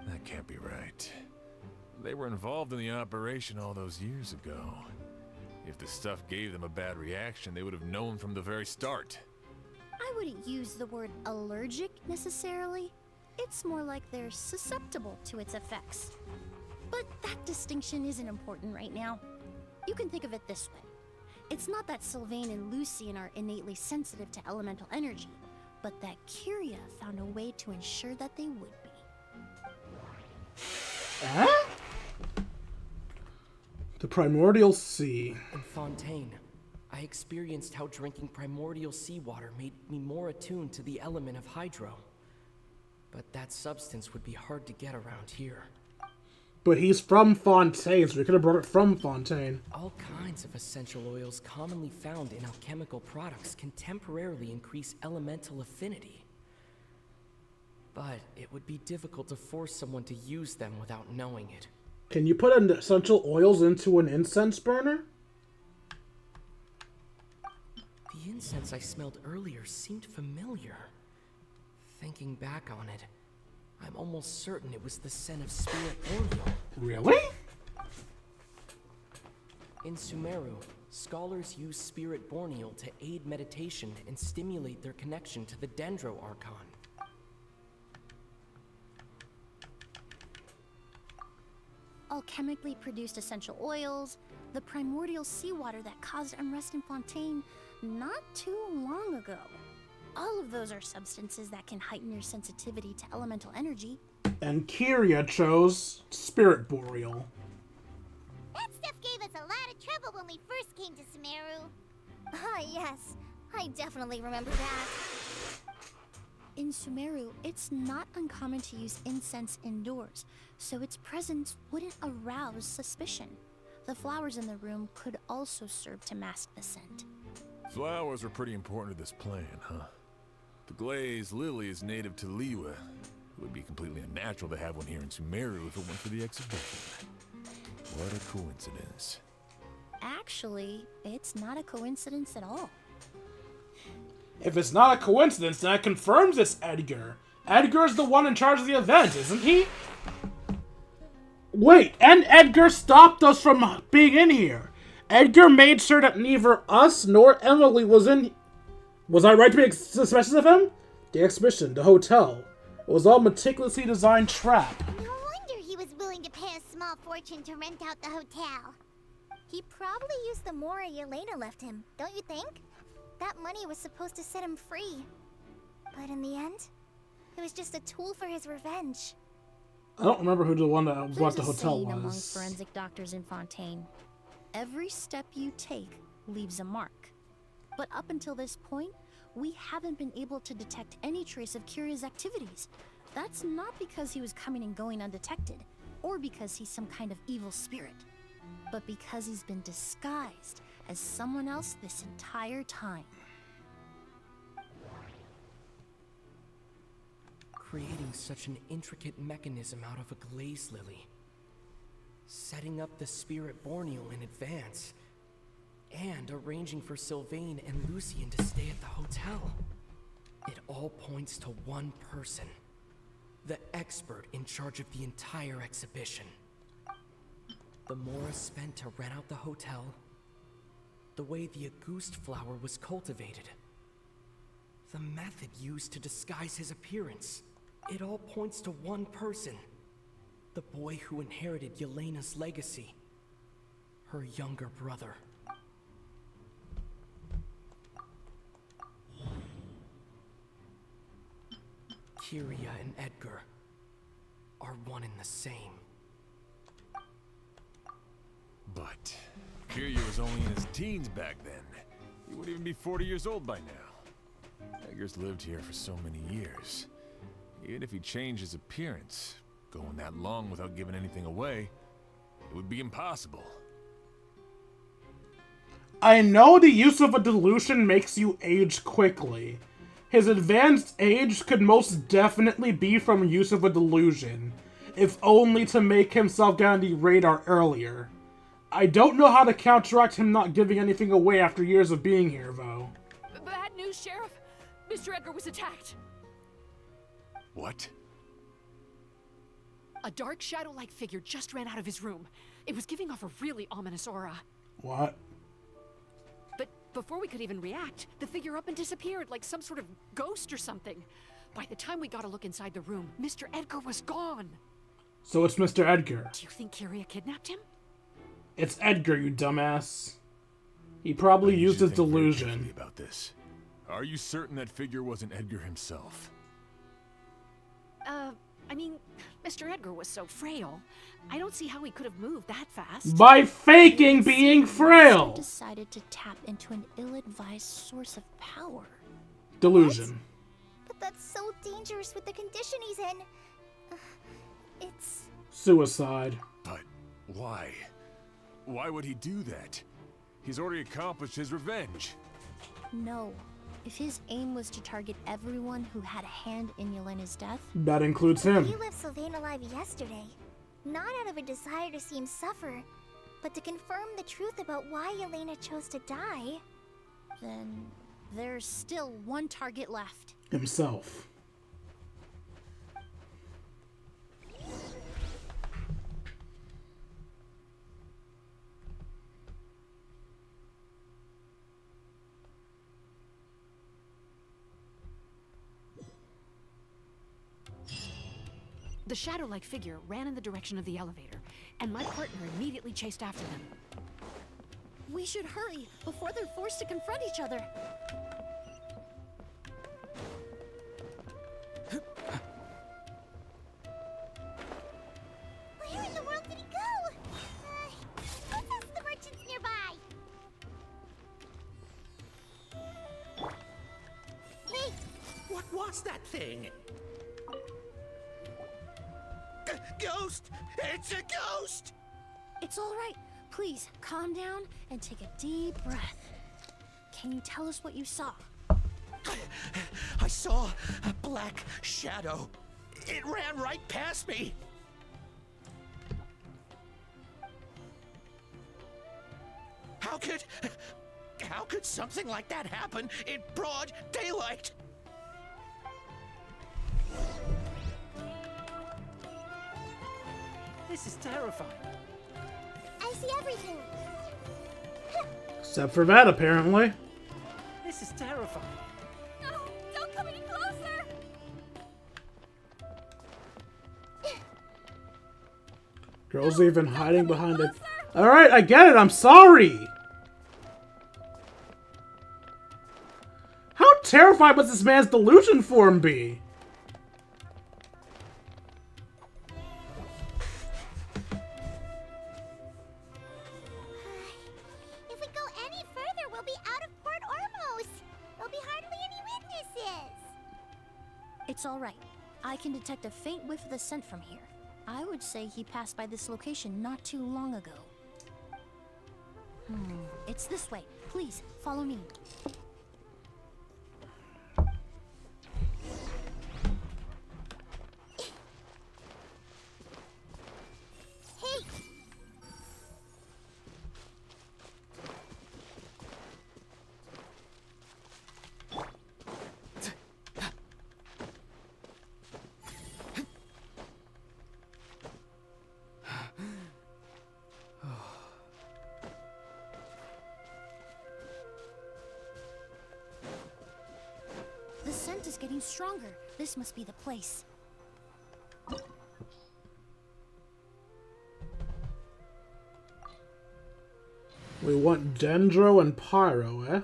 That can't be right. They were involved in the operation all those years ago. If the stuff gave them a bad reaction, they would have known from the very start. I wouldn't use the word allergic necessarily. It's more like they're susceptible to its effects. But that distinction isn't important right now. You can think of it this way. It's not that Sylvain and Lucien are innately sensitive to elemental energy, but that Kyria found a way to ensure that they would be. Huh? The Primordial Sea. In Fontaine, I experienced how drinking primordial seawater made me more attuned to the element of hydro. But that substance would be hard to get around here. But he's from Fontaine, so we could have brought it from Fontaine. All kinds of essential oils commonly found in alchemical products can temporarily increase elemental affinity. But it would be difficult to force someone to use them without knowing it. Can you put essential oils into an incense burner? The incense I smelled earlier seemed familiar. Thinking back on it, I'm almost certain it was the scent of spirit Boreal. Really? In Sumeru, scholars use spirit Borneal to aid meditation and stimulate their connection to the Dendro Archon. Alchemically produced essential oils, the primordial seawater that caused unrest in Fontaine not too long ago. All of those are substances that can heighten your sensitivity to elemental energy. And Kyria chose Spirit Boreal. That stuff gave us a lot of trouble when we first came to Sumeru. Ah, yes. I definitely remember that. In Sumeru, it's not uncommon to use incense indoors, so its presence wouldn't arouse suspicion. The flowers in the room could also serve to mask the scent. Flowers were pretty important to this plan, huh? The glazed lily is native to Liyue. It would be completely unnatural to have one here in Sumeru if it weren't for the exhibition. What a coincidence. Actually, it's not a coincidence at all. If it's not a coincidence, then it confirms it's Edgar. Edgar's the one in charge of the event, isn't he? Wait, and Edgar stopped us from being in here. Edgar made sure that neither us nor Emilie was in. Was I right to be suspicious of him? The exhibition, the hotel. It was all meticulously designed trap. No wonder he was willing to pay a small fortune to rent out the hotel. He probably used the Mora Yelena left him, don't you think? That money was supposed to set him free. But in the end, it was just a tool for his revenge. I don't remember who the one that was at the There's a hotel saying among was. forensic doctors in Fontaine. Every step you take leaves a mark. But up until this point, we haven't been able to detect any trace of Kyria's activities. That's not because he was coming and going undetected, or because he's some kind of evil spirit, but because he's been disguised as someone else this entire time. Creating such an intricate mechanism out of a glaze lily. Setting up the spirit Borneal in advance. And arranging for Sylvain and Lucien to stay at the hotel. It all points to one person. The expert in charge of the entire exhibition. The Mora spent to rent out the hotel. The way the Auguste flower was cultivated. The method used to disguise his appearance. It all points to one person. The boy who inherited Yelena's legacy. Her younger brother. Kyria and Edgar are one and the same. But Kyria was only in his teens back then. He wouldn't even be 40 years old by now. Edgar's lived here for so many years. Even if he changed his appearance, going that long without giving anything away, it would be impossible. I know the use of a dilution makes you age quickly. His advanced age could most definitely be from use of a delusion, if only to make himself get on the radar earlier. I don't know how to counteract him not giving anything away after years of being here, though. Bad news, Sheriff. Mr. Edgar was attacked. What? A dark shadow-like figure just ran out of his room. It was giving off a really ominous aura. What? But before we could even react, the figure up and disappeared like some sort of ghost or something. By the time we got a look inside the room, Mr. Edgar was gone. So it's Mr. Edgar. Do you think Kyria kidnapped him? It's Edgar, you dumbass. He probably used his delusion. About this. Are you certain that figure wasn't Edgar himself? I mean, Mr. Edgar was so frail. I don't see how he could have moved that fast. By faking being frail! He decided to tap into an ill-advised source of power. Delusion. But that's so dangerous with the condition he's in. It's... Suicide. But why? Why would he do that? He's already accomplished his revenge. No. If his aim was to target everyone who had a hand in Yelena's death... That includes him. He left Sylvain alive yesterday. Not out of a desire to see him suffer, but to confirm the truth about why Yelena chose to die. Then there's still one target left. Himself. The shadow-like figure ran in the direction of the elevator, and my partner immediately chased after them. We should hurry before they're forced to confront each other. Where in the world did he go? Let's ask the merchants nearby. Hey, what was that thing? Ghost! It's a ghost! It's all right. Please, calm down and take a deep breath. Can you tell us what you saw? I saw a black shadow. It ran right past me. How could something like that happen in broad daylight? This is terrifying. I see everything. Except for that, apparently. This is terrifying. No, don't come any closer. Girl's even hiding behind it. Alright, I get it, I'm sorry! How terrified must this man's delusion form be? If we go any further, we'll be out of Port Ormos. There'll be hardly any witnesses. It's all right. I can detect a faint whiff of the scent from here. I would say he passed by this location not too long ago. It's this way. Please, follow me. Hey! The scent is getting stronger. This must be the place. We want Dendro and Pyro, eh?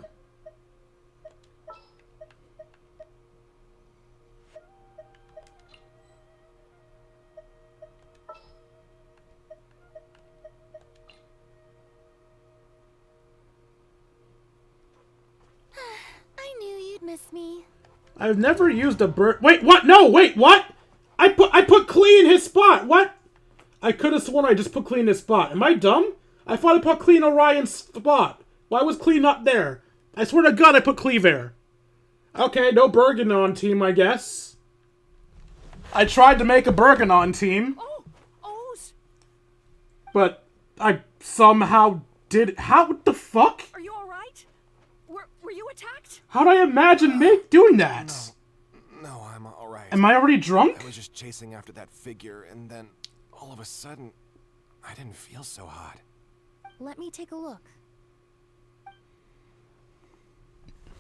I knew you'd miss me. I've never used a bird. Wait, what? No, wait, what? I put Klee in his spot. What? I could have sworn I just put Klee in his spot. Am I dumb? I thought I put Klee in Orion's spot. Why was Klee not there? I swear to God I put Klee there. Okay, no Bergenon team, I guess. I tried to make a Bergenon team. Oh, O's! But I somehow did. How? What the fuck? Are you all right? Were you attacked? How would I imagine doing that? No, I'm all right. Am I already drunk? I was just chasing after that figure, and then all of a sudden, I didn't feel so hot. Let me take a look.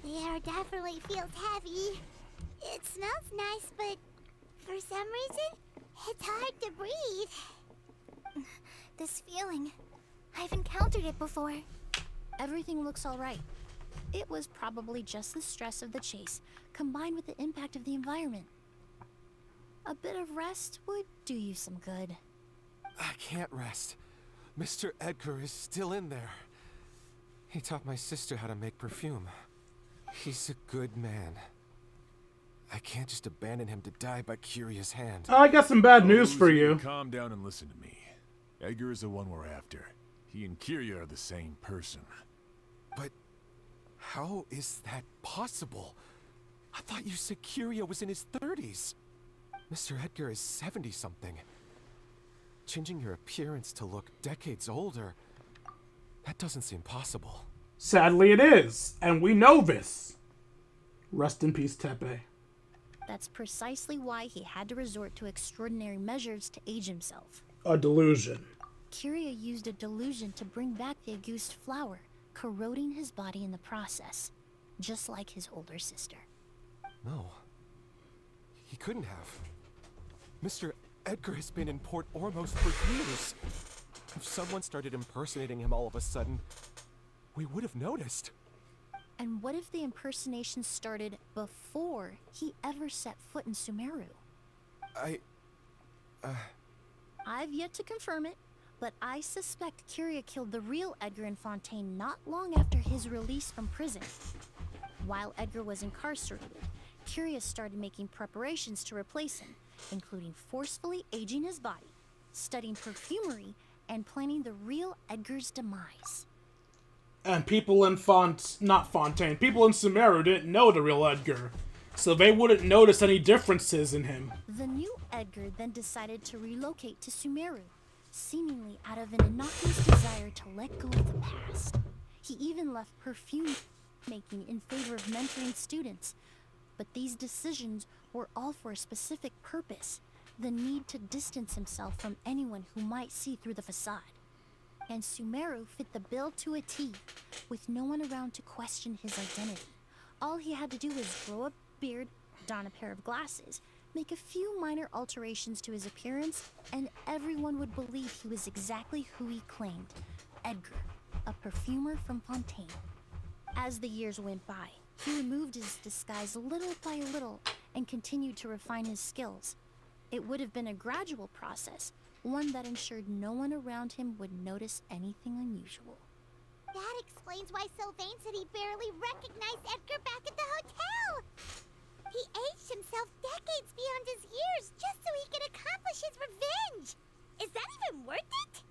The air definitely feels heavy. It smells nice, but for some reason, it's hard to breathe. This feeling, I've encountered it before. Everything looks all right. It was probably just the stress of the chase, combined with the impact of the environment. A bit of rest would do you some good. I can't rest. Mr. Edgar is still in there. He taught my sister how to make perfume. He's a good man. I can't just abandon him to die by Curia's hand. I got some bad news for you. Calm down and listen to me. Edgar is the one we're after. He and Curia are the same person. But how is that possible? I thought you said Curia was in his 30s. Mr. Edgar is 70-something. Changing your appearance to look decades older, that doesn't seem possible. Sadly, it is, and we know this. Rest in peace, Tepe. That's precisely why he had to resort to extraordinary measures to age himself. A delusion. Curia used a delusion to bring back the Auguste flower, corroding his body in the process, just like his older sister. No. He couldn't have. Mr. Edgar has been in Port Ormos for years. If someone started impersonating him all of a sudden, we would have noticed. And what if the impersonation started before he ever set foot in Sumeru? I've yet to confirm it, but I suspect Curia killed the real Edgar in Fontaine not long after his release from prison. While Edgar was incarcerated, Curia started making preparations to replace him, including forcefully aging his body, studying perfumery, and planning the real Edgar's demise. And people in people in Sumeru didn't know the real Edgar, so they wouldn't notice any differences in him. The new Edgar then decided to relocate to Sumeru, seemingly out of an innocuous desire to let go of the past. He even left perfume making in favor of mentoring students, but these decisions were all for a specific purpose: the need to distance himself from anyone who might see through the facade. And Sumeru fit the bill to a T, with no one around to question his identity. All he had to do was grow a beard, don a pair of glasses, make a few minor alterations to his appearance, and everyone would believe he was exactly who he claimed: Edgar, a perfumer from Fontaine. As the years went by, he removed his disguise little by little and continued to refine his skills. It would have been a gradual process, one that ensured no one around him would notice anything unusual. That explains why Sylvain said he barely recognized Edgar back at the hotel. He aged himself decades beyond his years just so he could accomplish his revenge. Is that even worth it?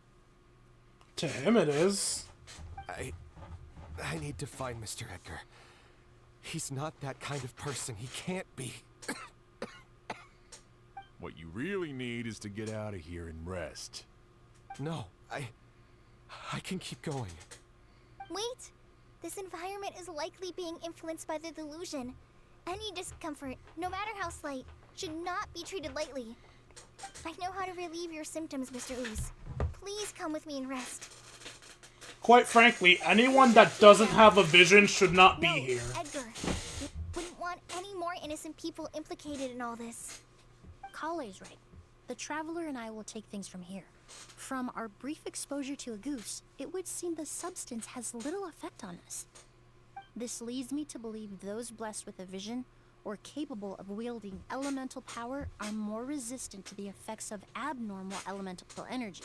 To him it is. I need to find Mr. Edgar. He's not that kind of person. He can't be. What you really need is to get out of here and rest. No, I can keep going. Wait. This environment is likely being influenced by the delusion. Any discomfort, no matter how slight, should not be treated lightly. I know how to relieve your symptoms, Mr. Ooze. Please come with me and rest. Quite frankly, anyone that doesn't have a vision should not be here. Edgar, we wouldn't want any more innocent people implicated in all this. Kale's right. The Traveler and I will take things from here. From our brief exposure to a goose, it would seem the substance has little effect on us. This leads me to believe those blessed with a vision or capable of wielding elemental power are more resistant to the effects of abnormal elemental energy.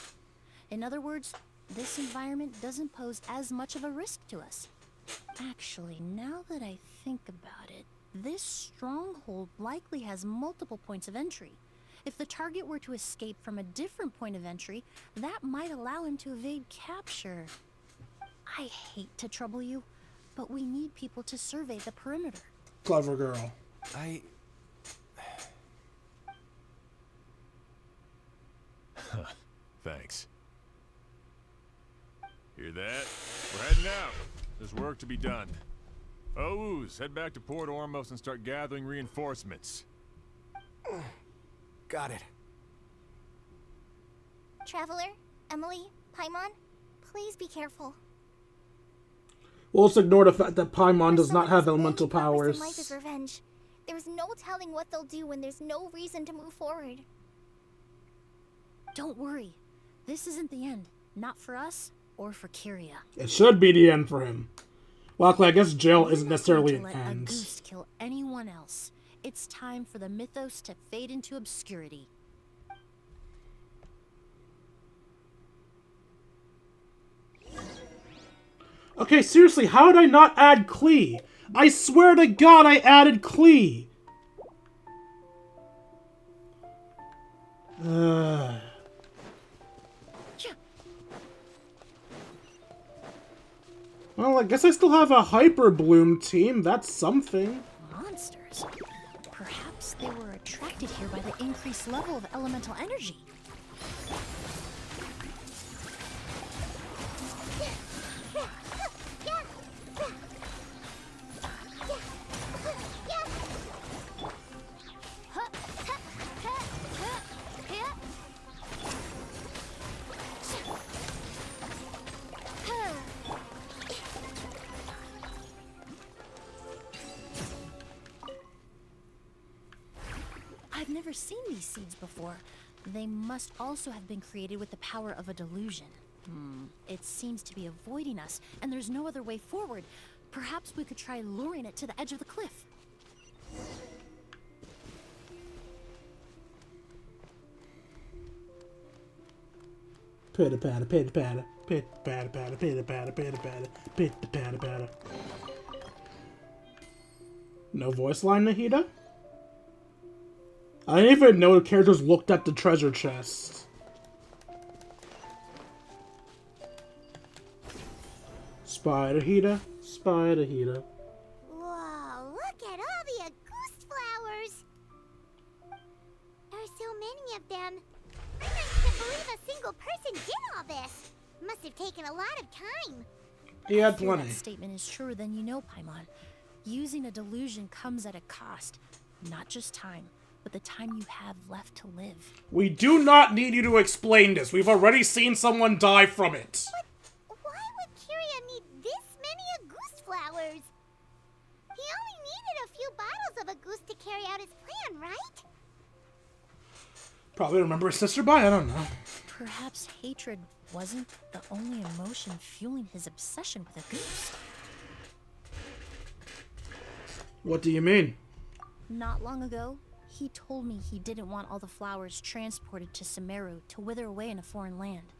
In other words, this environment doesn't pose as much of a risk to us. Actually, now that I think about it, this stronghold likely has multiple points of entry. If the target were to escape from a different point of entry, that might allow him to evade capture. I hate to trouble you, but we need people to survey the perimeter. Clever girl. Thanks. Hear that? We're heading out. There's work to be done. Ooze, head back to Port Ormos and start gathering reinforcements. Got it. Traveler, Emilie, Paimon, please be careful. We'll just ignore the fact that Paimon does not have elemental powers. Life is revenge, There's no telling what they'll do when there's no reason to move forward. Don't worry. This isn't the end. Not for us or for Kyria. It should be the end for him. Well, I guess jail isn't necessarily an Let end. a goose kill anyone else. It's time for the mythos to fade into obscurity. Okay, seriously, how did I not add Klee? I swear to God I added Klee! Well, I guess I still have a Hyper Bloom team. That's something. Monsters? Perhaps they were attracted here by the increased level of elemental energy. I've never seen these seeds before. They must also have been created with the power of a delusion. It seems to be avoiding us, and there's no other way forward. Perhaps we could try luring it to the edge of the cliff. Pitter patter, pitter patter, pitter patter, patter, pitter patter, pitter patter, pitter patter, patter. No voice line, Nahida? I didn't even know the characters looked at the treasure chest. Spider Hida, Spider Hida. Whoa, look at all the Auguste flowers! There are so many of them. I can't believe a single person did all this. Must have taken a lot of time. He had If that plenty. statement is true, then you know, Paimon. Using a delusion comes at a cost. Not just time, but the time you have left to live. We do not need you to explain this. We've already seen someone die from it. But why would Kyria need this many Auguste flowers? He only needed a few bottles of Auguste to carry out his plan, right? Probably remember his sister by, I don't know. Perhaps hatred wasn't the only emotion fueling his obsession with Auguste. What do you mean? Not long ago, he told me he didn't want all the flowers transported to Sumeru to wither away in a foreign land.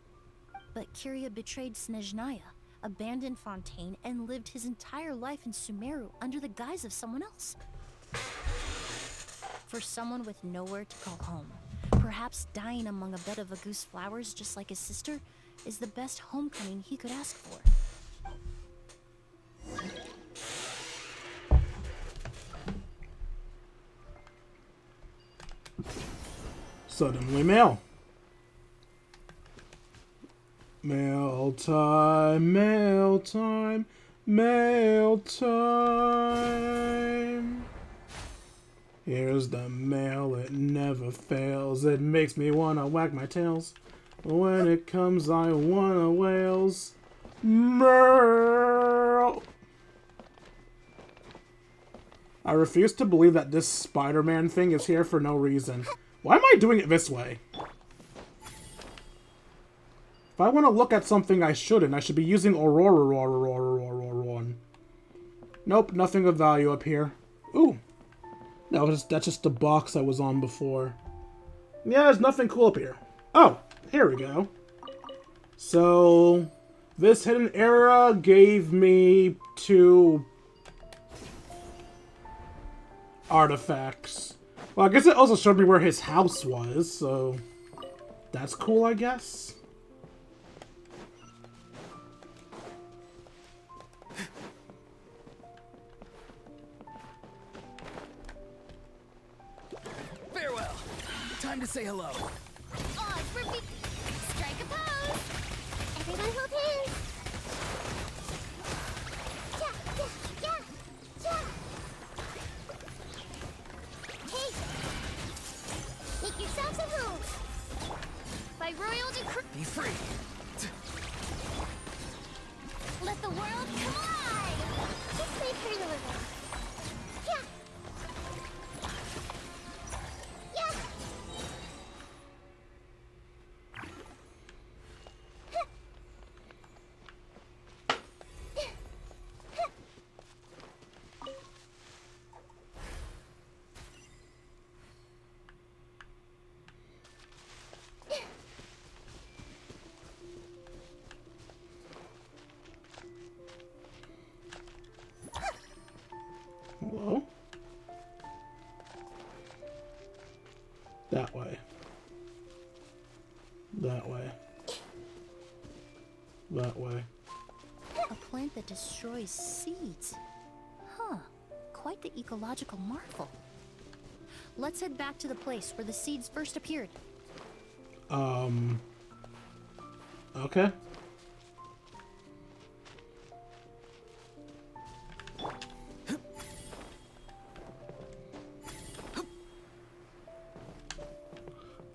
But Kyria betrayed Snezhnaya, abandoned Fontaine, and lived his entire life in Sumeru under the guise of someone else. For someone with nowhere to call home, perhaps dying among a bed of Auguste flowers just like his sister is the best homecoming he could ask for. Suddenly mail. Mail time, mail time, mail time. Here's the mail, it never fails. It makes me wanna wag my tails. When it comes, I wanna wails. Mail. I refuse to believe that this Spider-Man thing is here for no reason. Why am I doing it this way? If I want to look at something I shouldn't, I should be using Aurora. Nope, nothing of value up here. Ooh. No, that's just the box I was on before. Yeah, there's nothing cool up here. Oh, here we go. So, this hidden area gave me 2 artifacts. Well, I guess it also showed me where his house was, so that's cool, I guess. Farewell. Time to say hello. Oh, it's for me. Strike a pose. Everyone hold hands. Yeah, yeah, yeah, yeah. Hey, make yourselves at home. By royal decree. Be free. Let the world come alive. Just leave her a little. Yeah. That way. That way. A plant that destroys seeds. Huh. Quite the ecological marvel. Let's head back to the place where the seeds first appeared. Okay.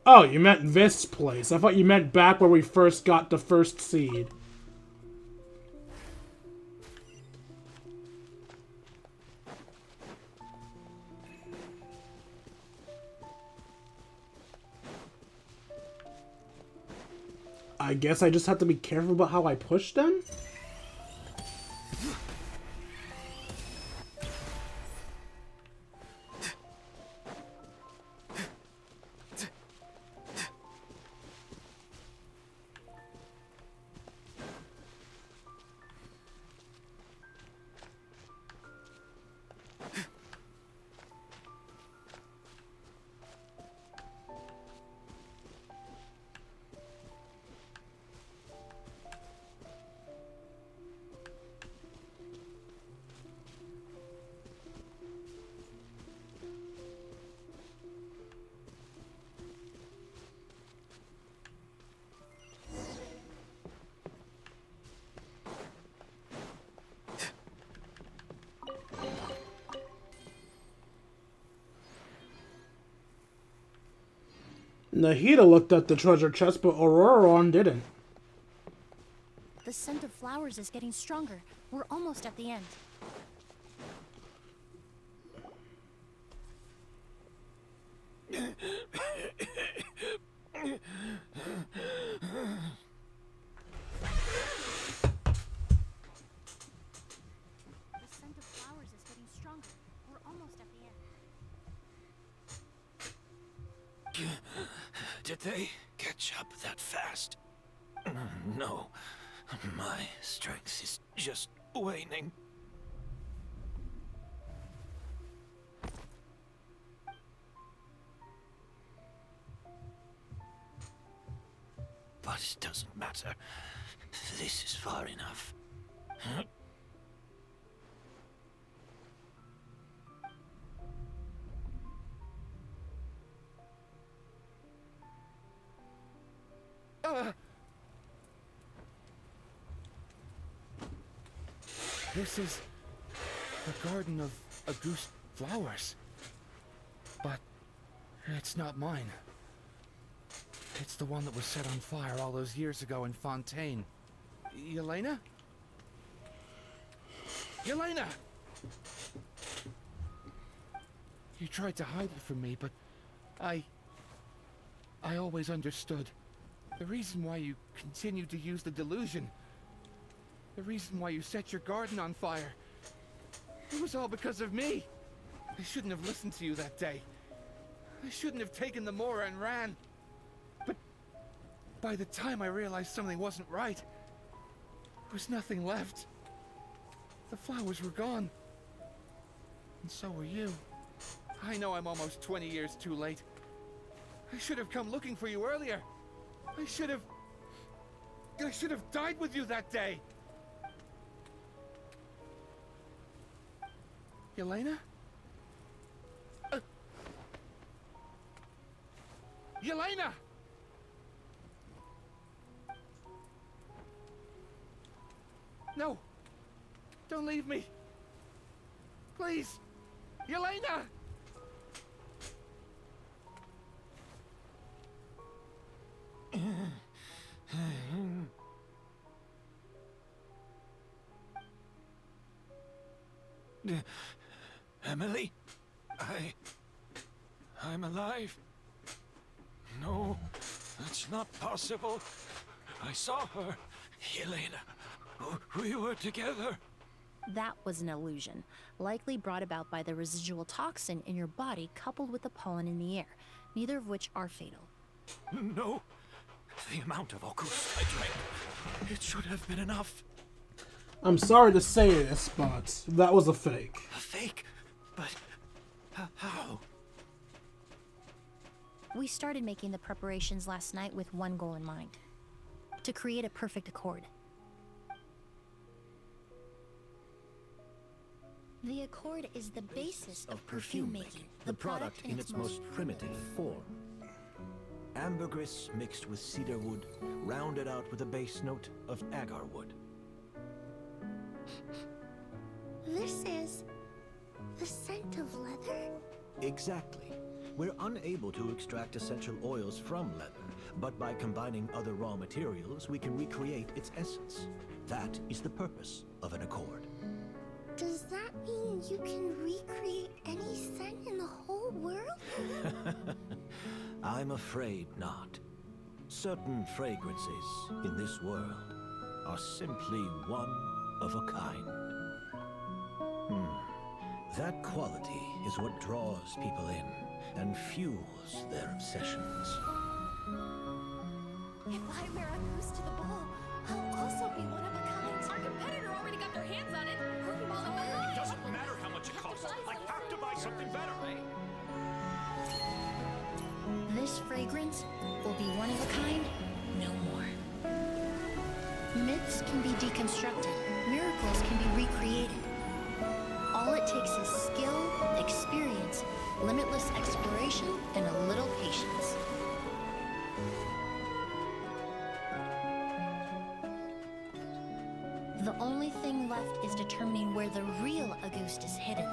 Oh, you meant this place. I thought you meant back where we first got the first seed. I guess I just have to be careful about how I push them? Nahida looked at the treasure chest, but Auroron didn't. The scent of flowers is getting stronger. We're almost at the end. Did they catch up that fast? No. My strength is just waning. But it doesn't matter. This is far enough. This is the garden of Auguste flowers. But it's not mine. It's the one that was set on fire all those years ago in Fontaine. Yelena? Yelena! You tried to hide it from me, but I always understood. The reason why you continued to use the delusion, the reason why you set your garden on fire, it was all because of me. I shouldn't have listened to you that day. I shouldn't have taken the Mora and ran. But by the time I realized something wasn't right, there was nothing left. The flowers were gone. And so were you. I know I'm almost 20 years too late. I should have come looking for you earlier. I should have died with you that day. Yelena? Yelena! No! Don't leave me! Please! Yelena! Emilie? I'm alive. No, that's not possible. I saw her. Yelena. We were together. That was an illusion, likely brought about by the residual toxin in your body coupled with the pollen in the air, neither of which are fatal. No. The amount of Auguste I drank, it should have been enough. I'm sorry to say this, but that was a fake. A fake? But how? We started making the preparations last night with one goal in mind. To create a perfect accord. The accord is the basis of perfume making. The product in its most primitive form. Ambergris mixed with cedar wood, rounded out with a base note of agar wood. This is the scent of leather? Exactly. We're unable to extract essential oils from leather, but by combining other raw materials, we can recreate its essence. That is the purpose of an accord. Does that mean you can recreate any scent in the whole world? I'm afraid not. Certain fragrances in this world are simply one of a kind. That quality is what draws people in and fuels their obsessions. If I wear a goose to the ball, I'll also be one of a kind. Our competitor already got their hands on it. It doesn't matter how much it costs. I have to buy something better. This fragrance will be one of a kind, no more. Myths can be deconstructed, miracles can be recreated. All it takes is skill, experience, limitless exploration, and a little patience. The only thing left is determining where the real Auguste is hidden.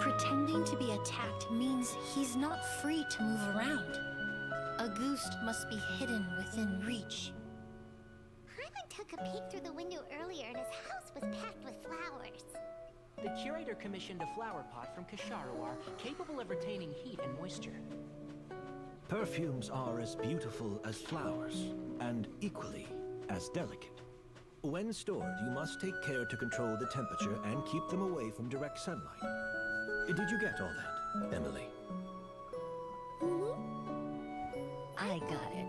Pretending to be attacked means he's not free to move around. Auguste must be hidden within reach. Hyman took a peek through the window earlier and his house was packed with flowers. The curator commissioned a flower pot from Kasharawar, capable of retaining heat and moisture. Perfumes are as beautiful as flowers, and equally as delicate. When stored, you must take care to control the temperature and keep them away from direct sunlight. Did you get all that, Emilie? I got it.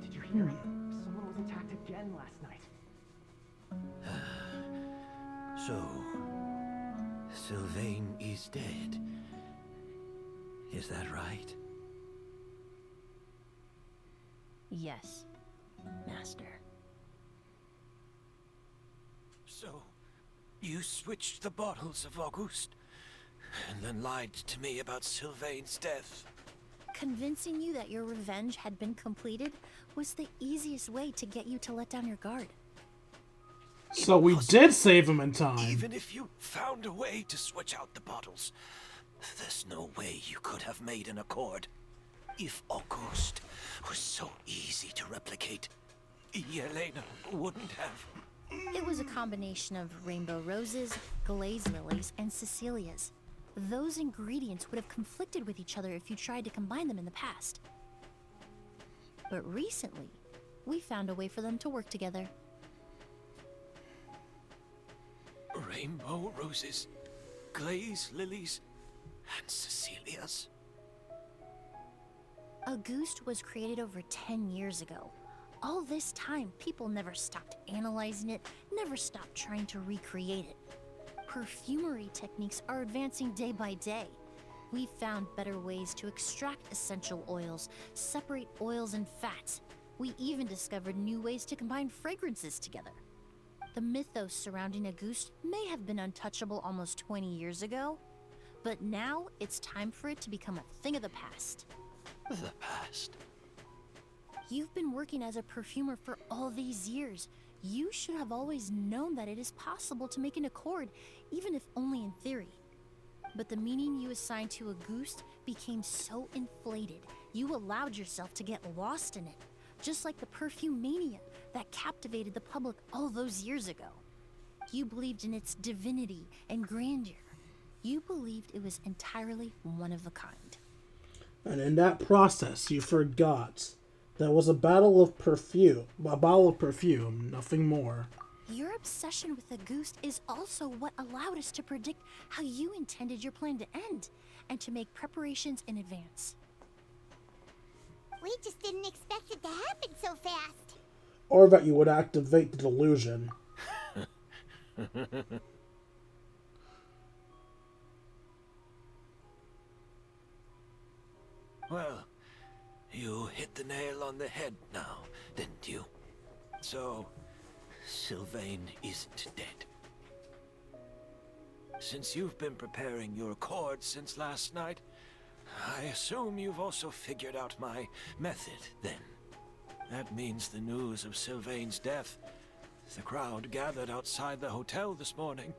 Did you hear it? Someone was attacked again last night. So, Sylvain is dead. Is that right? Yes, Master. So, you switched the bottles of Auguste, and then lied to me about Sylvain's death. Convincing you that your revenge had been completed was the easiest way to get you to let down your guard. So we did save him in time. Even if you found a way to switch out the bottles, there's no way you could have made an accord. If Auguste was so easy to replicate, Yelena wouldn't have. It was a combination of rainbow roses, glazed lilies, and Cecilias. Those ingredients would have conflicted with each other if you tried to combine them in the past. But recently, we found a way for them to work together. Rainbow roses, glazed lilies, and Cecilias. Auguste was created over 10 years ago. All this time, people never stopped analyzing it, never stopped trying to recreate it. Perfumery techniques are advancing day by day. We've found better ways to extract essential oils, separate oils and fats. We even discovered new ways to combine fragrances together. The mythos surrounding Auguste may have been untouchable almost 20 years ago, but now it's time for it to become a thing of the past. The past? You've been working as a perfumer for all these years. You should have always known that it is possible to make an accord, even if only in theory. But the meaning you assigned to Auguste became so inflated, you allowed yourself to get lost in it, just like the perfume mania that captivated the public all those years ago. You believed in its divinity and grandeur. You believed it was entirely one of a kind. And in that process, you forgot there was a bottle of perfume, nothing more. Your obsession with the goose is also what allowed us to predict how you intended your plan to end, and to make preparations in advance. We just didn't expect it to happen so fast. Or that you would activate the delusion. Well, you hit the nail on the head now, didn't you? So, Sylvain isn't dead. Since you've been preparing your cord since last night, I assume you've also figured out my method, then. That means the news of Sylvain's death. The crowd gathered outside the hotel this morning.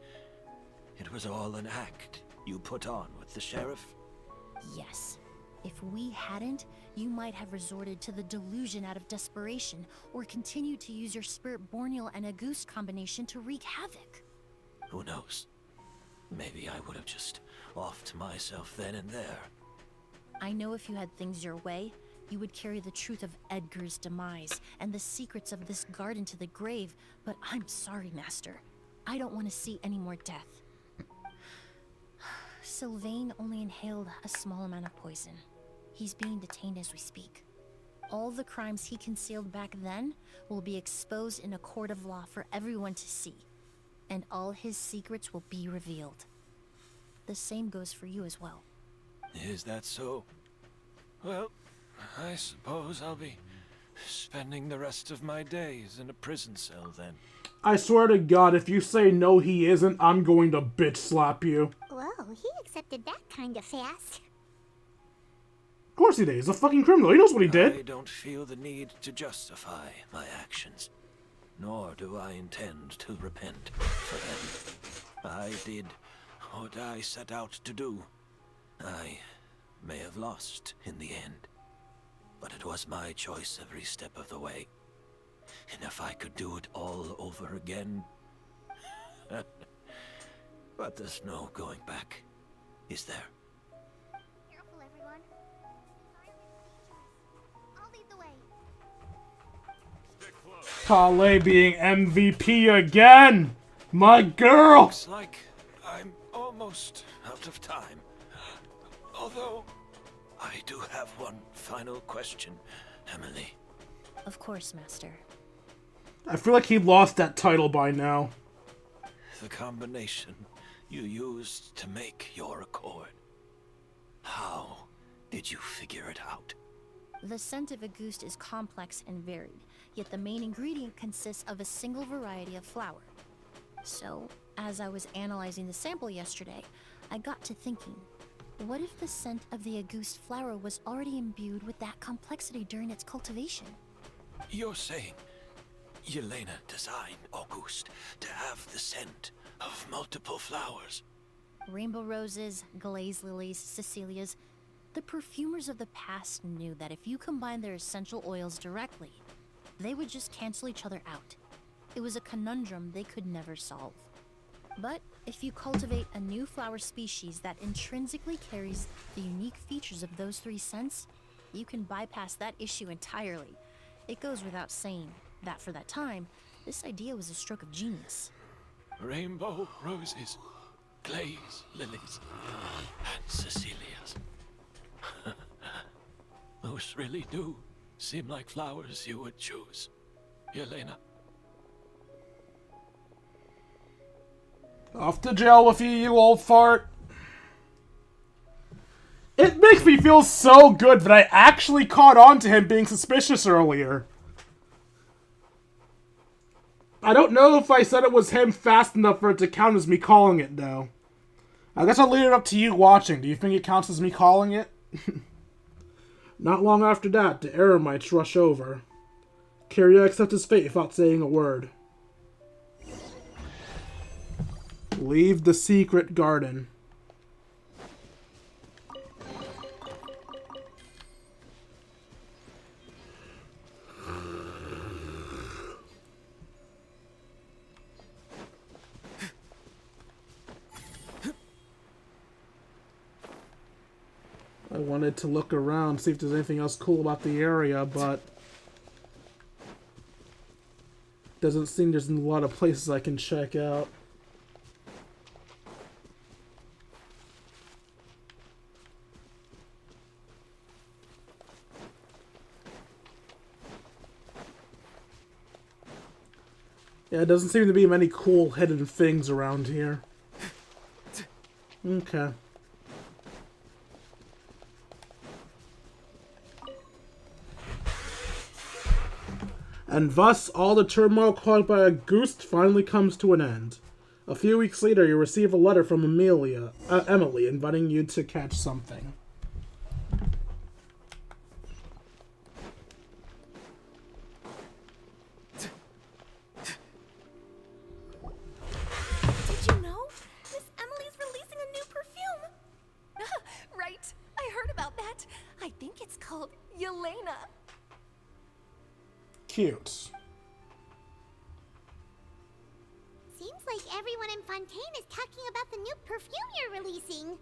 It was all an act you put on with the sheriff? Yes. If we hadn't, you might have resorted to the delusion out of desperation, or continued to use your spirit borneal and a goose combination to wreak havoc. Who knows? Maybe I would have just offed myself then and there. I know if you had things your way, you would carry the truth of Edgar's demise and the secrets of this garden to the grave, but I'm sorry, Master. I don't want to see any more death. Sylvain only inhaled a small amount of poison. He's being detained as we speak. All the crimes he concealed back then will be exposed in a court of law for everyone to see, and all his secrets will be revealed. The same goes for you as well. Is that so? Well, I suppose I'll be spending the rest of my days in a prison cell then. I swear to God, if you say no he isn't, I'm going to bitch slap you. Whoa, he accepted that kind of fast. Of course he did. He's a fucking criminal. He knows what he did. I don't feel the need to justify my actions, nor do I intend to repent for them. I did what I set out to do. I may have lost in the end, but it was my choice every step of the way. And if I could do it all over again... But there's no going back, is there? Careful, everyone. I'll lead the way. Kale being MVP again! My girl! Looks like I'm almost out of time. Although, I do have one final question, Emilie. Of course, Master. I feel like he lost that title by now. The combination you used to make your accord. How did you figure it out? The scent of a goose is complex and varied, yet the main ingredient consists of a single variety of flower. So, as I was analyzing the sample yesterday, I got to thinking, what if the scent of the Auguste flower was already imbued with that complexity during its cultivation? You're saying Yelena designed Auguste to have the scent of multiple flowers? Rainbow roses, glaze lilies, Cecilias. The perfumers of the past knew that if you combine their essential oils directly, they would just cancel each other out. It was a conundrum they could never solve. But if you cultivate a new flower species that intrinsically carries the unique features of those three scents, you can bypass that issue entirely. It goes without saying that for that time, this idea was a stroke of genius. Rainbow roses, glaze lilies, and Cecilias. Those really do seem like flowers you would choose, Yelena. Off to jail with you, you old fart. It makes me feel so good that I actually caught on to him being suspicious earlier. I don't know if I said it was him fast enough for it to count as me calling it, though. I guess I'll leave it up to you watching. Do you think it counts as me calling it? Not long after that, the Eremites rush over. Kyria accepts his fate without saying a word. Leave the secret garden. I wanted to look around, see if there's anything else cool about the area, but Doesn't seem there's a lot of places I can check out. Yeah, it doesn't seem to be many cool hidden things around here. Okay. And thus, all the turmoil caused by Auguste finally comes to an end. A few weeks later, you receive a letter from Emilie, inviting you to catch something. Did you know? Miss Emily's releasing a new perfume. Right. I heard about that. I think it's called Yelena. Cute. Seems like everyone in Fontaine is talking about the new perfume you're releasing.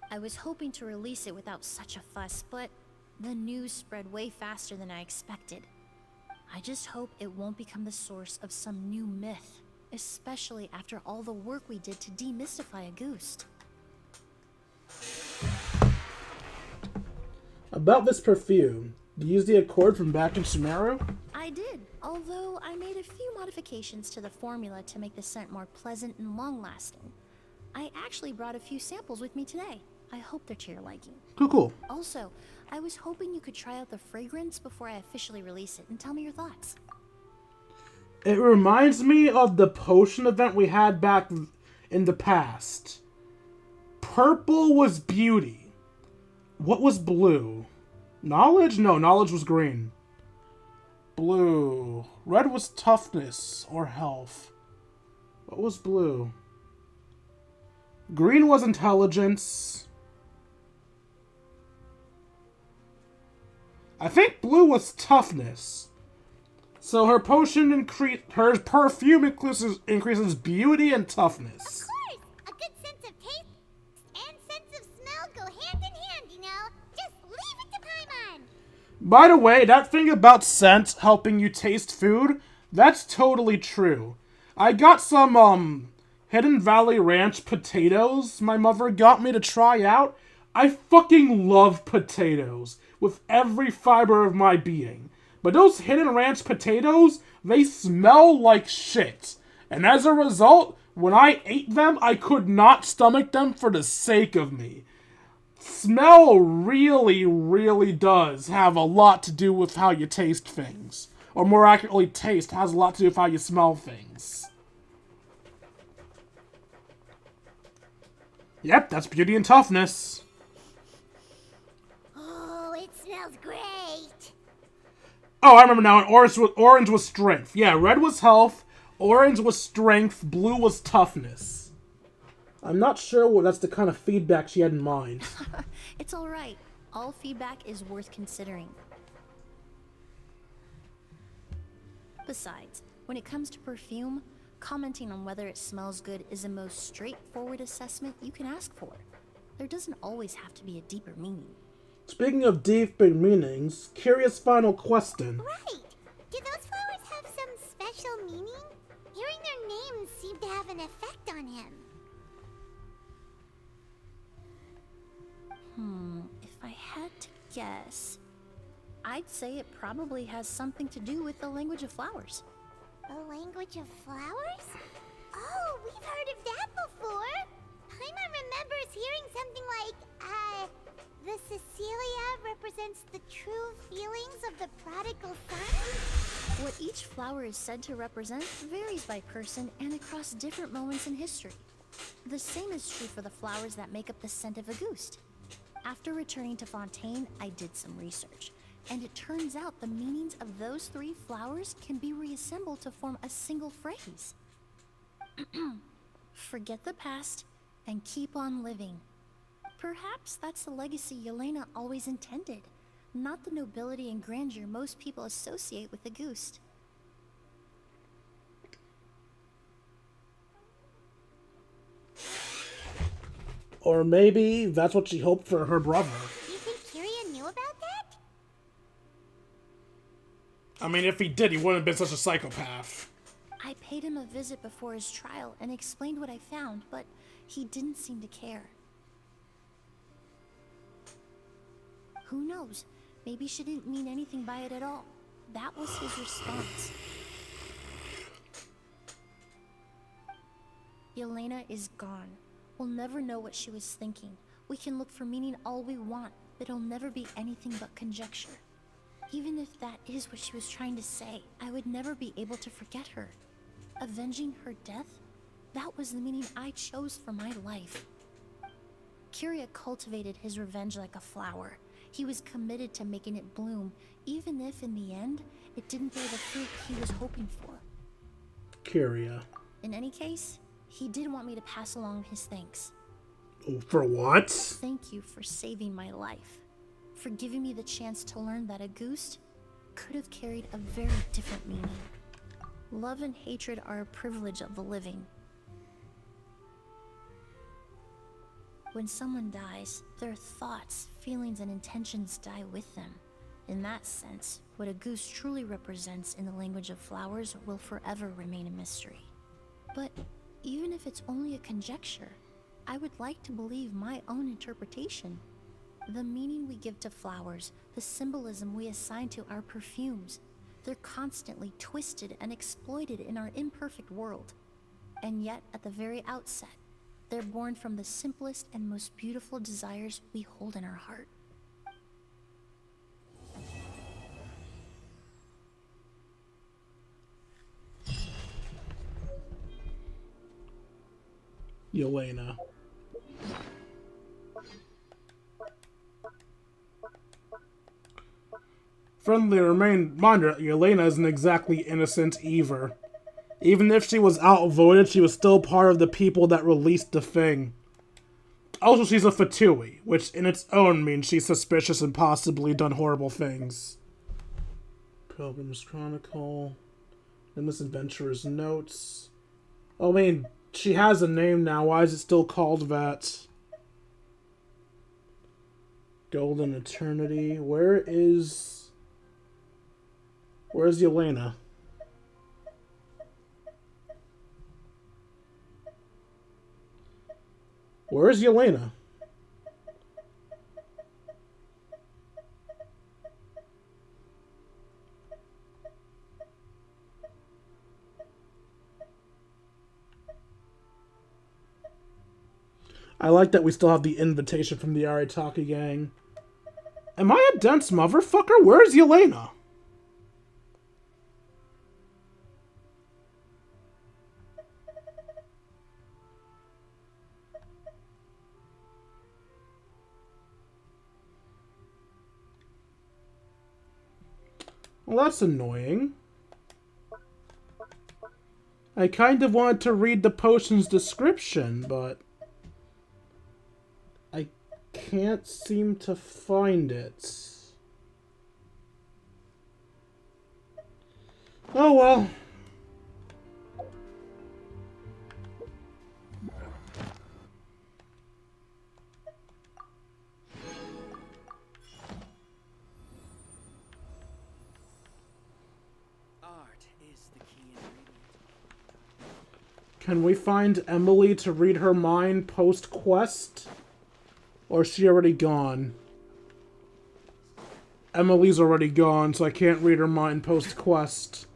I was hoping to release it without such a fuss, but the news spread way faster than I expected. I just hope it won't become the source of some new myth, especially after all the work we did to demystify Auguste. About this perfume, do you use the accord from back in Sumeru? I did, although I made a few modifications to the formula to make the scent more pleasant and long-lasting. I actually brought a few samples with me today. I hope they're to your liking. Cool. Also, I was hoping you could try out the fragrance before I officially release it and tell me your thoughts. It reminds me of the potion event we had back in the past. Purple was beauty. What was blue? Knowledge? No, knowledge was green. Blue. Red was toughness or health. What was blue? Green was intelligence. I think blue was toughness. So her potion her perfume increases beauty and toughness. Of course! A good sense of taste and sense of smell go hand in hand, you know? Just leave it to Paimon! By the way, that thing about scent helping you taste food, that's totally true. I got some, Hidden Valley Ranch potatoes my mother got me to try out. I fucking love potatoes with every fiber of my being. But those Hidden Ranch potatoes, they smell like shit. And as a result, when I ate them, I could not stomach them for the sake of me. Smell really, really does have a lot to do with how you taste things. Or more accurately, taste has a lot to do with how you smell things. Yep, that's beauty and toughness. Oh, it smells great! Oh, I remember now. Orange was strength. Yeah, red was health, orange was strength, blue was toughness. I'm not sure that's the kind of feedback she had in mind. It's alright. All feedback is worth considering. Besides, when it comes to perfume, commenting on whether it smells good is the most straightforward assessment you can ask for. There doesn't always have to be a deeper meaning. Speaking of deep big meanings, curious final question. Right! Do those flowers have some special meaning? Hearing their names seemed to have an effect on him. If I had to guess, I'd say it probably has something to do with the language of flowers. The language of flowers? Oh, we've heard of that before! Paimon remembers hearing something like, the Cecilia represents the true feelings of the prodigal son? What each flower is said to represent varies by person and across different moments in history. The same is true for the flowers that make up the scent of Auguste. After returning to Fontaine, I did some research, and it turns out the meanings of those 3 flowers can be reassembled to form a single phrase. Forget the past and keep on living. Perhaps that's the legacy Yelena always intended, not the nobility and grandeur most people associate with Auguste. Or maybe that's what she hoped for her brother. Do you think Kiria knew about that? I mean, if he did, he wouldn't have been such a psychopath. I paid him a visit before his trial and explained what I found, but he didn't seem to care. Who knows? Maybe she didn't mean anything by it at all. That was his response. Yelena is gone. We'll never know what she was thinking. We can look for meaning all we want, but it'll never be anything but conjecture. Even if that is what she was trying to say, I would never be able to forget her. Avenging her death? That was the meaning I chose for my life. Kiria cultivated his revenge like a flower. He was committed to making it bloom, even if in the end, it didn't bear the fruit he was hoping for. Kiria. In any case, he did want me to pass along his thanks. Oh, for what? Thank you for saving my life. For giving me the chance to learn that a goose could have carried a very different meaning. Love and hatred are a privilege of the living. When someone dies, their thoughts, feelings, and intentions die with them. In that sense, what a goose truly represents in the language of flowers will forever remain a mystery. But even if it's only a conjecture, I would like to believe my own interpretation. The meaning we give to flowers, the symbolism we assign to our perfumes, they're constantly twisted and exploited in our imperfect world. And yet, at the very outset, they're born from the simplest and most beautiful desires we hold in our heart. Yelena. Friendly reminder, Yelena isn't exactly innocent either. Even if she was outvoted, she was still part of the people that released the thing. Also, she's a Fatui, which in its own means she's suspicious and possibly done horrible things. Pilgrim's Chronicle. The Misadventurer's Notes. Oh, I mean, she has a name now. Why is it still called that? Golden Eternity. Where's Yelena? Where's Yelena? I like that we still have the invitation from the Arataki gang. Am I a dense motherfucker? Where's Yelena? Well, that's annoying. I kind of wanted to read the potion's description, but I can't seem to find it. Oh well. Can we find Emilie to read her mind post-quest? Or is she already gone? Emilie's already gone, so I can't read her mind post-quest.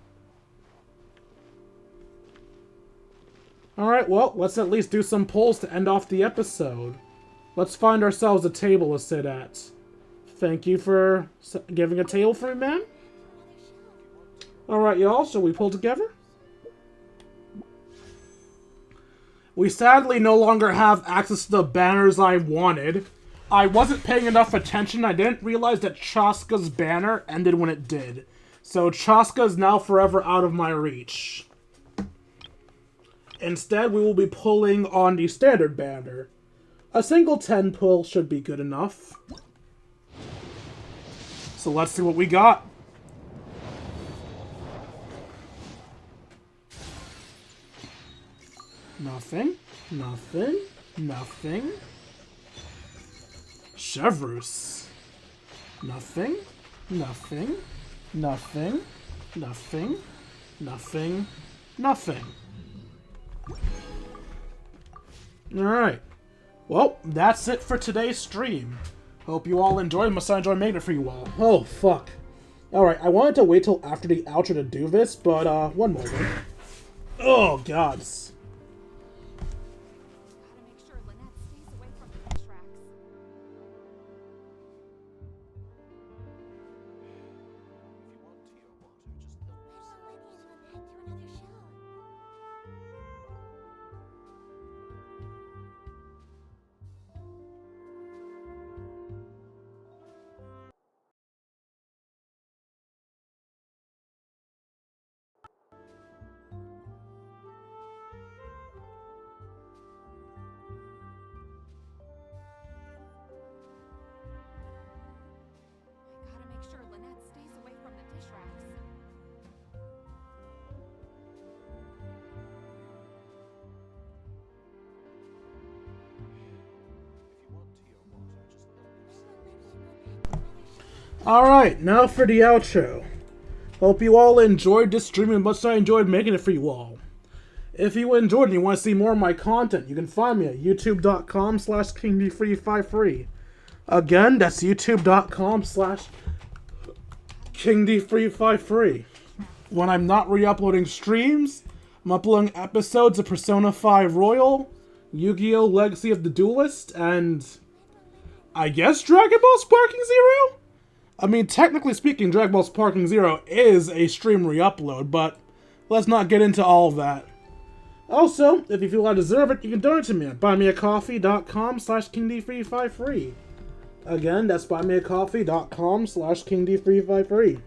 Alright, well, let's at least do some polls to end off the episode. Let's find ourselves a table to sit at. Thank you for giving a table for me, man. Alright, y'all, shall we pull together? We sadly no longer have access to the banners I wanted. I wasn't paying enough attention. I didn't realize that Chaska's banner ended when it did. So Chaska is now forever out of my reach. Instead, we will be pulling on the standard banner. A single 10 pull should be good enough. So let's see what we got. Nothing. Nothing. Nothing. Chevrus. Nothing. Nothing. Nothing. Nothing. Nothing. Nothing. Alright. Well, that's it for today's stream. Hope you all enjoyed. Must I enjoy making it for you all. Oh, fuck. Alright, I wanted to wait till after the outro to do this, but, one moment. Oh, gods. Alright, now for the outro. Hope you all enjoyed this stream as much as I enjoyed making it for you all. If you enjoyed and you want to see more of my content, you can find me at youtube.com/KingD353. Again, that's youtube.com/KingD353. When I'm not re-uploading streams, I'm uploading episodes of Persona 5 Royal, Yu-Gi-Oh! Legacy of the Duelist, and I guess Dragon Ball Sparking Zero? I mean, technically speaking, Dragon Ball Sparking Zero is a stream re-upload, but let's not get into all of that. Also, if you feel I deserve it, you can donate to me at buymeacoffee.com/KingD353. Again, that's buymeacoffee.com/KingD353.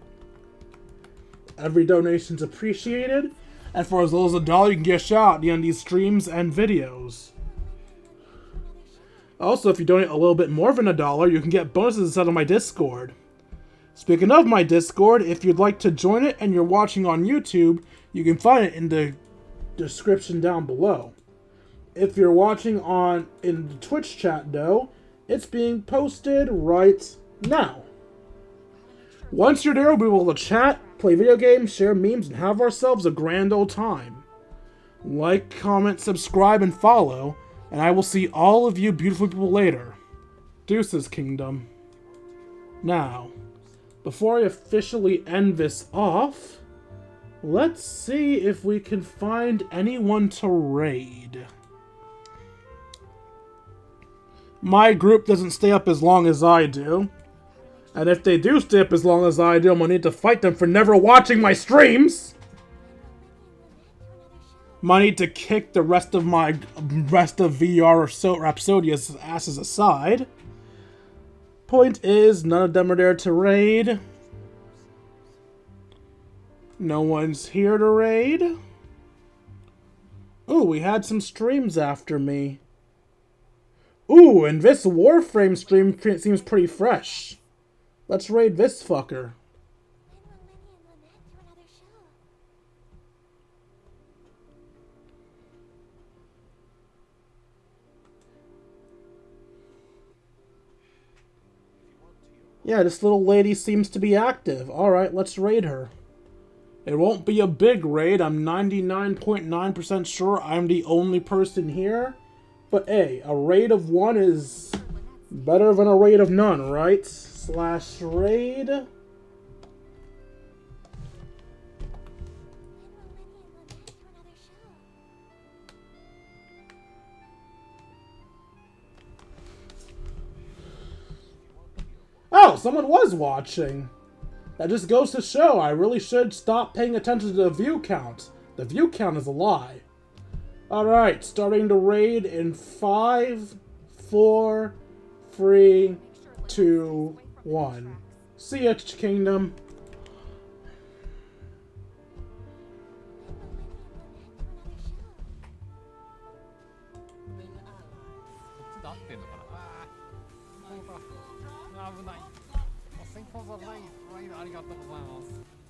Every donation's appreciated, and for as little as $1, you can get a shout out at the end of these streams and videos. Also, if you donate a little bit more than $1, you can get bonuses inside of my Discord. Speaking of my Discord, if you'd like to join it and you're watching on YouTube, you can find it in the description down below. If you're watching in the Twitch chat though, it's being posted right now. Once you're there, we'll be able to chat, play video games, share memes, and have ourselves a grand old time. Like, comment, subscribe, and follow, and I will see all of you beautiful people later. Deuces, Kingdom. Now, before I officially end this off, let's see if we can find anyone to raid. My group doesn't stay up as long as I do. And if they do stay up as long as I do, I'm gonna need to fight them for never watching my streams! Might need to kick the rest of VR or Rhapsodia's asses aside. Point is, none of them are there to raid. No one's here to raid. Ooh, we had some streams after me. Ooh, and this Warframe stream seems pretty fresh. Let's raid this fucker. Yeah, this little lady seems to be active. Alright, let's raid her. It won't be a big raid. I'm 99.9% sure I'm the only person here. But hey, a raid of 1 is better than a raid of none, right? /raid. Oh, someone was watching. That just goes to show I really should stop paying attention to the view count. The view count is a lie. Alright, starting to raid in 5, 4, 3, 2, 1. See ya, Kingdom.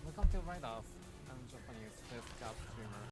Welcome to Invade. I'm Japanese space scout streamer.